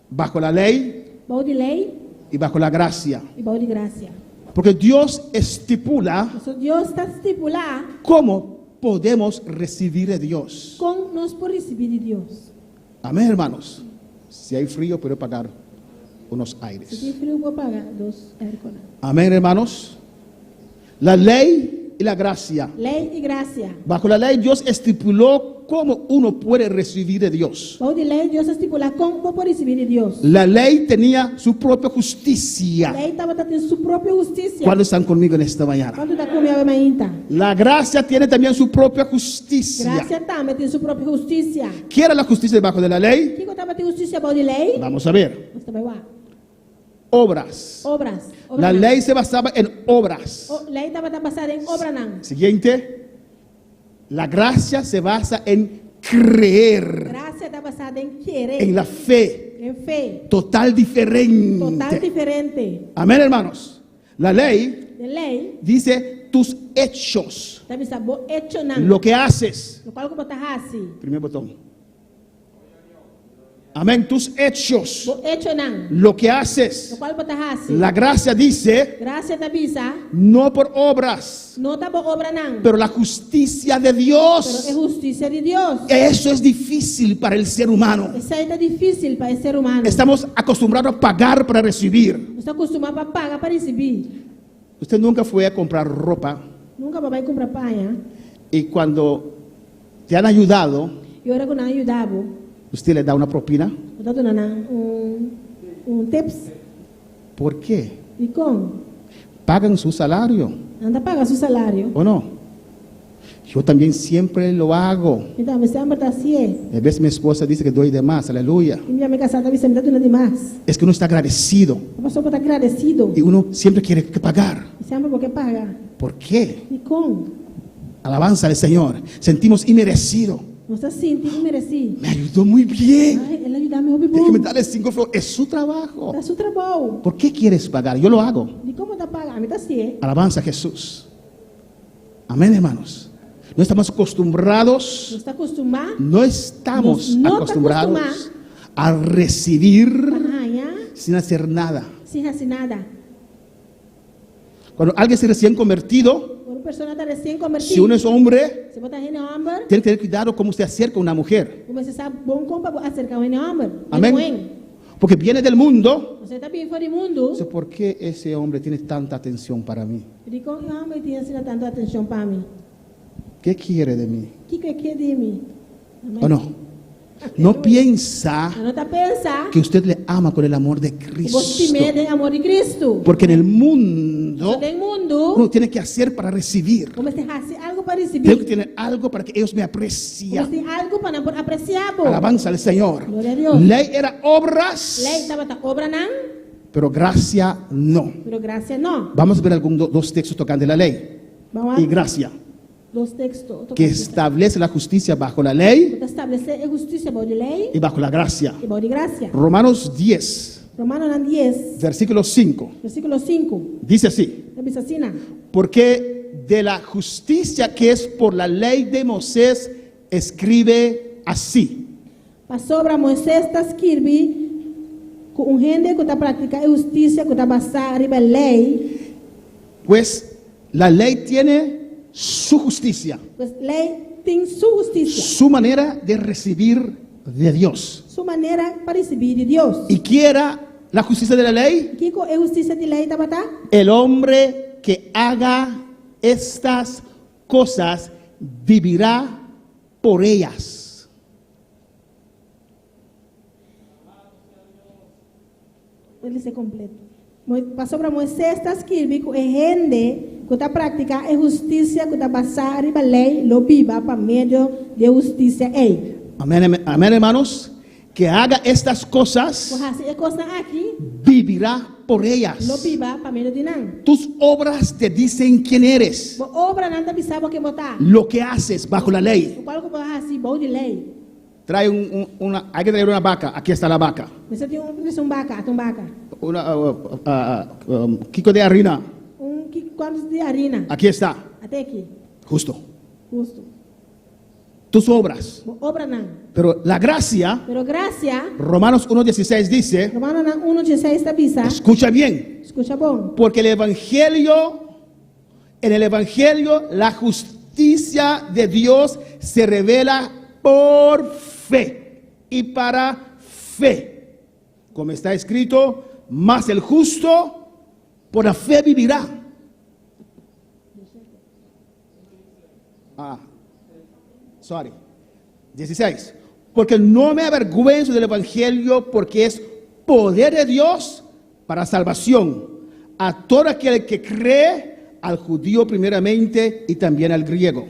bajo la ley bajo de ley y bajo la gracia. y bajo de gracia. Porque Dios estipula Eso Dios está estipulado cómo podemos recibir de Dios. con nos por recibir de Dios. Amén, hermanos. Si hay frío, puedo pagar unos Si aires. tiene frío, puedo pagar 2 airconas. Amén, hermanos. La ley y la gracia. Ley y gracia. Bajo la ley Dios estipuló cómo uno puede recibir de Dios. Bajo de ley, Dios estipula cómo por recibir de Dios. La ley tenía su propia justicia. Lei estava tendo su propia justicia. ¿Cuándo están conmigo en esta mañana? Quando está comigo a mainta. La gracia tiene también su propia justicia. Gracia também tem su propia justicia. ¿Qué era la justicia debajo de la lei? Quem estava tendo justicia bajo de lei? Vamos a ver. Mas também lá. Obras. Obras. La ley se basaba en obras. Lei estava basada em obra não. Siguiente. La gracia se basa en creer, Gracia está basada em querer. en la fe. Em fé. Total diferente. Total diferente. Amén, hermanos. La ley De lei, dice tus hechos, também está bo hecho não. lo que haces. Lo qual como está assim. Primer botón. Amén, tus hechos, Bo hecho não. lo que Lo haces. qual está assim. La gracia dice, Gracia está bisa. no por obras, Não está bo obra não. pero la justicia de Pero é Dios. justiça de Deus. Eso es difícil para el ser humano. Isso aí está difícil para o ser humano. Estamos acostumbrados a pagar para recibir. Não está acostumado a pagar para receber. Usted nunca fue a comprar ropa Nunca vai comprar panha. y cuando te han ayudado, E ora quando ajudava, usted le da una propina. eu estou dando tips. ¿Por qué? E como? Pagan su salario, Anda a pagar seu salário. ¿o no? Yo también siempre lo hago. Então, você anda para assim. A veces mi esposa dice que doy de más, aleluya. E minha casada você me dá demais. Es que uno está agradecido A pessoa está agradecido. y uno siempre quiere que pagar. E sempre porque paga. ¿Por qué? E como? Alabanza al Señor. Sentimos inmerecido. Não está sentindo mereci. Me ayudó muy bien. Ai, ela ajudar meu bebê. Déjeme darle 5 flores. Es su trabajo. Dá seu trabalho. ¿Por qué quieres pagar? Yo lo hago. E como está pagar? Me está assim. Alabanza a Jesús. Amén, hermanos. No estamos Não acostumbrados, está acostumado. no estamos No está acostumbrados a recibir Bahaya, sin hacer nada. sin hacer nada. Cuando alguien se recién convertido, Una persona está recién convertida. si uno es hombre, Se bota gente hombre, tiene que tener cuidado cómo se acerca a una mujer. como você sabe, bom como para acercar a gente hombre. Amén. Porque viene del mundo. Você está bem fora do mundo. Entonces, ¿por qué ese hombre tiene tanta atención para mí? E como o homem tem assim tanta atenção para mim? ¿Qué quiere de mí? O que quer de mim? Amém. ¿O no? No piensa Não está pensar que usted le ama con el amor de que Cristo. você tem amor de Cristo. Porque en el mundo Só tem mundo. uno tiene que hacer para recibir. Como você faz algo para Tengo que receber. tener algo para que ellos me Como aprecien. você tem algo para apreciar. Alabanza al Señor. Gloria a Dios. Ley era obras, Lei estava obra não, pero gracia no. pero graça não. Vamos a ver dos textos tocando la ley Vamos y a gracia, dos textos. que establece la justicia bajo la ley Para estabelecer a justiça boa de lei y bajo la gracia. e boa de graça. Romanos 10, Romanos 10, versículo 5, versículo 5. dice así: Diz assim, porque de la justicia que es por la ley de Moisés, escribe así: para sobre Moisés está escrito com gente que está praticando justiça, que está basada arriba da lei, pues la ley tiene su justicia, pues lei tem sua justiça, su manera de recibir de Dios. sua maneira para receber de Deus. Y quiera la justicia de la ley, Que é justiça de lei, tá batá? el hombre que haga estas cosas vivirá por ellas. Ele se completo. Para sobre Moisés está escrito que gente que está praticando a justiça, que está basada arriba da lei, lo viva para meio de justiça ei. Amén, amén, hermanos. Que haga estas cosas, Pues así é coisa aqui, vivirá por ellas. lo viva para meio de não. Tus obras te dicen quién eres, Bo obra não está bisabo que botar. lo que haces bajo la ley. O qual que botar assim, bom de lei. Trae hay que traer una vaca. Aquí está la vaca. Você tem um vaca, tem vaca. Kiko de harina. Que quantos de harina? Aquí está. Até aqui. Justo. Justo. Tus obras. Bo obra não. Pero la gracia, Pero graça, Romanos 1:16 dice, Romano 1:16 está bisa. escucha bien, Escucha bom. porque en el evangelio la justicia de Dios se revela por fe y para fe. Como está escrito, mas el justo por la fe vivirá. Sorry. 16. Porque no me avergüenzo del evangelio, porque es poder de Dios para salvación a todo aquel que cree, al judío primeramente y también al griego.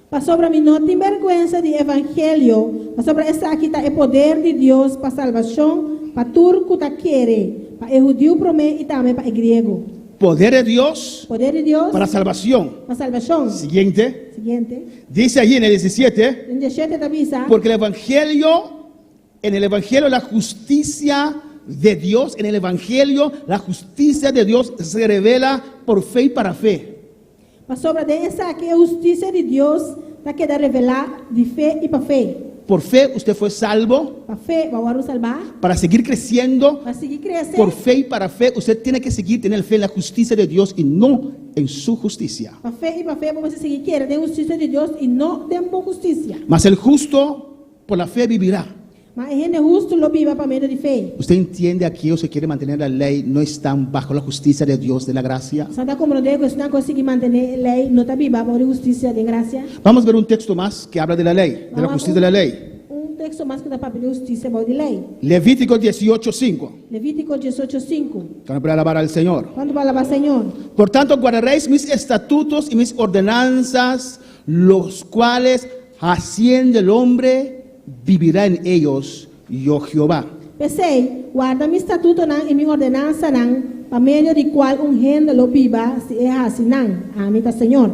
Para sobre mim não tem vergonha de evangelho. Para sobre essa aqui está o poder de Deus para salvação, para turco tá querer, para o judeu primeiro e também para o grego. Poder de Dios Poder de Deus para salvación. para salvação. Siguiente. Siguiente. Dice allí en el 17, En 17 está bisa. porque en el evangelio la justicia de Dios, en el evangelio la justicia de Dios se revela por fe y para fe. Para sobre essa aqui a justiça de Deus está querendo revelar de fé e para fé. Por fe usted fue salvo, Para fé, para o salvar, para seguir creciendo. para seguir crescendo. Por fe y para fe, usted tiene que seguir tener fe en la justicia de Dios y no en su justicia. Para fé e para fé, para você seguir querendo a justiça de Deus e não de boa justiça. Mas el justo por la fe vivirá. Mas a gente justo lo viva para meio de fé. ¿Usted entiende aquí o se quiere mantener la ley? No están bajo la justicia de Dios, de la gracia. Santa compreender que se não conseguir manter a lei, não está viva para a justiça de graça. Vamos a ver un texto más que habla de la lei, de la justicia de la ley. Texto mais que dá para pedir justiça para a lei. Levítico 18:5. Levítico 18:5. Para alabar al Señor. Quando vai alabar Senhor? Por tanto, guardaréis mis estatutos y mis ordenanzas, los cuales haciendo el hombre vivirá en ellos, yo Jehová. Pensei, guarda meu estatuto não e minha ordenança não, para meio de qual gente lo viva, se é assim não. Amém, tá Senhor.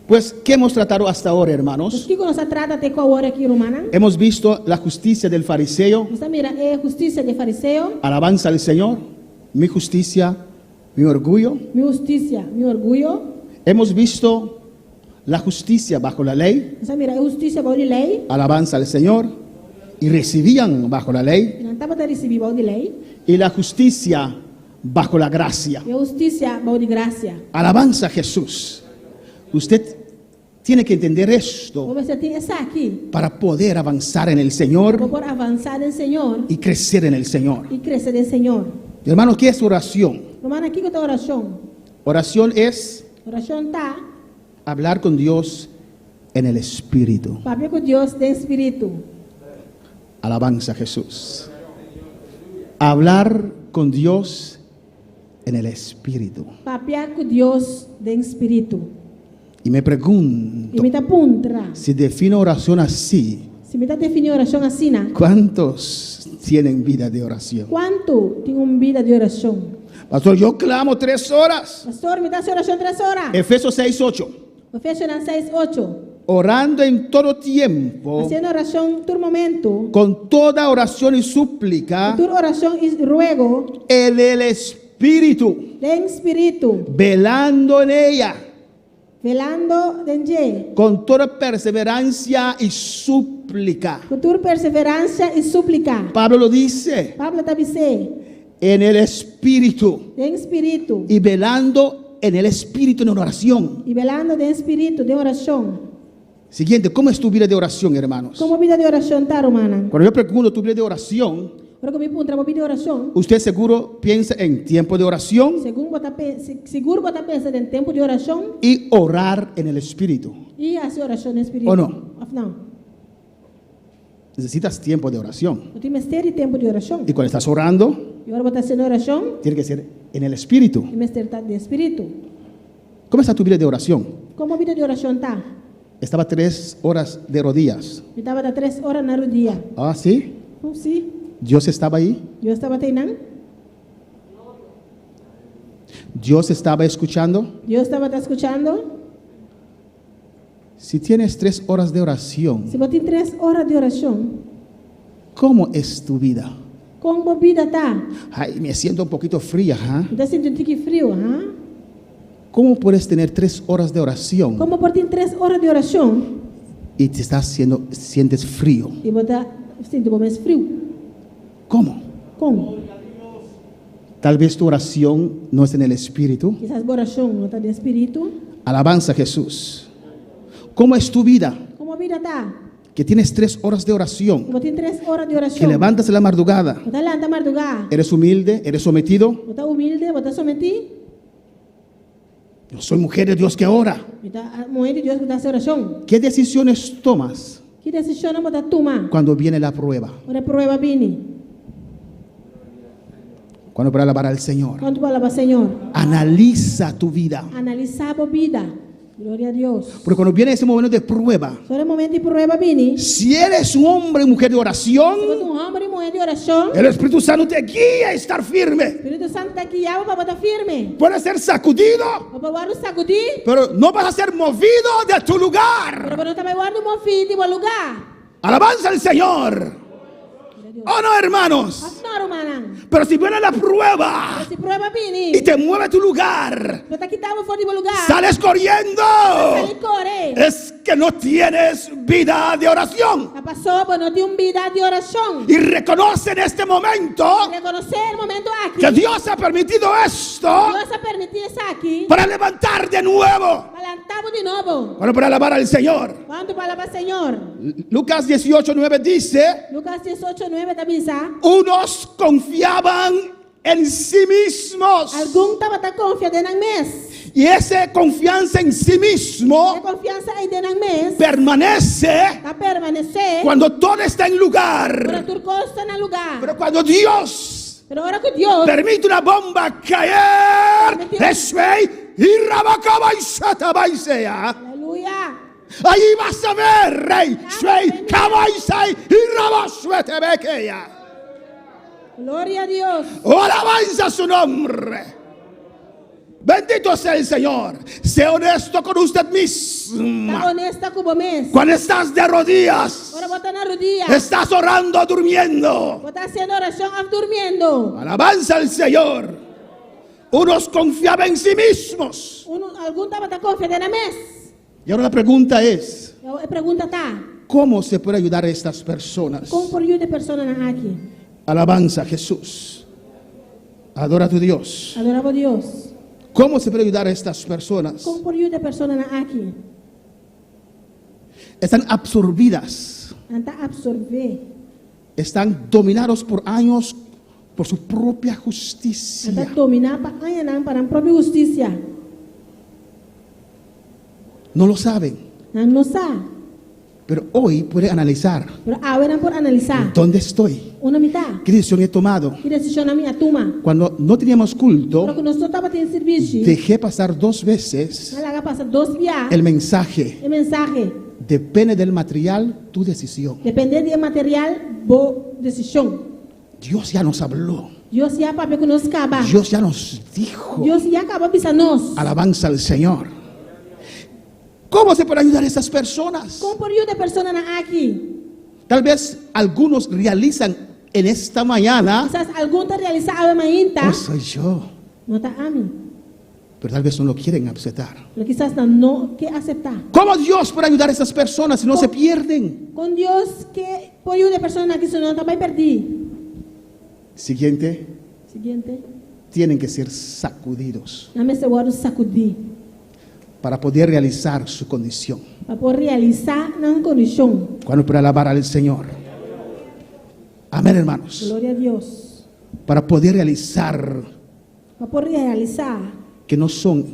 Pues, ¿qué hemos tratado hasta ahora, O hermanos? que nós trata até com a hora aqui, romana? Hemos visto la justicia del fariseo, Você mira, é justiça de fariseu, alabanza al Señor, mi justicia, mi orgullo. minha justiça, meu orgulho. Hemos visto la justicia bajo la ley, Você mira, é justiça para a lei, alabanza al Señor. y recibían bajo la ley, Não estava a receber bom de lei. y la justicia bajo la gracia. E a justiça bom de graça. Alabanza a Jesús. Usted tiene que entender esto Você tem essa aqui. para poder avanzar en el Para Señor poder avançar no Senhor y crecer en el Señor. e crescer no Senhor. Hermano, ¿qué es oración? Romano, aqui que está a oração. Oración es Oração está hablar con Dios en el Espíritu. papel com Deus de Espírito. Alabanza a Jesús. Hablar con Dios en el Espíritu. Papel com Deus de Espírito. Y me pregunto, E me está puntra. si defino oración así, Se me está definindo oração assim, ¿cuántos tienen vida de oración? quanto tem uma vida de oração? Pastor, yo clamo 3 horas. Pastor, me dá essa oração 3 horas. Efesios 6:8. Efésios 6:8. Orando en todo tiempo, Fazendo oração todo momento. con toda oración y súplica, Toda oração e ruego en el Espíritu, de Espírito. velando en ella, Velando de con toda perseverancia y súplica. com toda perseverança e súplica. Pablo lo dice, Pablo está dizendo, en el Espíritu, de Espírito. y velando en el Espíritu en oración. E velando de Espírito, de oração. Siguiente, ¿cómo es tu vida de oración, hermanos? Como vida de oração está, romana? Cuando yo pregunto tu vida de oración, Agora que me pergunta, uma vida de oração. usted seguro piensa en tiempo de oración Seguro você pensa em tempo de oração y orar en el Espíritu. e fazer oração no Espírito. ¿O no? Não. Necesitas tiempo de oración. Eu tenho mistério tempo de oração. Y cuando estás orando, E agora você está fazendo oração tiene que ser en el Espíritu. e mistério de Espírito. ¿Cómo está tu vida de oración? Como vida de oração está? Estaba 3 horas de rodillas. Eu estava 3 horas na rodilha. Ah, ¿sí? Oh, sim. Dios estaba ahí. Eu estava treinando. Dios estaba escuchando. Eu estava escutando. Si tienes 3 horas de oración, Se você tem 3 horas de oração, ¿cómo es tu vida? como vida está? Ay, me siento un poquito fría. ¿Ah? Está sentindo um tique frio, hein? ¿Cómo puedes tener 3 horas de oración Como por ter 3 horas de oração y te sientes frío? e você sente mais frio? ¿Cómo? Como? Tal vez tu oración no es en el Espíritu. Quizás a oração não está de Espírito. Alabanza a Jesús. ¿Cómo es tu vida? Como vida está? Que tienes 3 horas de oración, Você tem 3 horas de que oração. levantas en la madrugada, Você levanta a madrugada. eres humilde, eres sometido. Você está humilde, você está sometido. Yo soy mujer de Dios que ora. Você está mulher de Deus que está essa oração. ¿Qué decisiones tomas Que decisão você toma? cuando viene la prueba? Quando a prova vem. Cuando para alabar al Señor. Quando fala para o Senhor. Analiza tu vida. Analisar a vida. Glória a Deus. Porque cuando viene ese momento de prueba, Só no momento de prova vem. si eres un hombre y mujer de Se oración, você homem e mulher de oração, el Espíritu Santo te guía a estar o firme. Espírito Santo está aqui para botar firme. Puedes ser sacudido, Para guardar o sacudir. pero no vas a ser movido de tu lugar. Para não também guardar o filho de um lugar. Alabanza al Señor. Oh no, hermanos. Pastor, humana. Pero si viene la prueba Se prova vem. y te mueve tu lugar, Você está quitando fora de um lugar. sales corriendo. Sai corre. Es que no tienes vida de oración. A pessoa não tem uma vida de oração. Y reconoce en este momento Reconhecer o momento aqui. que Dios ha permitido esto Deus a permitir isso aqui. para levantar de nuevo. Plantamos de novo. Bueno, para alabar al Señor. Quando fala para o Senhor. Lucas 18:9 dice, Lucas 18:9 também está. unos confiaban en sí mismos. Algum estava confiando em mês. Y esa confianza en sí A mismo confiança aí dentro do mês. permanece Está permanecer. cuando todo está en Para lugar. tu costa no lugar. Pero cuando Dios Pero ahora que Deus permite una bomba caer, Esfei y Rabacaba y Satabaisea, aleluia. ahí vas a ver, rey, Shvei, Kabaisai y Rabasuetebekeya. Glória a Deus. Oh, alabanza su nombre. Bendito sea el Señor. Sea honesto con usted mismo. Está honesta com o mês. Cuando estás de rodillas, Agora bota na rodilha. estás orando, durmiendo. Bota haciendo oração, durmiendo. Alabanza al Señor. Unos confiaban en sí mismos. Algum estava confiando na mês. Y ahora la pregunta es, A pergunta está. ¿Cómo se puede ayudar a estas personas? Como por ayuda persona na aqui. Alabanza a Jesús. Adora a tu Dios. Adorava Deus. ¿Cómo se puede ayudar a estas personas? Como por ayuda persona na aqui. Están absorbidas, Anta absorver. están dominados por años por su propia Anta justicia. dominar pa anyanang para a própria justiça. No lo saben, Nang não sabe. pero hoy puede analizar Pero agora por analisar. dónde estoy, Una mitad. qué decisión he tomado. Que decisão na minha turma. Cuando no teníamos Pero culto, que nós estava tendo serviço. dejé pasar 2 veces Na laga passa 2 dias. el mensaje. O mensaje. Depende del material, tu decisión. Depender do material, boa decisão. Dios ya nos habló. Deus já para que nos acaba. Dios ya nos dijo. Deus já acaba para nós. Alabanza al Señor. ¿Cómo se puede ayudar a estas personas? Como por ayuda persona na aqui. Tal vez algunos realizan en esta mañana, Quizás algum está realizado ainda. oh, soy yo, Não está a mim. pero tal vez no lo quieren aceptar. Mas quizás não quer aceitar. ¿Cómo Dios puede ayudar a estas personas si no se pierden? Com Deus que por ayuda persona aqui senão também perdi. Siguiente, Seguinte. tienen que ser sacudidos Na minha seguro sacudir. para poder realizar su condición. Para poder realizar na condição. Cuando puede alabar al Señor. Amén, hermanos. Glória a Deus. Para poder realizar Para poder realizar. que no son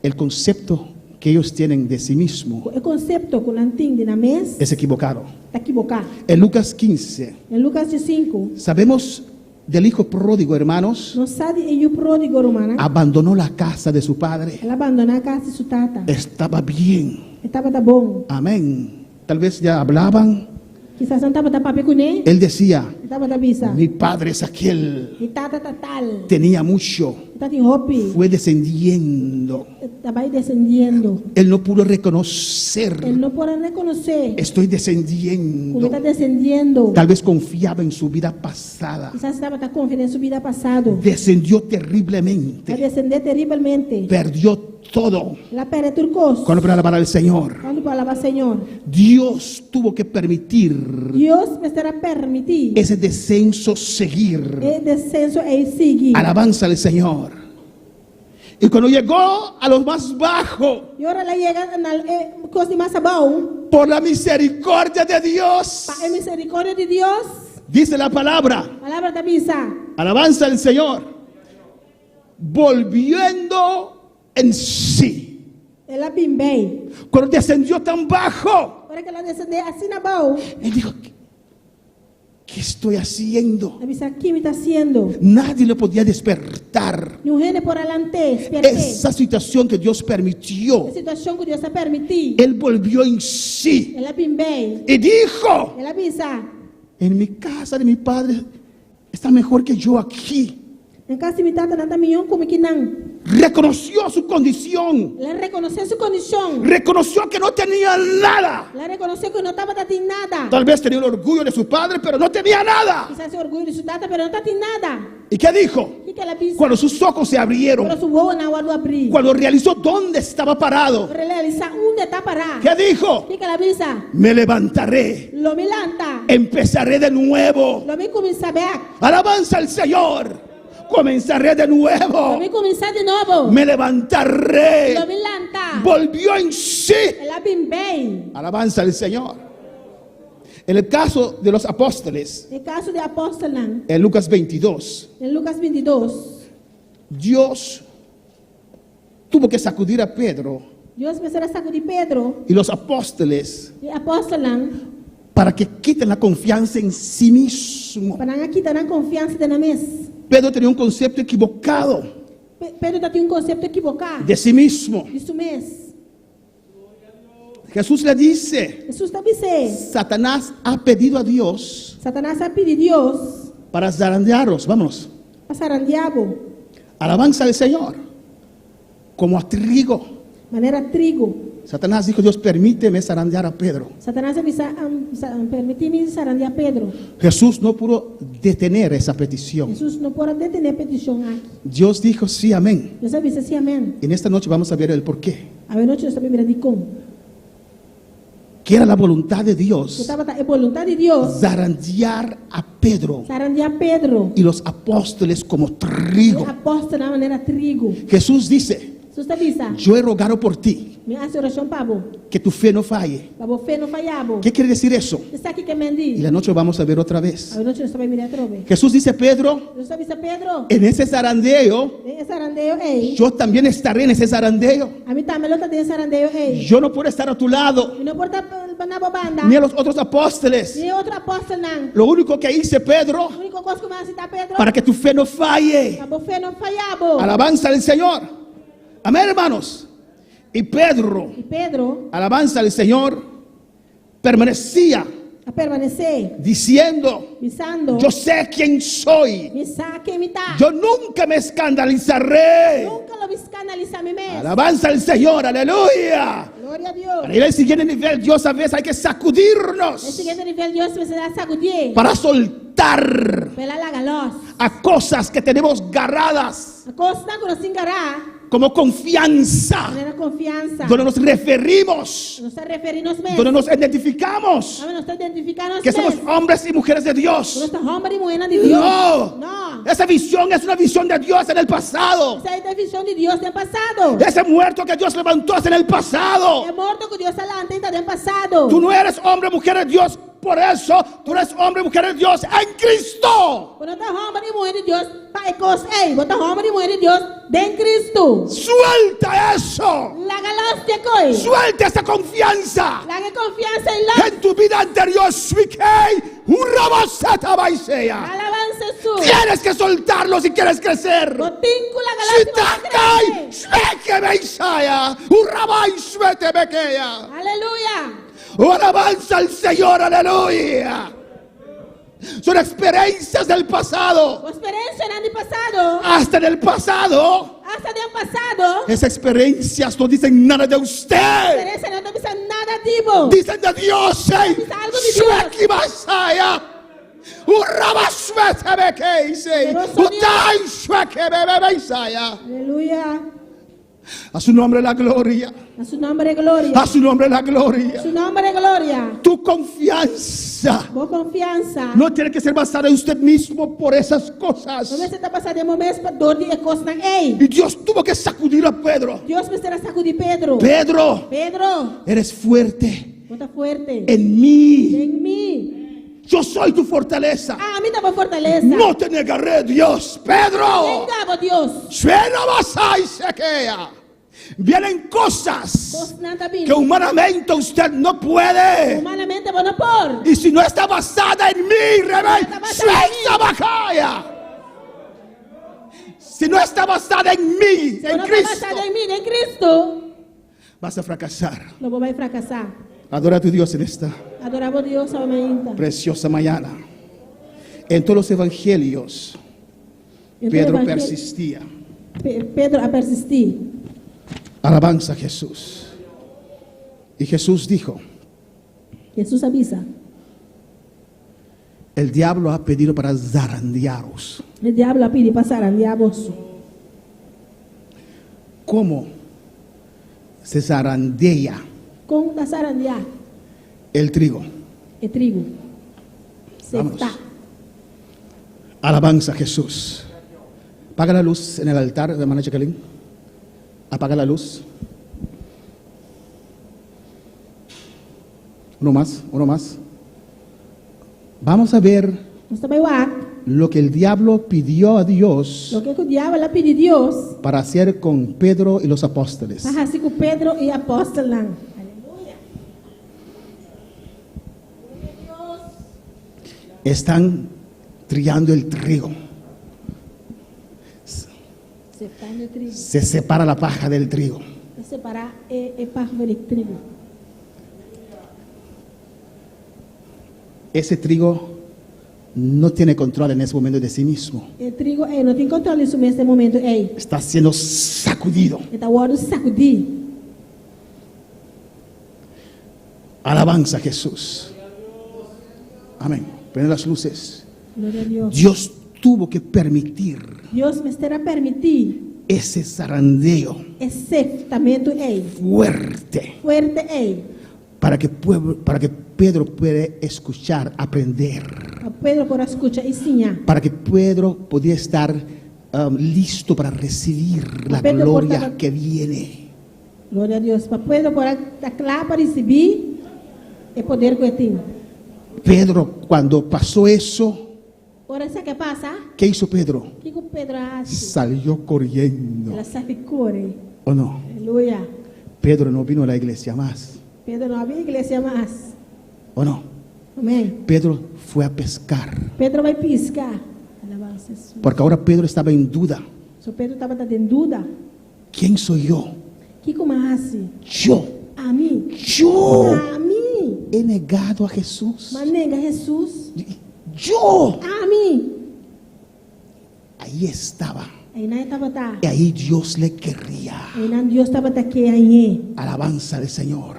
el concepto que ellos tienen de sí mismo O conceito que não tem na mesa es equivocado. está equivocado. En Lucas 15 Em Lucas 5, sabemos del hijo pródigo, hermanos, nós sabe e o pródigo romano. abandonó la casa de su padre. Ela abandonou a casa de sua tata. Estaba bien. Estava tá bom. Amén. Tal vez ya hablaban. Quizás não estava tá papel com ele. Él decía, Estava tá bisa. mi padre es aquel. E tata tá tal. Tenía mucho. Está em hopi. Fue descendiendo. Estava descendendo. Él no pudo reconocer. Ele não pode reconhecer. Estoy Como descendiendo. está descendendo. Tal vez confiaba en su vida pasada. Quizás estava tá confiando em sua vida passada. Descendió Vai terriblemente. descender terrivelmente. Perdió todo. Ela perde turcos. Cuando para alabar al Señor, Quando para alabar Senhor. Dios tuvo que permitir Deus me estará permitir. ese descenso seguir. E descenso e seguir. Alabanza al Señor. Y cuando llegó a lo más bajo, E ora ela chega na coisa de mais bom. por la misericordia de Dios, Para a misericórdia de Deus. dice la palabra, Palavra da missa. alabanza al Señor, volviendo en sí. Ela bimbei. Cuando descendió tan bajo, Ora que ela descender assim na bom. él dijo, ¿qué estoy haciendo? A missa aqui me está sendo. Nadie lo podía despertar. No reino por alante. Esperte. Esa situación que Dios permitió, A situação que Deus está permitir. él volvió en sí Ela bimbei. y dijo, Ela missa. en mi casa de mi padre está mejor que yo aquí. Em casa de me tata não tá milhão como que não. Reconoció su condición, Ela reconheceu sua condição. reconoció que no tenía nada. Ela reconheceu que não estava tendo nada. Tal vez tenía el orgullo de su padre, pero no tenía nada. Quizás se orgulho de sua tata, mas não está tendo nada. ¿Y qué dijo? O que ela disse? Cuando sus ojos se abrieron, Quando sua boa na hora do abrir. cuando realizó dónde estaba parado, Realizar onde está parado. ¿qué dijo? O que ela disse? Me levantaré, Lo me lanta. empezaré de nuevo. Lo me começar back. Alabanza al Señor. Comenzaré de Lo nuevo. me começar de novo. Me levantaré. Lo me lanta. Volvió en sí. Ela bem bem. Alabanza al Señor. En el caso de los apóstoles, No caso de apóstolo, en Lucas 22, em Lucas 22, Dios tuvo que sacudir a Pedro Deus precisará sacudir Pedro y los apóstoles e apóstolo para que quiten la confianza en sí mismo. para aqui dar confiança na mesa. Pedro tenía un concepto equivocado Pedro está tendo conceito equivocado. de sí mismo. Isso mesmo. Jesús le dice, Jesus está dizendo, Satanás ha pedido a Dios Satanás a pedir Deus para zarandearos, vámonos, passar a diabo, alabanza al Señor, como a trigo. maneira trigo. Satanás dijo, Dios, permíteme zarandear a Pedro. Satanás avisa, permitir-me zarandear Pedro. Jesús no pudo detener esa petición. Jesus não pode detener a petição aqui. Dios dijo, sí, amén. Deus avisa assim, amém. En esta noche vamos a ver el por qué. A noite nós também veremos como. que era la voluntad de que Dios, estaba a voluntad de Deus, zarandear a Pedro sarandear Pedro, y los apóstoles como e trigo. aposta na maneira trigo. Jesús dice, Jesus avisa, yo he rogado por ti, me hace oração pabo, que tu fe no falle. pabo fé no falhabo. ¿Qué quiere decir eso? Está aqui que Y mendi. la noche vamos a ver otra vez. A noite nós vai mirar trove. Jesús dice, Pedro, Jesus avisa Pedro, en ese zarandeo, tem sarandeio ei. yo también estaré en ese zarandeo. A mim também não tem sarandeio ei. Yo no puedo estar a tu lado, E não porta na bobanda. ni a los otros apóstoles. Ni outro apóstolo não. Lo único que hice, Pedro, A única coisa que vai citar Pedro, para que tu fe no falle. pabo fé não falhabo. Alabanza al Señor. Amén, hermanos. Y Pedro, E Pedro alabanza al Señor, permanecía a permanecer, diciendo, visando, yo sé quién soy. me saque e imitar. Yo nunca me escandalizaré. Nunca lo vi escandalizar a mí mesmo. Alabanza al Señor, aleluya. Glória a Deus. Para ir al siguiente nivel, Dios a veces hay que El sacudirnos siguiente nivel, Deus precisa sacudir. para soltar Pela lagalos. a cosas que tenemos garradas A costa que nos engarar, como confianza, tener confianza. donde nos referimos, Nos está referindo mesmo. donde nos identificamos Nos está identificando que somos mesmo. hombres y mujeres de Dios. Nuestra hombre y mujer de Dios. No, No. esa visión es una visión de Dios en el pasado. Esa es la visión de Dios del pasado. Ese muerto que Dios levantó es en el pasado. El muerto que Dios adelante está del pasado. Tú no eres hombre o mujer de Dios, por eso tú eres hombre y mujer de Dios en Cristo. Cuando estás hombre y mujer de Dios, para cosas, cuando estás hombre y mujer de Dios, de Cristo. Suelta eso. La galos de coi. Suelta esa confianza. La que confianza en la En tu vida anterior, Swikei, un raboseta baisea. alabanza su. Tienes que soltarlo si quieres crecer. Botinco la Si galos takai, Sweke Beisaya, un rabai Swete Bekea. Aleluya. Oh, alabanza al Señor, aleluya. Son experiencias del pasado. Tu experiencia en el pasado, Hasta en el pasado, hasta del pasado, esas experiencias no dicen nada de usted. experiencia no te dice nada tipo. Dicen de Dios, ¿eh? Dice algo de Dios. Sweki Basaya. Urraba Swete Bekeise. Pero son Utai Sweke Bebe Beisaya. Aleluya. A su nombre la gloria. A su nombre gloria. A su nombre la A gloria. su nombre gloria. Tu confianza Vos confianza. no tiene que ser basada en usted mismo por esas cosas. No me está pasando de momento para dor de cosas. Ey. Y Dios tuvo que sacudir a Pedro. Dios me estará sacudir Pedro. Pedro, Pedro, eres fuerte ponte fuerte. en mí. En mí. Yo soy tu fortaleza. Ah, a mí dame fortaleza. No te negaré, Dios. Pedro, Venga, Dios. suena basai sequea. Vienen cosas Vos nada que bien. humanamente usted no puede. Humanamente, vos no por. Y si no está basada en mí, rebel, está basada en mí. suelta bacaya. Si no está basada en mí, Si en no está Cristo, basado en mí, en Cristo, vas a fracasar. no voy a fracasar. Adora a tu Dios en esta Adoramos a Dios solamente. preciosa mañana. En todos los evangelios, Pedro persistía. Pedro a persistir. Alabanza a Jesús. Y Jesús dijo, Jesús avisa. el diablo ha pedido para zarandearos. El diablo pide pasar al diablo. ¿Cómo se zarandea Con la zarandía, el trigo? el trigo. Se Vamos. está. Alabanza a Jesús. Apaga la luz en el altar, hermana Jacqueline. Apaga la luz. Uno más, uno más. Vamos a ver Nós também lá, lo que el diablo pidió a Dios o que o diabo lá pediu Deus, para hacer con Pedro y los apóstoles. para assim com Pedro e apóstolo lá. Están trillando el trigo. Se está no trigo. Se separa la paja del trigo. Separar é parvo de trigo. Ese trigo no tiene control en ese momento de sí mismo. O trigo não tem controle sobre esse momento. Ei, Está siendo sacudido. está o hora de sacudir. Alabanza a Jesús. Amén. Prende las luces. Glória a Deus. Dios tuvo que permitir Deus me estará permitir ese zarandeo esse tamento ei, fuerte fuerte ei, para que Pedro pueda escuchar, aprender, Pedro por escuchar y ensinar. para que Pedro pudiera estar listo para recibir la Pedro gloria portaba- que viene. Glória a Deus. Para Pedro por estar claro para receber o poder que tem. Pedro, cuando pasó eso, Ora, sabe o que passa? ¿qué hizo Pedro? O que o Pedro hace? Salió corriendo. Ela sabe correr. ¿O no? Aleluia. Pedro no vino a la iglesia más. Pedro não havia igreja mais. ¿O no? Amém. Pedro fue a pescar. Pedro vai piscar. Alabança a Jesus. Porque ahora Pedro estaba en duda. So Pedro estava em dúvida. ¿Quién soy yo? Que como hace? Yo. A mim. Yo A mim. he negado a Jesús. Mas nega Jesus. Yo. A mim. Ahí estaba. Aí não estava tá. Y ahí Dios le querría. Aí não Deus estava aqui aí. Alabanza al Señor.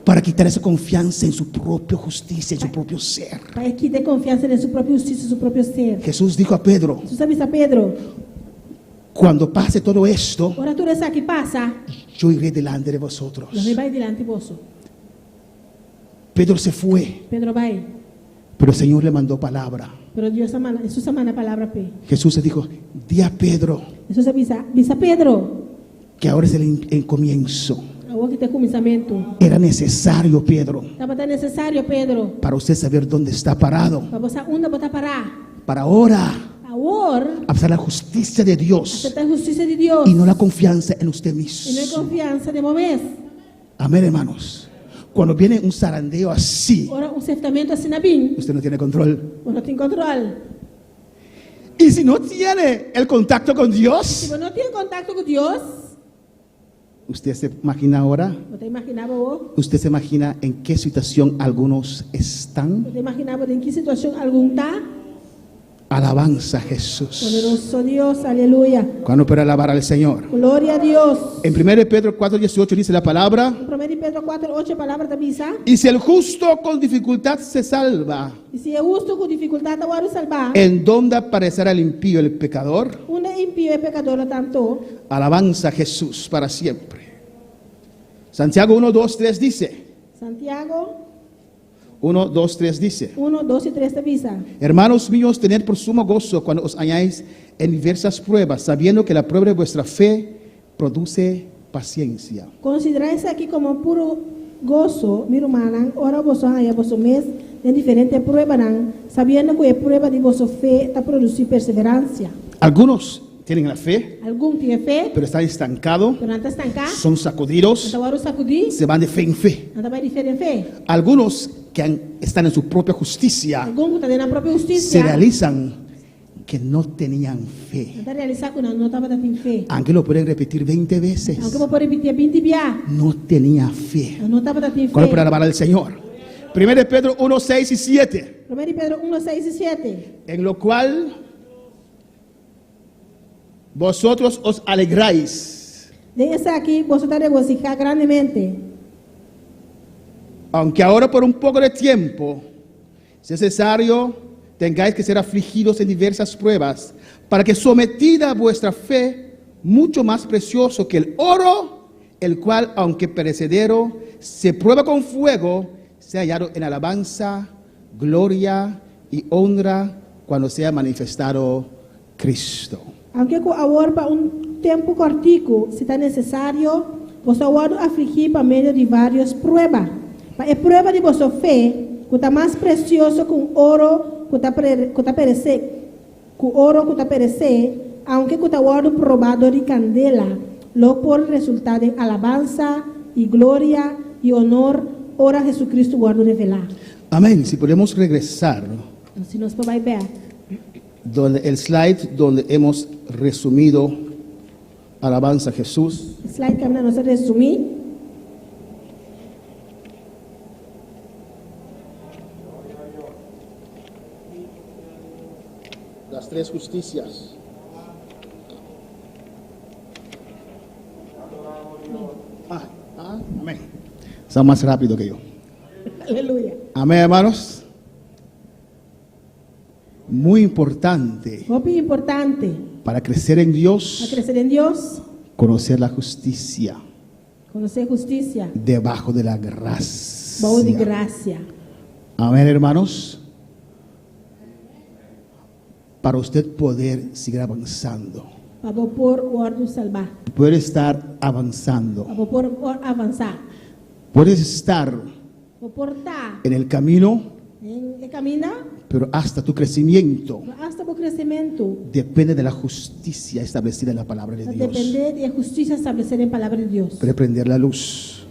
Para quitar esa confianza en su propia justicia, en su propio ser. Para que ter confiança em seu próprio justiça, seu próprio ser. Jesús dijo a Pedro, Tu sabe a Pedro? cuando pase todo esto, Ora tudo isso que passa, yo iré delante de vosotros. Deus vai diante de vós. Pedro se fue, Pedro vai. pero el Señor le mandó palabra. Pero Deus semana, Jesus semana a palavra pe. Jesús le dijo, di a Pedro Jesus avisa Pedro. que ahora es el comienzo. Agora que tem começamento. Era necesario, Pedro, Estava tão necessário, Pedro. para usted saber dónde está parado. Para você onde botar parar. Para ahora Agora, hacer la justicia de Dios acertar a justiça de Deus. y no la confianza en usted E não é mismo. confiança de momento. Amén, hermanos. Cuando viene un zarandeo así, Ora, acertamento assim na bim. usted no tiene control. Não tem controle. Y si no tiene el contacto con Se Dios, você não tem contato com Deus, usted se imagina ahora, você imaginava o? usted se imagina en qué situación algunos están. Você imaginava em que situação algum tá? Alabanza a Jesús. Poderoso Deus, aleluia. ¿Cuándo puede alabar al Señor? Glória a Deus. En 1 Pedro 4:18 dice la palabra, Em 1 Pedro 4:8 a palavra da missa. y si el justo con dificultad se salva, E se é justo com dificuldade agora o salvar, ¿en dónde aparecerá el impío, el pecador? onde impio e pecador tanto. Alabanza a Jesús para siempre. Santiago 1, 2, 3 dice, Santiago 1, 2, 3 dice, 1, 2 e 3 da missa. hermanos míos, tened por sumo gozo cuando os halláis en diversas pruebas, sabiendo que la prueba de vuestra fe produce paciencia. Considerai-se aqui como puro gozo, mi hermana, ora vos haya vos mes em diferente prueba, sabendo que a prueba de vossa fé está produzir perseverancia. Algunos tienen la fe, Algum tem fé, pero están estancados, pero não está estancado, son sacudidos, então agora sacudir, se van de fe en fe. não vai diferente fé. Algunos que están en su propia justicia Algum que está na própria se justiça, realizan que no tenían fe. não está realizando que não estava tendo fé. Aunque lo pueden repetir 20 veces, Aunque vou repetir 20 via, no tenía fe. não estava tendo ¿Cuál para fé. alabar al Señor? 1 Pedro 1, 6 y 7. 1 Pedro 1, 6 e 7. En lo cual vosotros os alegráis, Desde aqui, você está regocijar grandemente. aunque ahora por un poco de tiempo, si es necesario, tengáis que ser afligidos en diversas pruebas, para que sometida vuestra fe, mucho más precioso que el oro, el cual, aunque perecedero, se prueba con fuego, sea hallado en alabanza, gloria y honra cuando sea manifestado Cristo. Aunque agora para tempo cortico, se está necessário, você agora afligir para meio de várias pruebas. Para a prova de vossa fé, que está mais precioso com ouro, que está perecer, com ouro que está perecer, aunque que está agora provado de candela, logo por resultado de alabanza e glória e honor, ora Jesucristo guarda revelar. Amén. Si podemos regresar, Se nós vai ver, donde el slide donde hemos resumido alabanza a Jesús. slide que nós resumir. Las tres justicias. Amén. Son más rápido que yo. Aleluia. Amén, hermanos. Muy importante Muito importante para crecer en para Dios, crescer em Deus, conocer la justicia conhecer justiça debajo de la gracia. Baú de gracia. Amén, hermanos. Para usted poder seguir avanzando, Para por ordem salvar. poder estar avanzando, Para por avançar. puedes estar Para portar en el camino, em caminho pero hasta tu crecimiento hasta o crescimento. depende de la justicia establecida en la palabra de Dios. Depender da justiça estabelecida em palavra de Deus. Prender la luz.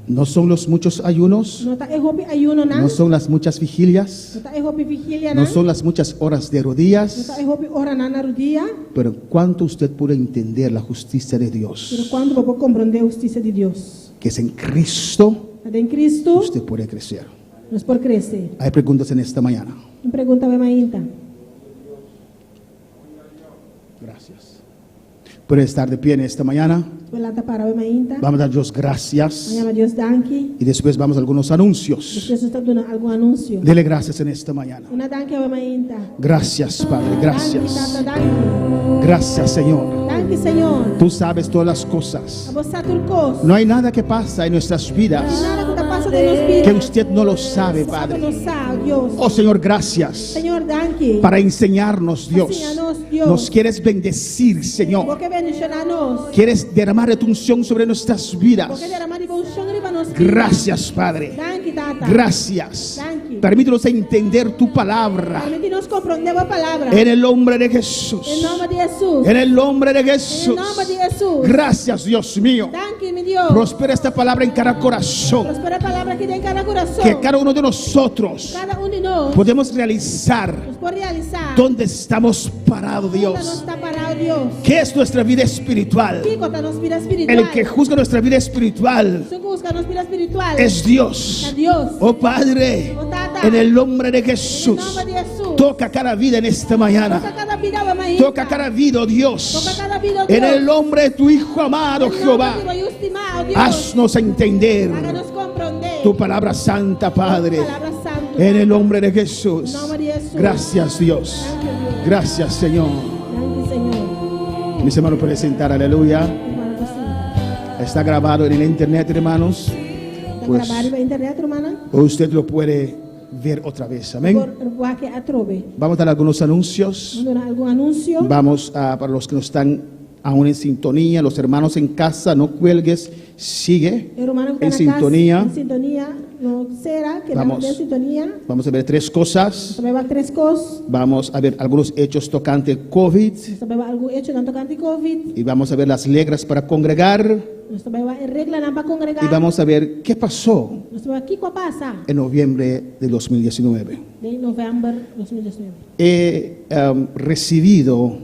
No son los muchos ayunos, Não está errado ayuno não. no son las muchas vigilias, Não está errado vigília no não. son las muchas horas de Não rodillas, está errado hora no dia. pero cuánto usted puede entender la justicia de Pero Dios, quando você compreender a justiça de Deus, que es en Cristo, em Cristo, usted puede crecer. nós por crescer. Hay preguntas en esta mañana. Me pergunta bem ainda. Gracias. Puede estar de pie en esta mañana. Levanta para bem ainda. Vamos a dar Dios gracias Llama a Deus danke. y después vamos a algunos anuncios. Depois está dando algum anúncio. Dele gracias en esta mañana. Uma danke bem ainda. Gracias, Padre, Danke, gracias. tata, danke. Gracias, Señor. Danke, Senhor. Tú sabes todas las cosas. Você sabe tudo coisa. No hay nada que pasa en nuestras vidas Nada que está passando em nos que vidas. usted no lo sabe, Sabe, Padre. não sabe, Deus. Oh, Señor, gracias Senhor, danke. para enseñarnos, Dios. Enséñanos, Dios. Nos quieres bendecir, Señor. Porque bendicionar-nos. Quieres derramar de tu unción sobre nuestras vidas. Porque derramar de bom chão para nós. Gracias, Padre. Danke, tata. Gracias. Danke. Permítenos entender tu palabra. Permite-nos compreender a palavra. En el nombre de Jesús. Em nome de Jesus. En el nombre de Em Jesús. nome de Jesus. Gracias, Dios mío. Danke, meu Deus. Prospera esta palabra en cada corazón. Prospera a palavra que tem em cada coração. Que cada uno de nosotros Cada de nós podemos realizar nos pode realizar. dónde estamos parados, Onde nós Dios. está parado, Deus. ¿Qué es nuestra vida espiritual? Que conta nossa vida espiritual. El que juzga nuestra vida espiritual Você busca nossa vida espiritual. es Dios. É Deus. Oh Padre, Oh, Tata. en el nombre de Em Jesús, nome de Jesus. toca cada vida en esta Toca mañana. cada vida, mamãe. Toca cada vida, oh Toca Dios. cada vida, En Deus. el nombre de tu Hijo amado, Em nome Jehová, de meu estimado, Deus. haznos entender Háganos compreender. tu palabra santa, Padre. Palabra santa. En el nombre de Jesús. En nombre de Jesús. Gracias, Dios. Gracias, Señor. Danke, Senhor. Mis hermanos pueden sentar, aleluya. Hermano, assim. Está grabado en el internet, hermanos. Está Pues gravado na internet, hermana. usted lo puede ver otra vez. Amén. Vou aqui a trove. Vamos a dar algunos anuncios. Vamos dar algum anúncio. Vamos a, para los que no están aún en sintonía, los hermanos en casa, no cuelgues, sigue Hermano que en está na sintonía. casa, em sintonia. Não será que Vamos. não em sintonia. Vamos a ver tres cosas. Também vai três coisas. Vamos a ver algunos hechos tocante COVID Também vai algo hecho não tocante Covid. y vamos a ver las reglas para congregar Nós também vai regla não para congregar. y vamos a ver qué pasó Nós também aqui com a passa en noviembre de 2019. de novembro de 2019. He recibido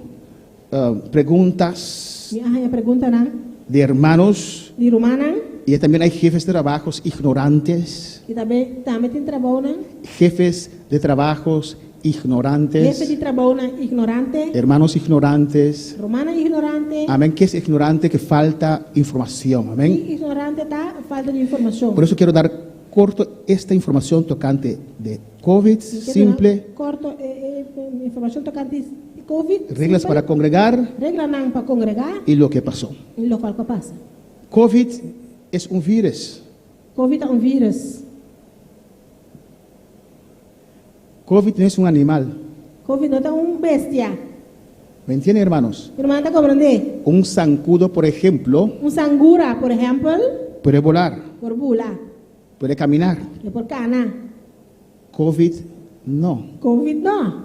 preguntas Minha arranha pergunta não. de hermanos De romana. y también hay jefes de trabajos ignorantes, E também tem trabalho não. jefes de trabajos Jefe ignorantes, de trabalho não ignorante. hermanos ignorantes. Romana ignorante. Amén, que es ignorante, que falta información. Amén. E ignorante está falta de informação. Por eso quiero dar corto esta información tocante de COVID, simple, Corto informação tocante Covid. reglas simple. para congregar Regla não para congregar. y lo que pasó. E lo qual que passa. COVID es un virus. Covid é vírus. COVID no es un animal. Covid não é bestia. ¿Me entienden, hermanos? Irmã, está compreendendo? Un zancudo, por ejemplo, Sangura, por exemplo, puede volar, por bula. puede caminar. E por cana. COVID no. Covid não.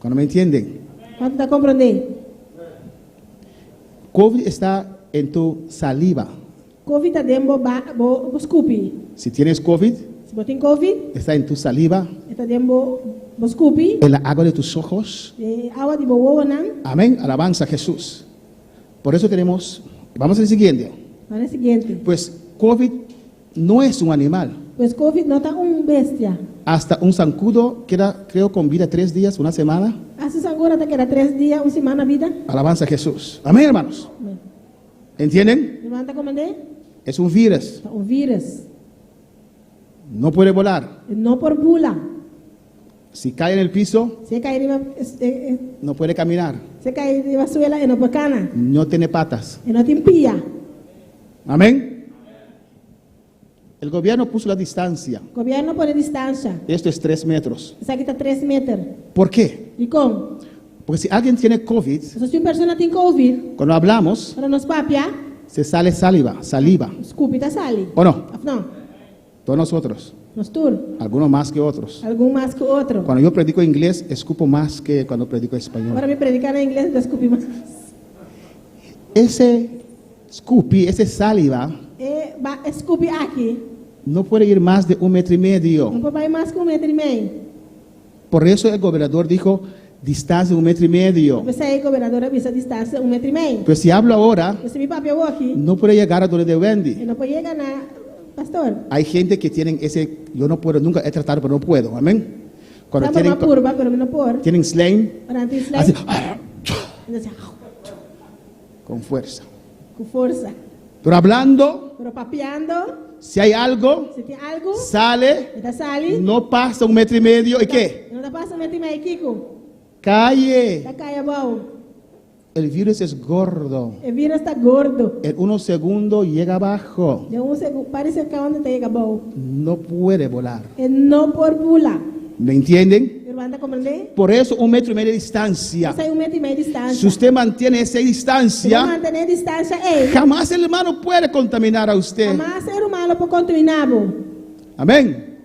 ¿Cuándo me entienden? Quanto está compreendendo? COVID está en tu saliva. Covid está dentro do scoopy. Si tienes COVID, Se você tem Covid, está en tu saliva, está dentro do scoopy. en la agua de tus ojos. Água de boa não. Amén. Alabanza a Jesús. Por eso tenemos, vamos al siguiente. Para o seguinte. Pues COVID no es un animal. Pois Covid não está bestia. Hasta un zancudo queda, creo, con vida 3 días, una semana. Essa sangura está que era 3 dias, uma semana vida. Alabanza a Jesús. Amén, hermanos. ¿Entienden? Irmã, está compreendendo? Es un virus. É vírus. No puede volar. Não por bula. Si cae en el piso, Se cair no puede caminar. se cair de suela e não por cana. No tiene patas. E não tem pia. Amén. El gobierno puso la distancia. Gobierno pone distância. Esto es 3 metros. Isso aqui está 3 metros. ¿Por qué? E como? Porque si alguien tiene COVID, Se uma pessoa tem Covid, cuando hablamos, para nos papia, se sale saliva. escupe tá sali. ¿O no? Não, Todos nosotros. nos tur. Algunos más que otros. Algum mais que o outro. Cuando yo predico inglés, escupo más que cuando predico español. Agora me predicar em inglês, eu escupe mais. Ese escupi, ese saliva, Escupe aqui. no puede ir más de 1,5 metros. Não pode ir mais que 1,5 metros. Por eso el gobernador dijo distancia de 1,5 metros. Você aí, governador, avisa a distância 1,5 metros. Pues si hablo ahora, Você me papia aqui. no puede llegar a donde de Wendy. Eu não posso chegar na pastor. Hay gente que tienen ese, yo no puedo, nunca he tratado, pero no puedo. Amén. Cuando Estamos tienen, na curva, pero não por. tienen slang, Ora, tem así, slide. con fuerza. Com força. Pero hablando, Pero papiando, si hay algo, se tem algo, sale, está sali. no pasa 1,5 metros. ¿Y qué? Não está passando 1,5 metros, Kiko. Calle. Está caia bom. El virus es gordo. E vira está gordo. En 1 segundo llega abajo. De segundo, parece que onde chega bom. No puede volar. E não por pula. ¿Me entienden? Irmã, está compreendendo? Por eso 1,5 metros de distancia. Sai 1,5 metro de distância. Si usted mantiene esa Se distancia, manter a distância, ei. jamás el hermano puede contaminar a usted. Mas ser humano por contaminar. Amén.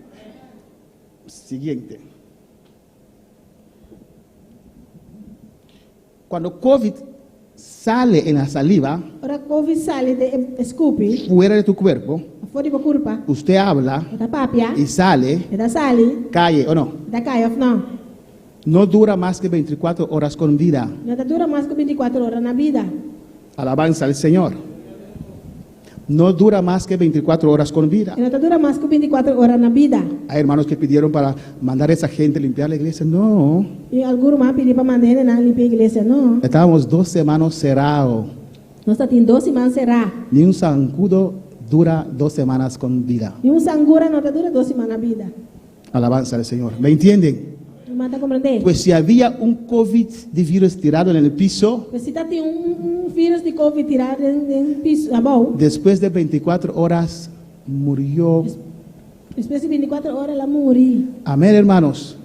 Siguiente. Cuando COVID sale en la saliva, Ora, Covid sale de escupe. fuera de tu cuerpo, Fora de culpa. usted habla Está papia. y sale, Está sali. calle o no. Está caia ou não. No dura más que 24 horas con vida. Não dura mais que 24 horas na vida. Alabanza al Señor. No dura más que 24 horas con vida. E não dura mais que 24 horas na vida. Hay hermanos que pidieron para mandar a esa gente a limpiar la iglesia. No, E alguns mais pediram para mandar na limpar a igreja. Não. estábamos 2 semanas cerrados. Nós estamos 12 semanas será. Ni un zancudo dura 2 semanas con vida. E sangura não dura 12 semanas na vida. Alabanza al Señor. ¿Me entienden? Irmã, está compreendendo? Pues si había un COVID de virus tirado en el piso, Pues se tem vírus de Covid tirado em piso, tá bom? después de 24 horas murió. Depois de 24 horas ela morreu. Amén, hermanos.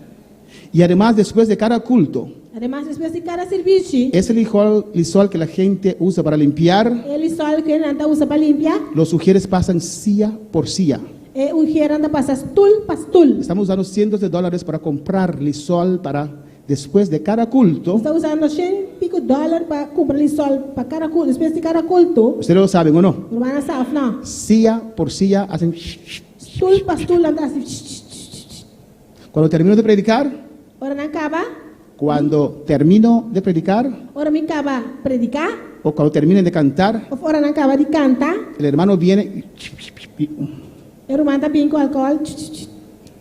Y además, después de cada culto, Además, depois de cada serviço, ese lisol que la gente usa para limpiar, ele só que não usa para limpar, los sugieres pasan silla por silla. e o gerente passa stul para stul. Estamos usando cientos de dólares para comprar lisol para después de cada culto. Está usando $100 para comprar sol para cada culto. Depois de cada culto, Ustedes lo saben o no. urbana sabe, não. Silla por silla hacen. Stul para stul, anda assim. Cuando termino de predicar, Ora não acaba, cuando termino de predicar ora me acaba predicar, o cuando terminen de cantar, ou ora não acaba de cantar, el hermano viene e o irmão está bem com álcool.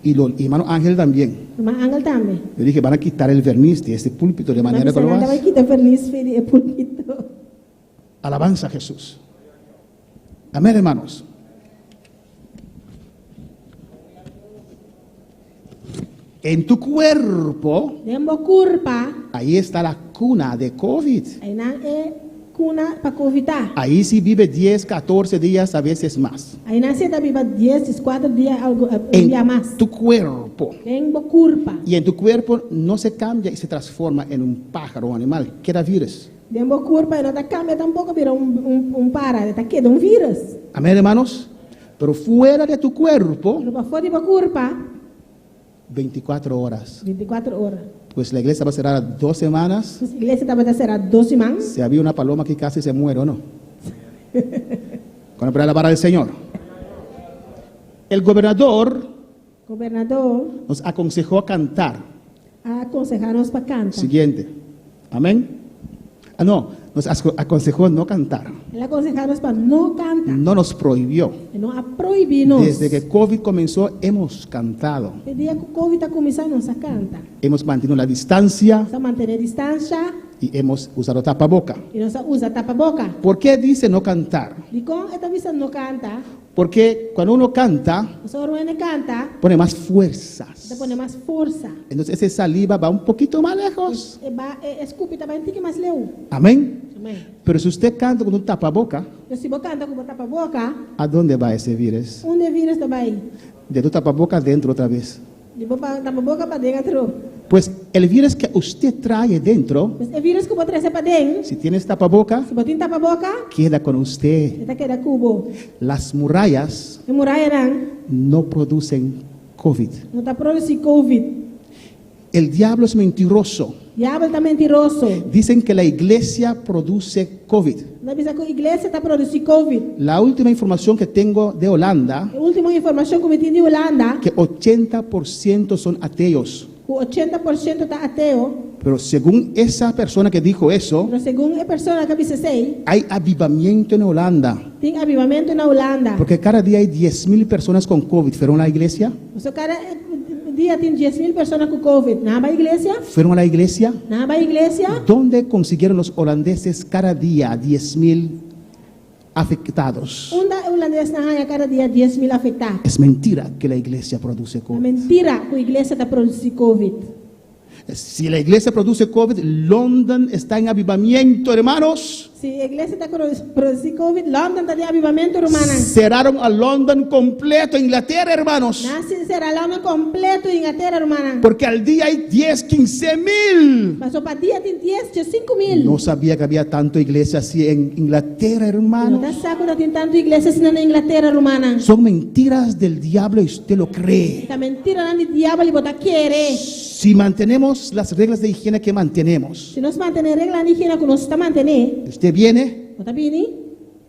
y el hermano Ángel también. Irmã Angel também. Yo dije, van a quitar el verniz de este púlpito de manera que lo Mas vai hace. quitar verniz feio pulpito. Alabanza a Jesús. Amén, hermanos. En tu cuerpo, Dembo curpa, ahí está la cuna de COVID. aí não é cuna para covitar. Ahí sí vive 10, 14 días, a veces más. Aí não se tá viva 10, 4 dias, algo dia mais. En tu cuerpo. Dembo curpa. Y en tu cuerpo no se cambia y se transforma en un pájaro o animal. Queda virus. Dembo curpa, não tá cambia tampouco vira para, tá queda vírus. Amén, hermanos. Pero fuera de tu cuerpo, Pero para fora de curpa, 24 horas. 24 horas. Pues la iglesia va a cerrar 2 semanas. A igreja estava a ser 2 semanas. Si había una paloma que casi se muere o no. Cuando para alabar al Señor. El gobernador Governador nos aconsejó cantar. aconselhar-nos para cantar. Siguiente. Amén. No, nos aconsejó no cantar. Ele aconselhar-nos para não cantar. No nos prohibió. Ele não a proibir-nos. Desde que COVID comenzó, hemos cantado. O dia que o Covid está começando, nós a canta. Hemos mantenido la distancia Nós a manter a distância y hemos usado tapaboca. e nós a usa tapa-boca. ¿Por qué dice no cantar? E com esta vista não canta, Porque cuando uno canta, So when canta, pone más fuerzas. te pone más fuerza. Entonces esa saliva va un poquito más lejos. Escupe também fica mais leu. Amén. Amém. Pero si usted canta con un tapaboca, Então, se você canta com tapa boca, ¿a dónde va ese virus? onde vírus também? De tu tapaboca dentro otra vez. De tapa boca para dentro. Pues el virus que usted trae dentro, Mas é vírus que você traz para dentro. si tienes tapaboca, Se você tem tapa boca, queda con usted. está queda cubo. Las murallas E muralha no producen COVID. não está produzindo Covid. El diablo es mentiroso. Diabo está mentiroso. Dicen que la iglesia produce COVID. Não avisa que a igreja está produzindo Covid. La última información que tengo de Holanda, A última informação que eu tenho de Holanda, que 80% son ateos. o 80% está ateo. Pero según esa persona que dijo eso, Mas segundo a pessoa que disse sei, hay avivamiento en Holanda. tem avivamento na Holanda. Porque cada día hay 10,000 personas con COVID. ¿Fueron a la iglesia? Você cada dia tem 10.000 pessoas com Covid. Na igreja? ¿Fueron a la iglesia? Na igreja? ¿Dónde consiguieron los holandeses cada día 10,000 afectados? Onde holandês na raia cada dia 10.000 afetados. Es mentira que la iglesia produce É COVID. mentira que a igreja está produzindo Covid. Si la iglesia produce COVID, London está en avivamiento, hermanos. Se a igreja está produzindo Covid, London está de avivamento romano. Cerraron a London completo, Inglaterra, hermanos. Nasce será London completo em Inglaterra romana. Porque al día hay 10, 15,000. Passou para dia tem 10, 5.000. No sabía que había tanto iglesia así en Inglaterra, Não hermanos. está saco não tem tanto igreja assim na Inglaterra romana. Son mentiras del diablo y usted lo cree. Está mentira não de diabo e botar querer. Si mantenemos las reglas de higiene que mantenemos, Se nós manter regra de higiene que nós está mantendo, usted viene, botar bem.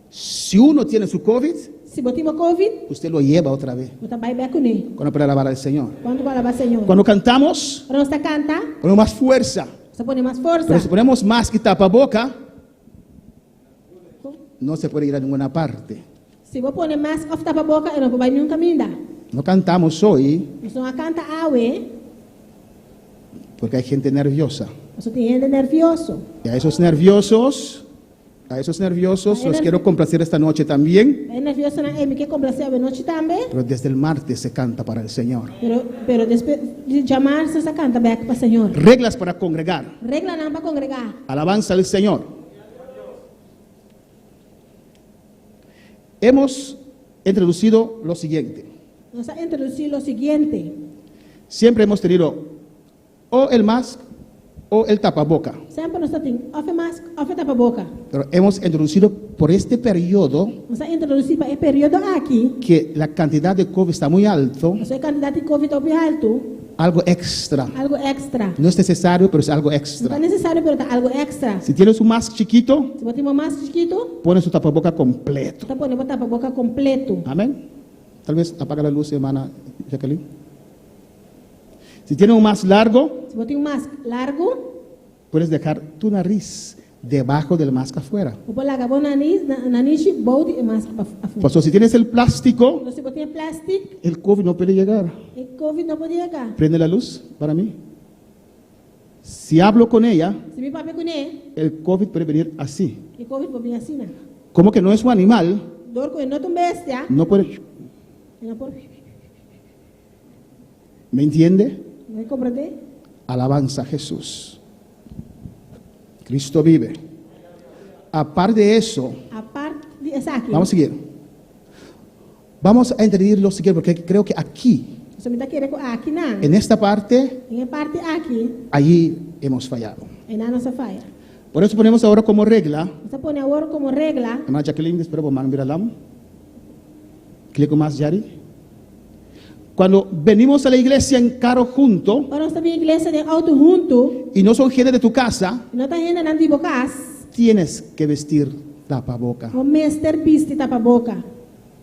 si uno tiene su COVID, Se botimos Covid, usted lo lleva otra vez. botar vai back ne. Cuando para alabar al Señor. Quando vai lavar Senhor. Cuando cantamos, Quando nós canta, ponemos más fuerza. você põe mais força. Pero si ponemos más que tapaboca, no se puede ir a ninguna parte. Se você põe mais off tapa boca, eu não vai nenhum caminho. No cantamos hoy Nós não canta awe, porque hay gente nerviosa. você tem gente nervioso. Y a esos nerviosos los quiero complacer esta noche también. É nervioso na me que complacer a noite também. Pero desde el martes se canta para el Señor. Pero después de llamarse essa canta back para Senhor. Reglas para congregar. Regla não para congregar. Alabanza al Señor. Hemos introducido lo siguiente. Nós vamos introduzir o seguinte. Siempre hemos tenido o el mask o el tapaboca. Sempre nós temos off mask, off tapa boca. Pero hemos introducido por este periodo Nós vamos introduzir para esse período aqui. que la cantidad de COVID está muy alto, Nós é candidato de Covid ao alto, algo extra. algo extra. No es necesario, pero es algo Não extra. está necessário, pero está algo extra. Si tienes un mask chiquito, Se botamos mais chiquito, pones su tapaboca completo. está pondo tapa boca completo. Amén. Tal vez apaga la luz, hermana Jacqueline. Si tienes un mask largo, Se botamos mais largo, puedes dejar tu nariz debajo del mask afuera. o pôr largar o nariz, bode e mais para fora. Pastor, si tienes el plástico, Se botamos plástico, el COVID no puede llegar. e Covid não pode chegar. Prende la luz para mí. Si hablo con ella, Se me papai com ele, el COVID puede venir así. e Covid pode vir assim, né? Como que no es un animal, Dor com ele não é bestia, no puede. não pode. ¿Me entiende? Não compreende? Alabanza a Jesús. Cristo vive. Aparte de eso, A parte dessa aqui. vamos a seguir. Vamos a entender lo siguiente, porque creo que aquí, Você me está querendo aqui, não? en esta parte, Em parte aqui, allí hemos fallado. é na nossa falha. Por eso ponemos ahora como regla, Você põe agora como regra, hermana Jacqueline, espero por mano viralam. Clico más, Yari. Cuando venimos a la iglesia en carro junto quando nós estamos em igreja de auto junto, y no son gente de tu casa, não está indo na de bocas, tienes que vestir tapaboca. o mestre piste tapa boca.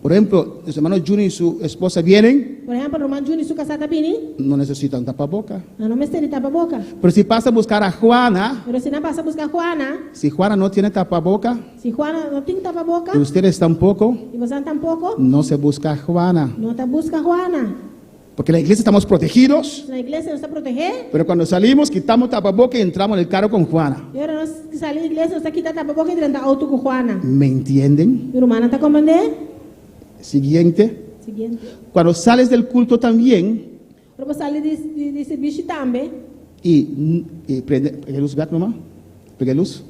Por ejemplo, los hermanos Juni y su esposa vienen, Por exemplo, o Romano Júnior, su casata pini, no necesitan tapaboca. não mestre tapa boca. Pero si pasa a buscar a Juana, Pero se não passa a buscar Juana, si Juana no tiene tapaboca, se Juana não tem tapa boca, y ustedes tampoco, e você tampouco, no se busca a Juana. não tá busca Juana. Porque en la iglesia estamos protegidos, Na igreja não está proteger, pero cuando salimos quitamos tapaboca y entramos en el carro con Juana. e agora nós saímos da igreja, nós está quitando tapa boca e dentro da auto com Juana. ¿Me entienden? E o Romano está compreendendo? Siguiente. Siguiente. Cuando sales del culto también Para você sair de serviço também, y prende luz, ¿verdad, mamá? Prende luz.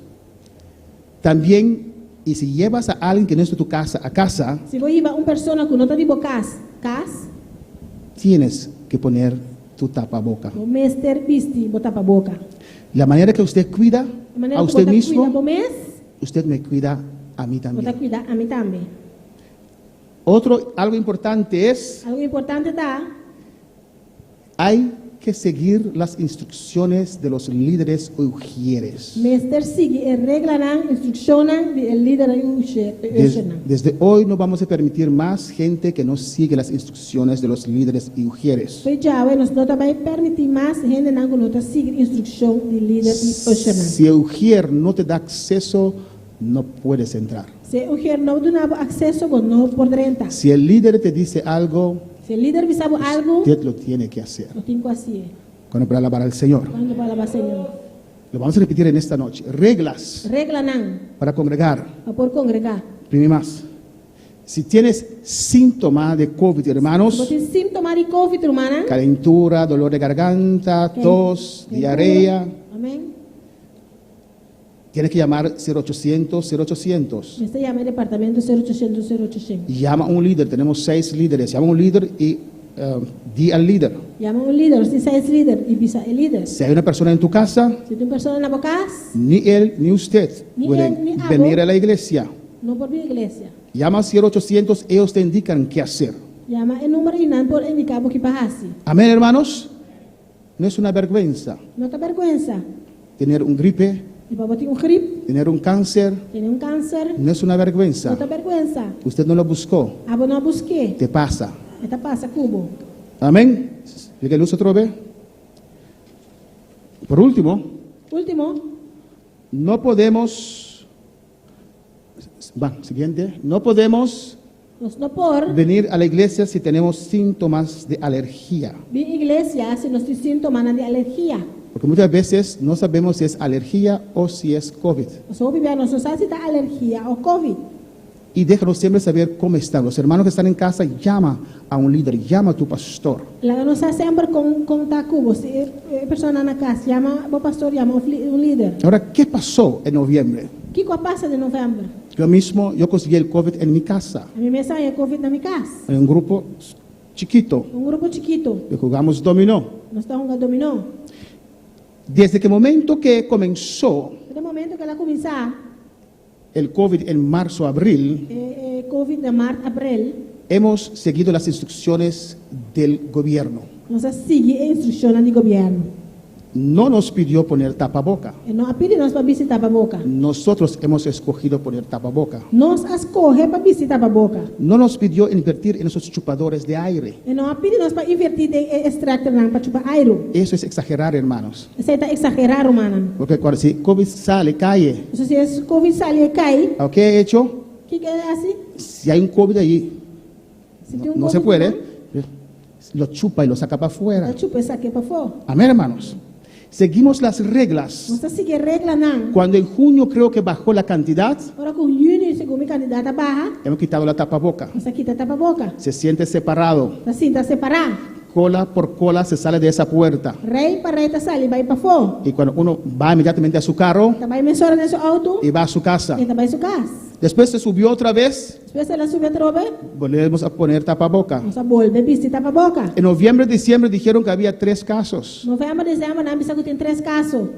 También, y si llevas a alguien que no es de tu casa a casa, se você ir uma pessoa que não está de casa, tienes que poner tu tapaboca. o mestre viste botar para boca. La manera que usted cuida A maneira a que usted você cuida mismo, do mês, usted me cuida a mí você también. cuidar a mim também. Algo importante es, Algo importante tá, hay que seguir las instrucciones de los líderes ujieres. mestre sigue e regra nan, instrução nan, de líder Desde hoy no vamos a permitir más gente que no sigue las instrucciones de los líderes ujieres. Foi já, nós não também permitir mais gente não que não está seguir instrução de líder e Si el ujier no te da acceso, no puedes entrar. se o que não dá acesso, não pode entrar. Si el líder te dice algo, Se o líder sabe algo, usted lo tiene que hacer. não tem que fazer. Cuando para alabar al Señor. Quando para o Senhor. Lo vamos a repetir en esta noche. Reglas Regra não, para congregar. para por congregar. Primero más. Si tienes síntoma de COVID, Se hermanos, você sintoma de Covid, irmã, calentura, dolor de garganta, tos, diarrea, amém. tienes que llamar 0800 0800. Você chama o departamento 0800 0800. Llama a un líder, tenemos 6 líderes. Llama a un líder y di al líder. Chama líder, se é líder e visa o líder. Si hay una persona en tu casa, Se tem pessoa na casa, ni él ni usted Ni pueden él, ni abo. venir a la iglesia. não pode vir à igreja. Llama al 0800, ellos te indican qué hacer. Chama o número e não pode indicar o que passa. Amén, hermanos. No es una vergüenza Não está vergonha. tener un gripe, E para ter gripe, tener un cáncer. tem câncer, No es una não vergüenza. está vergonha. Usted no lo buscó, Ah, não busquei. te pasa. Esta passa cubo. Amén. Sigue luz otra vez. Por último, Último, no podemos, siguiente, no podemos nós não por venir a la iglesia si tenemos síntomas de alergia. vir à igreja se nós temos sintomas de alergia. Porque muchas veces no sabemos si es alergia o si es COVID. Nós vamos viver, nós não sabemos se está alergia ou Covid. Y déjanos siempre saber cómo están. Los hermanos que están en casa, llama a un líder, llama a tu pastor. Lá nós sempre contar cubo. Se a pessoa na casa chama o pastor, chama um líder. Ahora, ¿qué pasó en noviembre? O que passa de novembro? Yo conseguí el COVID en mi casa, A minha mesa é Covid na minha casa. en un grupo chiquito, Grupo chiquito. que jugamos dominó. Nós estamos jogando dominó. Desde el momento que comenzó No momento que ela começar, el COVID en marzo, abril, Covid de março, abril, hemos seguido las instrucciones del gobierno. nós seguimos a instrução do governo. No nos pidió poner tapaboca. E não pede nós para visitar a boca. Nosotros hemos escogido poner tapaboca. Nós escolhe para visitar a boca. No nos pidió invertir en esos chupadores de aire. E não pede nós para invertir de extractor para chupar aero. Eso es exagerar, hermanos. Isso está exagerado, mano. Porque cuando si COVID sale, cae. Então, se esse Covid sai e cai, ¿A qué he hecho? o que é assim? Si hay un COVID ahí, Se tem no se puede, lo chupa y lo saca para afuera. chupa essa aqui para fora. Amén, hermanos. Seguimos las reglas. Nós seguimos a regra, não. Cuando en junio creo que bajó la cantidad, Agora com junho, segundo a candidata barra, hemos quitado la tapaboca. nós aqui está tapa boca. Se siente separado. Assim, está separado. Cola por cola se sale de esa puerta. Rei para rei, está sali, vai para fora. Y cuando uno va inmediatamente a su carro Também mensura nesse auto, y va a su casa. e também sua casa. Después se subió otra vez, Depois ela sube outra vez, volvemos a poner tapaboca. nós volve visitar para boca. En noviembre, diciembre dijeron que había 3 casos. Novembro, dezembro, nós bisa que tem 3 casos.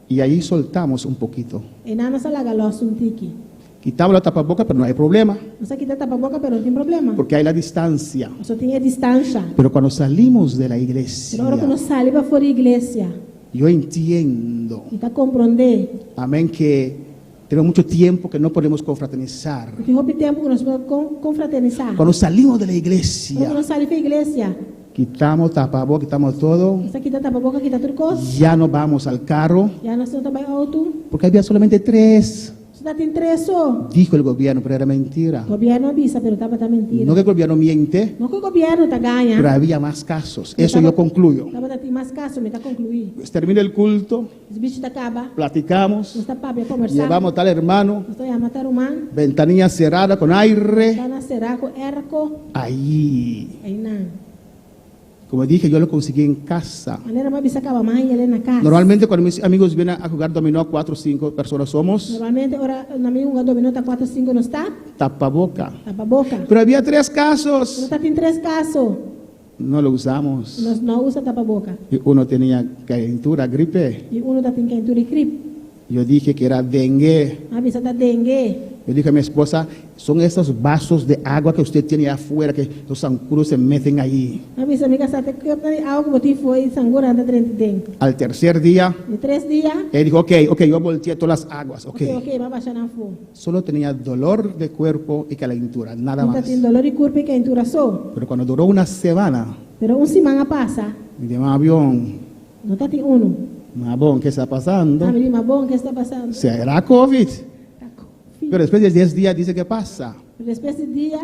Y ahí soltamos un poquito. E não nós alagalosa um tiki. Quitamos la tapaboca, pero no hay problema, Nós aqui está tapa boca, pero não tem problema. porque hay la distancia. Nós só tem a distância. Pero cuando salimos de la Na iglesia, hora que nós saímos para fora da igreja, yo entiendo, e está compreender, amén, que tenemos mucho tiempo que no podemos confraternizar. porque houve tempo que nós vamos confraternizar. Cuando salimos de la Quando iglesia, nós saímos para a igreja, quitamos tapaboca, quitamos todo, nós aqui está tapa boca, aqui está tudo coisa. ya no vamos al carro, Já nós estamos também auto, porque había solamente 3. nós está intreso. Dijo el gobierno, pero era mentira. Gobierno avisa, pero estaba mentira. No que el gobierno miente, No que el gobierno te gana. pero había más casos. Eso yo concluyo. Estaba dando más caso, me está concluir. Pues termina el culto, Esse bicho tá acaba. platicamos, Não está para conversar. llevamos tal hermano, Não está a matar humano. ventanilla cerrada con aire, Está na seraco, erco. ahí. Aí não. Como dije, yo lo conseguí en casa. Maneira mais bisa acaba mais ele na casa. Normalmente cuando mis amigos vienen a jugar dominó, 4 o 5 personas somos, Normalmente, ora, um amigo um dominó tá 4 5 não está. tapaboca. Tapa a boca. Pero había 3 Não casos, está tem 3 casos. no lo usamos. Nós não usa tapa a boca. Y uno tenía calentura, gripe. E um tá tem quentura e gripe. Yo dije que era dengue. A bisa tá dengue. Yo dije a mi esposa, son esos vasos de agua que usted tiene afuera, que los zancudos se meten ahí. A bisa amiga sa te que algo botin foi sangurando dentro dentro. Al tercer día, De 3 dias. él dijo, ok, yo volteé todas las aguas, ok. Ok, vai baixar na fogo. Solo tenía dolor de cuerpo y calentura, nada Não tá más. tem dolor e corpo e quentura só. Pero cuando duró una semana, Pero semana passa, me dijo, avión, não tá tem uno. ¿qué está pasando? Ah, me bom, o que está passando? ¿Será COVID? Tá com Pero después de 10 días dice que pasa. Después de dia,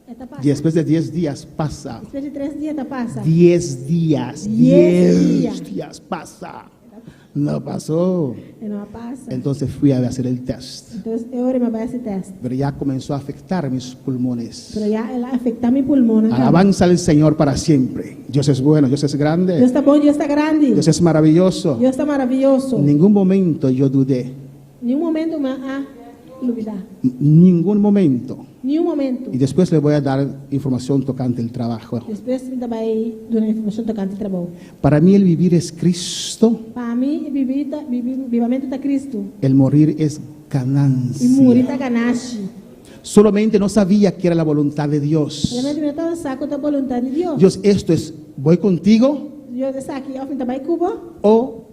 está passa. Y después de 10 días pasa. Después de 3 dias, tá passa. 10 días, 10 días pasa. No pasó. E não passa. Entonces fui a hacer el test. Então, eu orei para esse teste. Pero ya comenzó a afectar mis pulmones. Pero já ela afeta meu pulmão. Alabanza al Señor para siempre. Dios es bueno, Dios es Deus grande, está bom, Deus está grande. Dios es maravilloso. Deus está maravilhoso. En ningún momento yo dudé. Nenhum momento me duvidar. Ningún momento. Nenhum momento. Y después le voy a dar información tocante el trabajo. Depois me vai dar informação tocante ao trabalho. Para mí el vivir es Cristo, Para mim, vivamento está Cristo. el morir es E morir ganancia. está ganache. Solamente no sabía que era la voluntad de Dios. Realmente eu estava saco da vontade de Deus. Dios, esto es, voy contigo Deus está aqui, ao fim também Cuba. o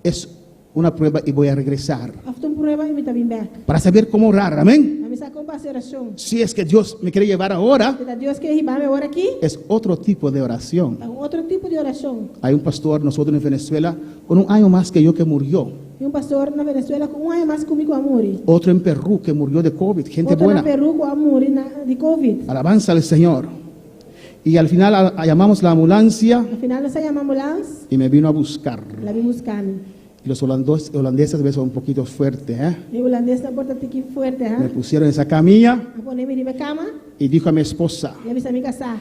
es una prueba y voy a regresar. After um prueba e me está vindo back. Para saber cómo orar, amén. A mim sacou para oração. Si es que Dios me quiere llevar ahora, Se Deus quer ribar me ora aqui, es otro tipo de oración. é outro tipo de oração. Hay un pastor, nosotros en Venezuela, con 1 año más que yo que murió. E pastor na Venezuela com ano mais comigo a morir. Otro en Perú que murió de COVID, gente Outro buena. na Peru com a morir de Covid. Alabanza al Señor. Y al final llamamos la ambulancia Afinal, nós chamamos a ambulância, y me vino a buscar. lá vim buscar-me. Y los holandeses a veces son un poquito fuertes, ¿eh? E o holandês na porta aqui forte, Me ha? pusieron en esa camilla A poner me de cama, y dijo a mi esposa e a mim casar.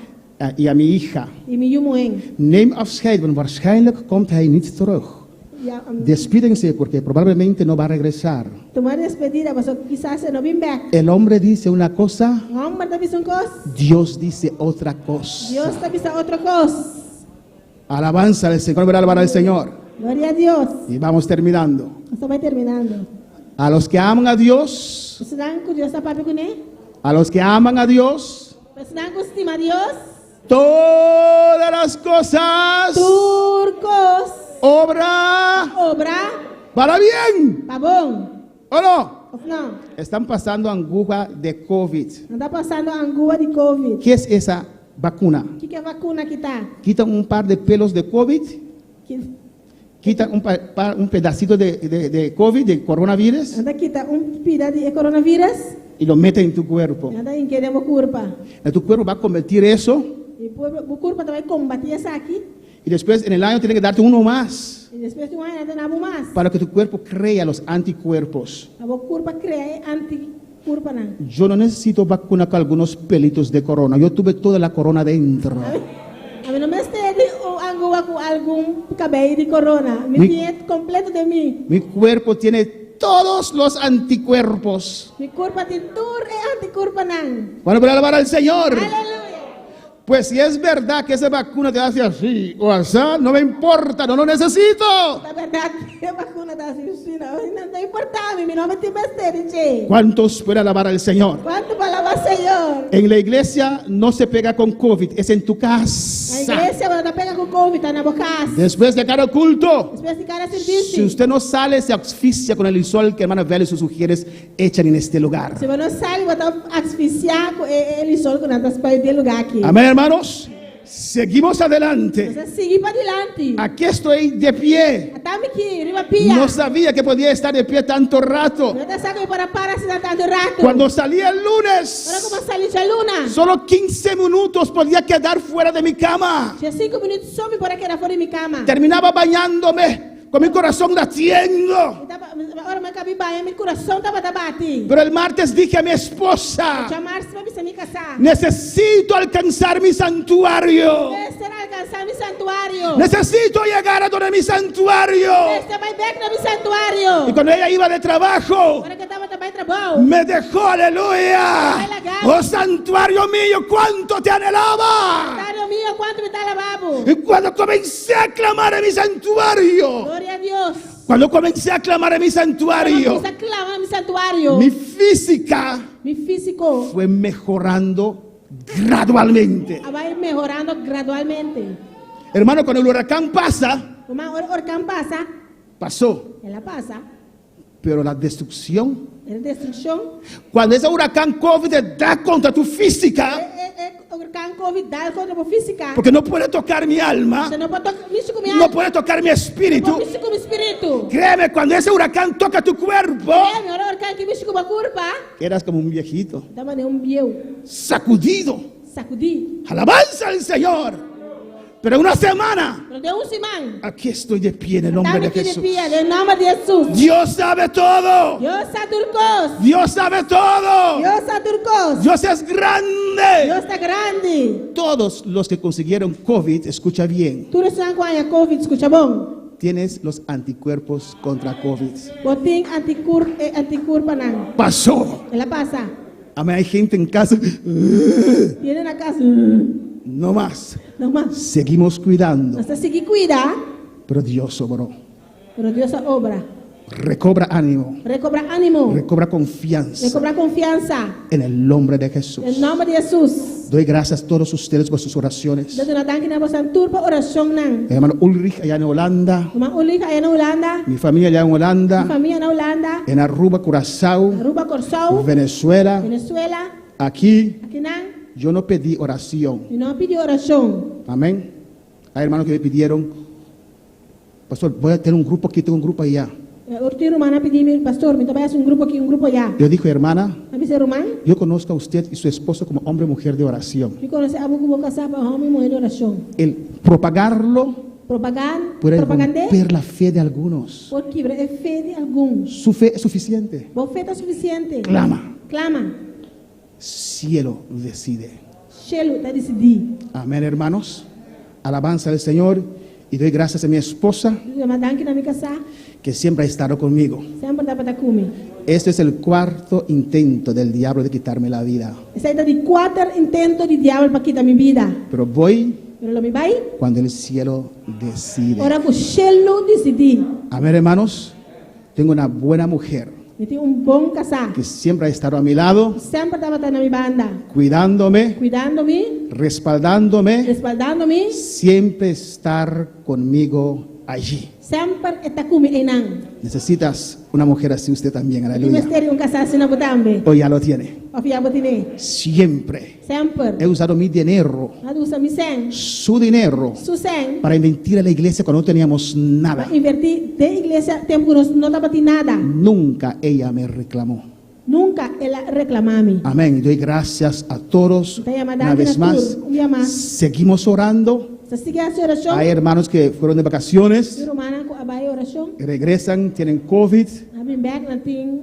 y a mi hija, E me moen. neem afscheid, want waarschijnlijk komt hij niet terug. E Despídense porque probablemente no va a regresar. tomar despedida, mas quizás se não vim back. El hombre dice una cosa, O homem está pensando coisa, Dios dice otra cosa. Deus está pensando outra coisa. Alabanza al Señor, verá alabar al Señor. Glória a Deus. Y vamos terminando. Nós vai terminando. A los que aman a Dios, Você não que Deus está para com ele? a los que aman a Dios, Você não estima a Deus? todas las cosas Turcos. obra Obra. para bien. Tá bom? ¿O no? Ou não? Están pasando angúa de COVID. Não está passando a angua de Covid. ¿Qué es esa vacuna? O que é a vacuna que está? Quitan un par de pelos de COVID, quitan un pedacito de COVID, de coronavirus, Anda quita pida de coronavírus. y lo meten en tu cuerpo. Anda em queremos culpa. Y tu cuerpo va a convertir eso, E o culpa também combater essa aqui. y después en el año tiene que darte uno más E depois de ano não nada mais. para que tu cuerpo crea los anticuerpos. A culpa cria anti-culpa não. Yo no necesito vacuna con algunos pelitos de corona. Yo tuve toda la corona dentro. A mim não me estende o angua com algum cabelo de corona. Me tinha completo de mim. Mi cuerpo tiene todos los anticuerpos. Mi culpa tem tudo é anti-culpa não. Bueno, para alabar al Señor. Aleluia. Pues si es verdad que esa vacuna te hace así o así, no me importa, no lo necesito. Na verdade, a vacuna está assim, não importa a mim, não me tem besteira, gente. ¿Cuántos pueden alabar al Señor? Quanto palavra, Senhor? En la iglesia no se pega con COVID, es en tu A casa. igreja ela pega com Covid, tá na boca. Después de cada culto, Depois de cada si serviço. usted no sale, se asfixia con el lisol que hermana Vélez y sus mujeres echan en este lugar. Se você não sai, vai asfixiar com ele só com nada para ir lugar aqui. Amén, hermanos. Seguimos adelante. Você seguir para adelante. Aquí estoy de pie. Estamos aqui, riba pia. No sabía que podía estar de pie tanto rato. Não tá sabendo para se dar tanto rato. Cuando salí el Agora lunes, como salir de luna. solo 15 minutos podía quedar fuera de mi cama. Tinha 5 minutos só me para quedar fora de minha cama. Terminaba bañándome con mi corazón latiendo. Agora me cabe banho, meu coração estava batendo. Pero el martes dije a mi esposa, Chamar-se para me casar. necesito alcanzar mi santuario. Será alcançar meu santuário. Necesito llegar a donde mi santuario. Você vai back no meu santuário. Y cuando ella iba de trabajo, Agora que eu estava também trabalho. me dejó, aleluya. Oh santuario mío, cuánto te anhelaba. Santuário meu, quanto me está lavabo. Y cuando comencé a clamar en mi santuario, Glória a Deus. cuando comencé a clamar en mi santuario, Você clama no santuário. mi física Mi físico fue mejorando gradualmente. vai melhorando gradualmente. Hermano, cuando el huracán pasa, Uma huracán pasa, pasó, ela pasa. pero la destrucción, É destruição. cuando ese huracán COVID te da contra tu física, Huracán COVID dá contra a física. porque no puede tocar mi alma, Você não pode tocar isso com minha no alma. puede tocar mi espíritu. Não isso com o espírito. Créeme, cuando ese huracán toca tu cuerpo, É melhor huracán que isso com a curva. eras como un viejito, Dá maneira biel. sacudido. Sacudir. Alabanza al Señor. Pero en una semana, Não deu semana. aquí estoy de pie en el nombre Estamos de aqui de Jesús. pia, em nome de Jesus. Dios sabe todo. Deus está turcos. Dios sabe todo. Deus está turcos. Dios es grande. Deus está grande. Todos los que consiguieron COVID, escucha bien, Tudo isso não conhece COVID, escuta bom. tienes los anticuerpos contra COVID. Botem anticurpa não. Pasó. Ela passa. Amén. Hay gente en casa. Tiene na casa. No más. Não mais. Seguimos cuidando. Nós temos que cuidar. Pero Dios obró. Pero Deus obra. Recobra ánimo. Recobrar ânimo. Recobra confianza. Recobrar confiança. En el nombre de Jesús. Em nome de Jesus. Doy gracias a todos ustedes por sus oraciones. Deus não danke na vossa turpa oração não. Mi hermano Ulrich allá en Holanda. Uma única aí na Holanda. Mi familia allá en Holanda. Família na Holanda. En Aruba, Curazao. Aruba, Corsau. Venezuela. Venezuela. Aquí Aqui não. yo no pedí oración. E não pediu oração. Amén. Hay hermanos que me pidieron, pastor, voy a tener un grupo aquí, tengo un grupo allá. Urti Romana pediu, pastor, me trabalha um grupo aqui, um grupo allá. Yo dije, hermana, Avisa Romana. yo conozco a usted y su esposo como hombre y mujer de oración. Me conhece a boca casar para homem e mulher de oração. El propagarlo puede Propaganda. romper la fe de algunos. Por quebra é fé de alguns. Su fe es suficiente. Boa fé está suficiente. Clama. Clama. Cielo decide. Chelo está decidido. Amén, hermanos. Alabanza al Señor. Y doy gracias a mi esposa Eu me danke na minha casa. que siempre ha estado conmigo. Sempre dá para comer. Este es el cuarto intento del diablo de quitarme la vida. Essa é de 4 intentos de diabo para quitar minha vida. Pero voy Pero lo me vai. cuando el cielo decide. Ora com chelo decidir. Amén, hermanos. Tengo una buena mujer Me tenho bom casar. que siempre ha estado a mi lado, Sempre estava na minha banda. cuidándome, Cuidando-me, respaldándome, respaldando-me. siempre estar conmigo allí. Sempre está comigo em não. Necesitas una mujer así usted también, E me aleluya. ter casar assim na botambe. Hoy ya lo tiene. Ofia botine. Siempre Sempre. he usado mi dinero, Adusa mi sen. su dinero, Su sen. para invertir a la iglesia cuando no teníamos nada. Para invertir de igreja tempo que não estava nada. Nunca ella me reclamó. Nunca ela reclamame. Amén. Doy gracias a todos Te llama una Dani vez Natur, más. un día más. Seguimos orando. Se sigue a oração. Hay hermanos que fueron de vacaciones, Meu romana com a baia oração. regresan, tienen COVID. I've back na ting.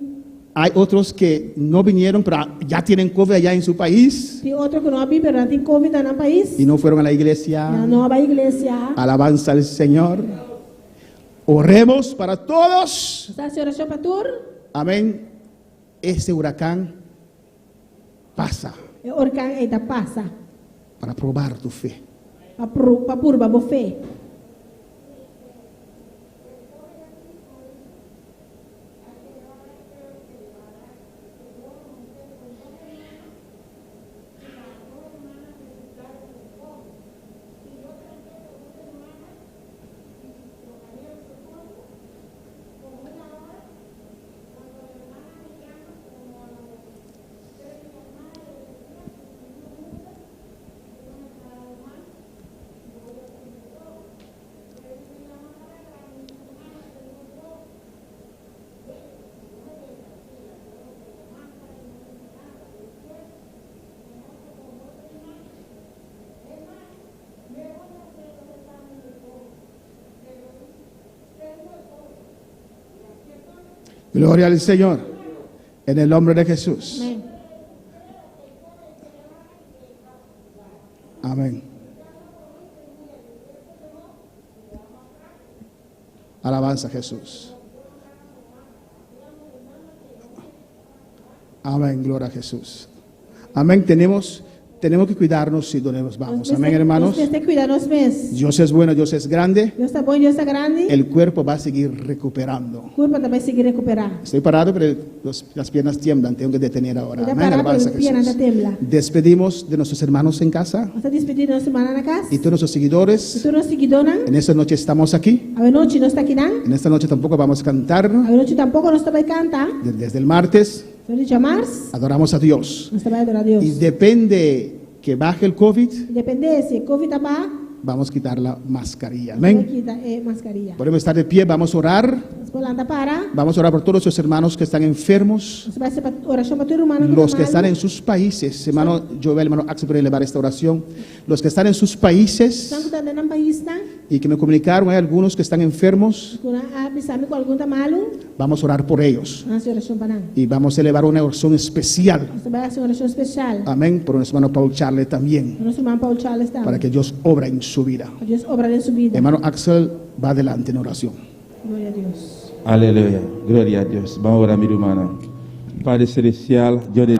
Hay otros que no vinieron, pero ya tienen COVID allá en su país Tem outro que não habia, pero tem Covid no país. y no fueron a la Na iglesia. nova igreja. Alabanza al Señor. Oremos para todos. Está a oração para tur. Amén. Ese huracán pasa E orkan eta passa. para probar tu fe. Pa purba bo fé. Gloria al Señor. En el nombre de Jesús. Amén. Amén. Alabanza a Jesús. Amén, gloria a Jesús. Amén, tenemos que cuidarnos si donde nos vamos. Amén, hermanos. Dios es bueno, Dios es grande. Deus está bom, Deus está grande. El cuerpo va a seguir recuperando. O corpo também seguir recuperar. Estoy parado, pero las piernas tiemblan. Tengo que detener ahora. Está Amén, parado, alabanza a pero piernas Jesús. tembla. Despedimos de nuestros hermanos en casa Nós despedindo nossa semana na casa. y todos nuestros seguidores. Todos os seguidores. En esta noche estamos aquí. A noite nós está aqui não. En esta noche tampoco vamos a cantar. A noite tampouco nós também canta. Desde el martes Nós de março. adoramos a Dios. Nós também adorar a Deus. Y depende que baje el COVID, Independente se Covid tá vamos a quitar la mascarilla. Amém. Amén. Aqui tá mascarinha. Podemos estar de pie, vamos a orar. Nós planta para. Vamos a orar por todos nuestros hermanos que están enfermos, Nós vai ser oração para todo humano. los que están en sus países. Hermano Joel, hermano Axel, puede elevar esta oración. Los que están en sus países Estão cuidando no país tá. y que me comunicaron, hay algunos que están enfermos. Kuna avisar com algum tá malo. Vamos a orar por ellos Nós oração para não. y vamos a elevar una oración especial. Nós vai fazer oração especial. Amén. Por nuestro hermano Paul Charles también, Nosso irmão Paulo Charles tá. para que Dios obra en su vida. Deus obra em sua vida. Hermano Axel va adelante en oración. Glória a Deus. Aleluya. Gloria a Dios. Vamos a orar, mi hermana. Padre Celestial, Dios de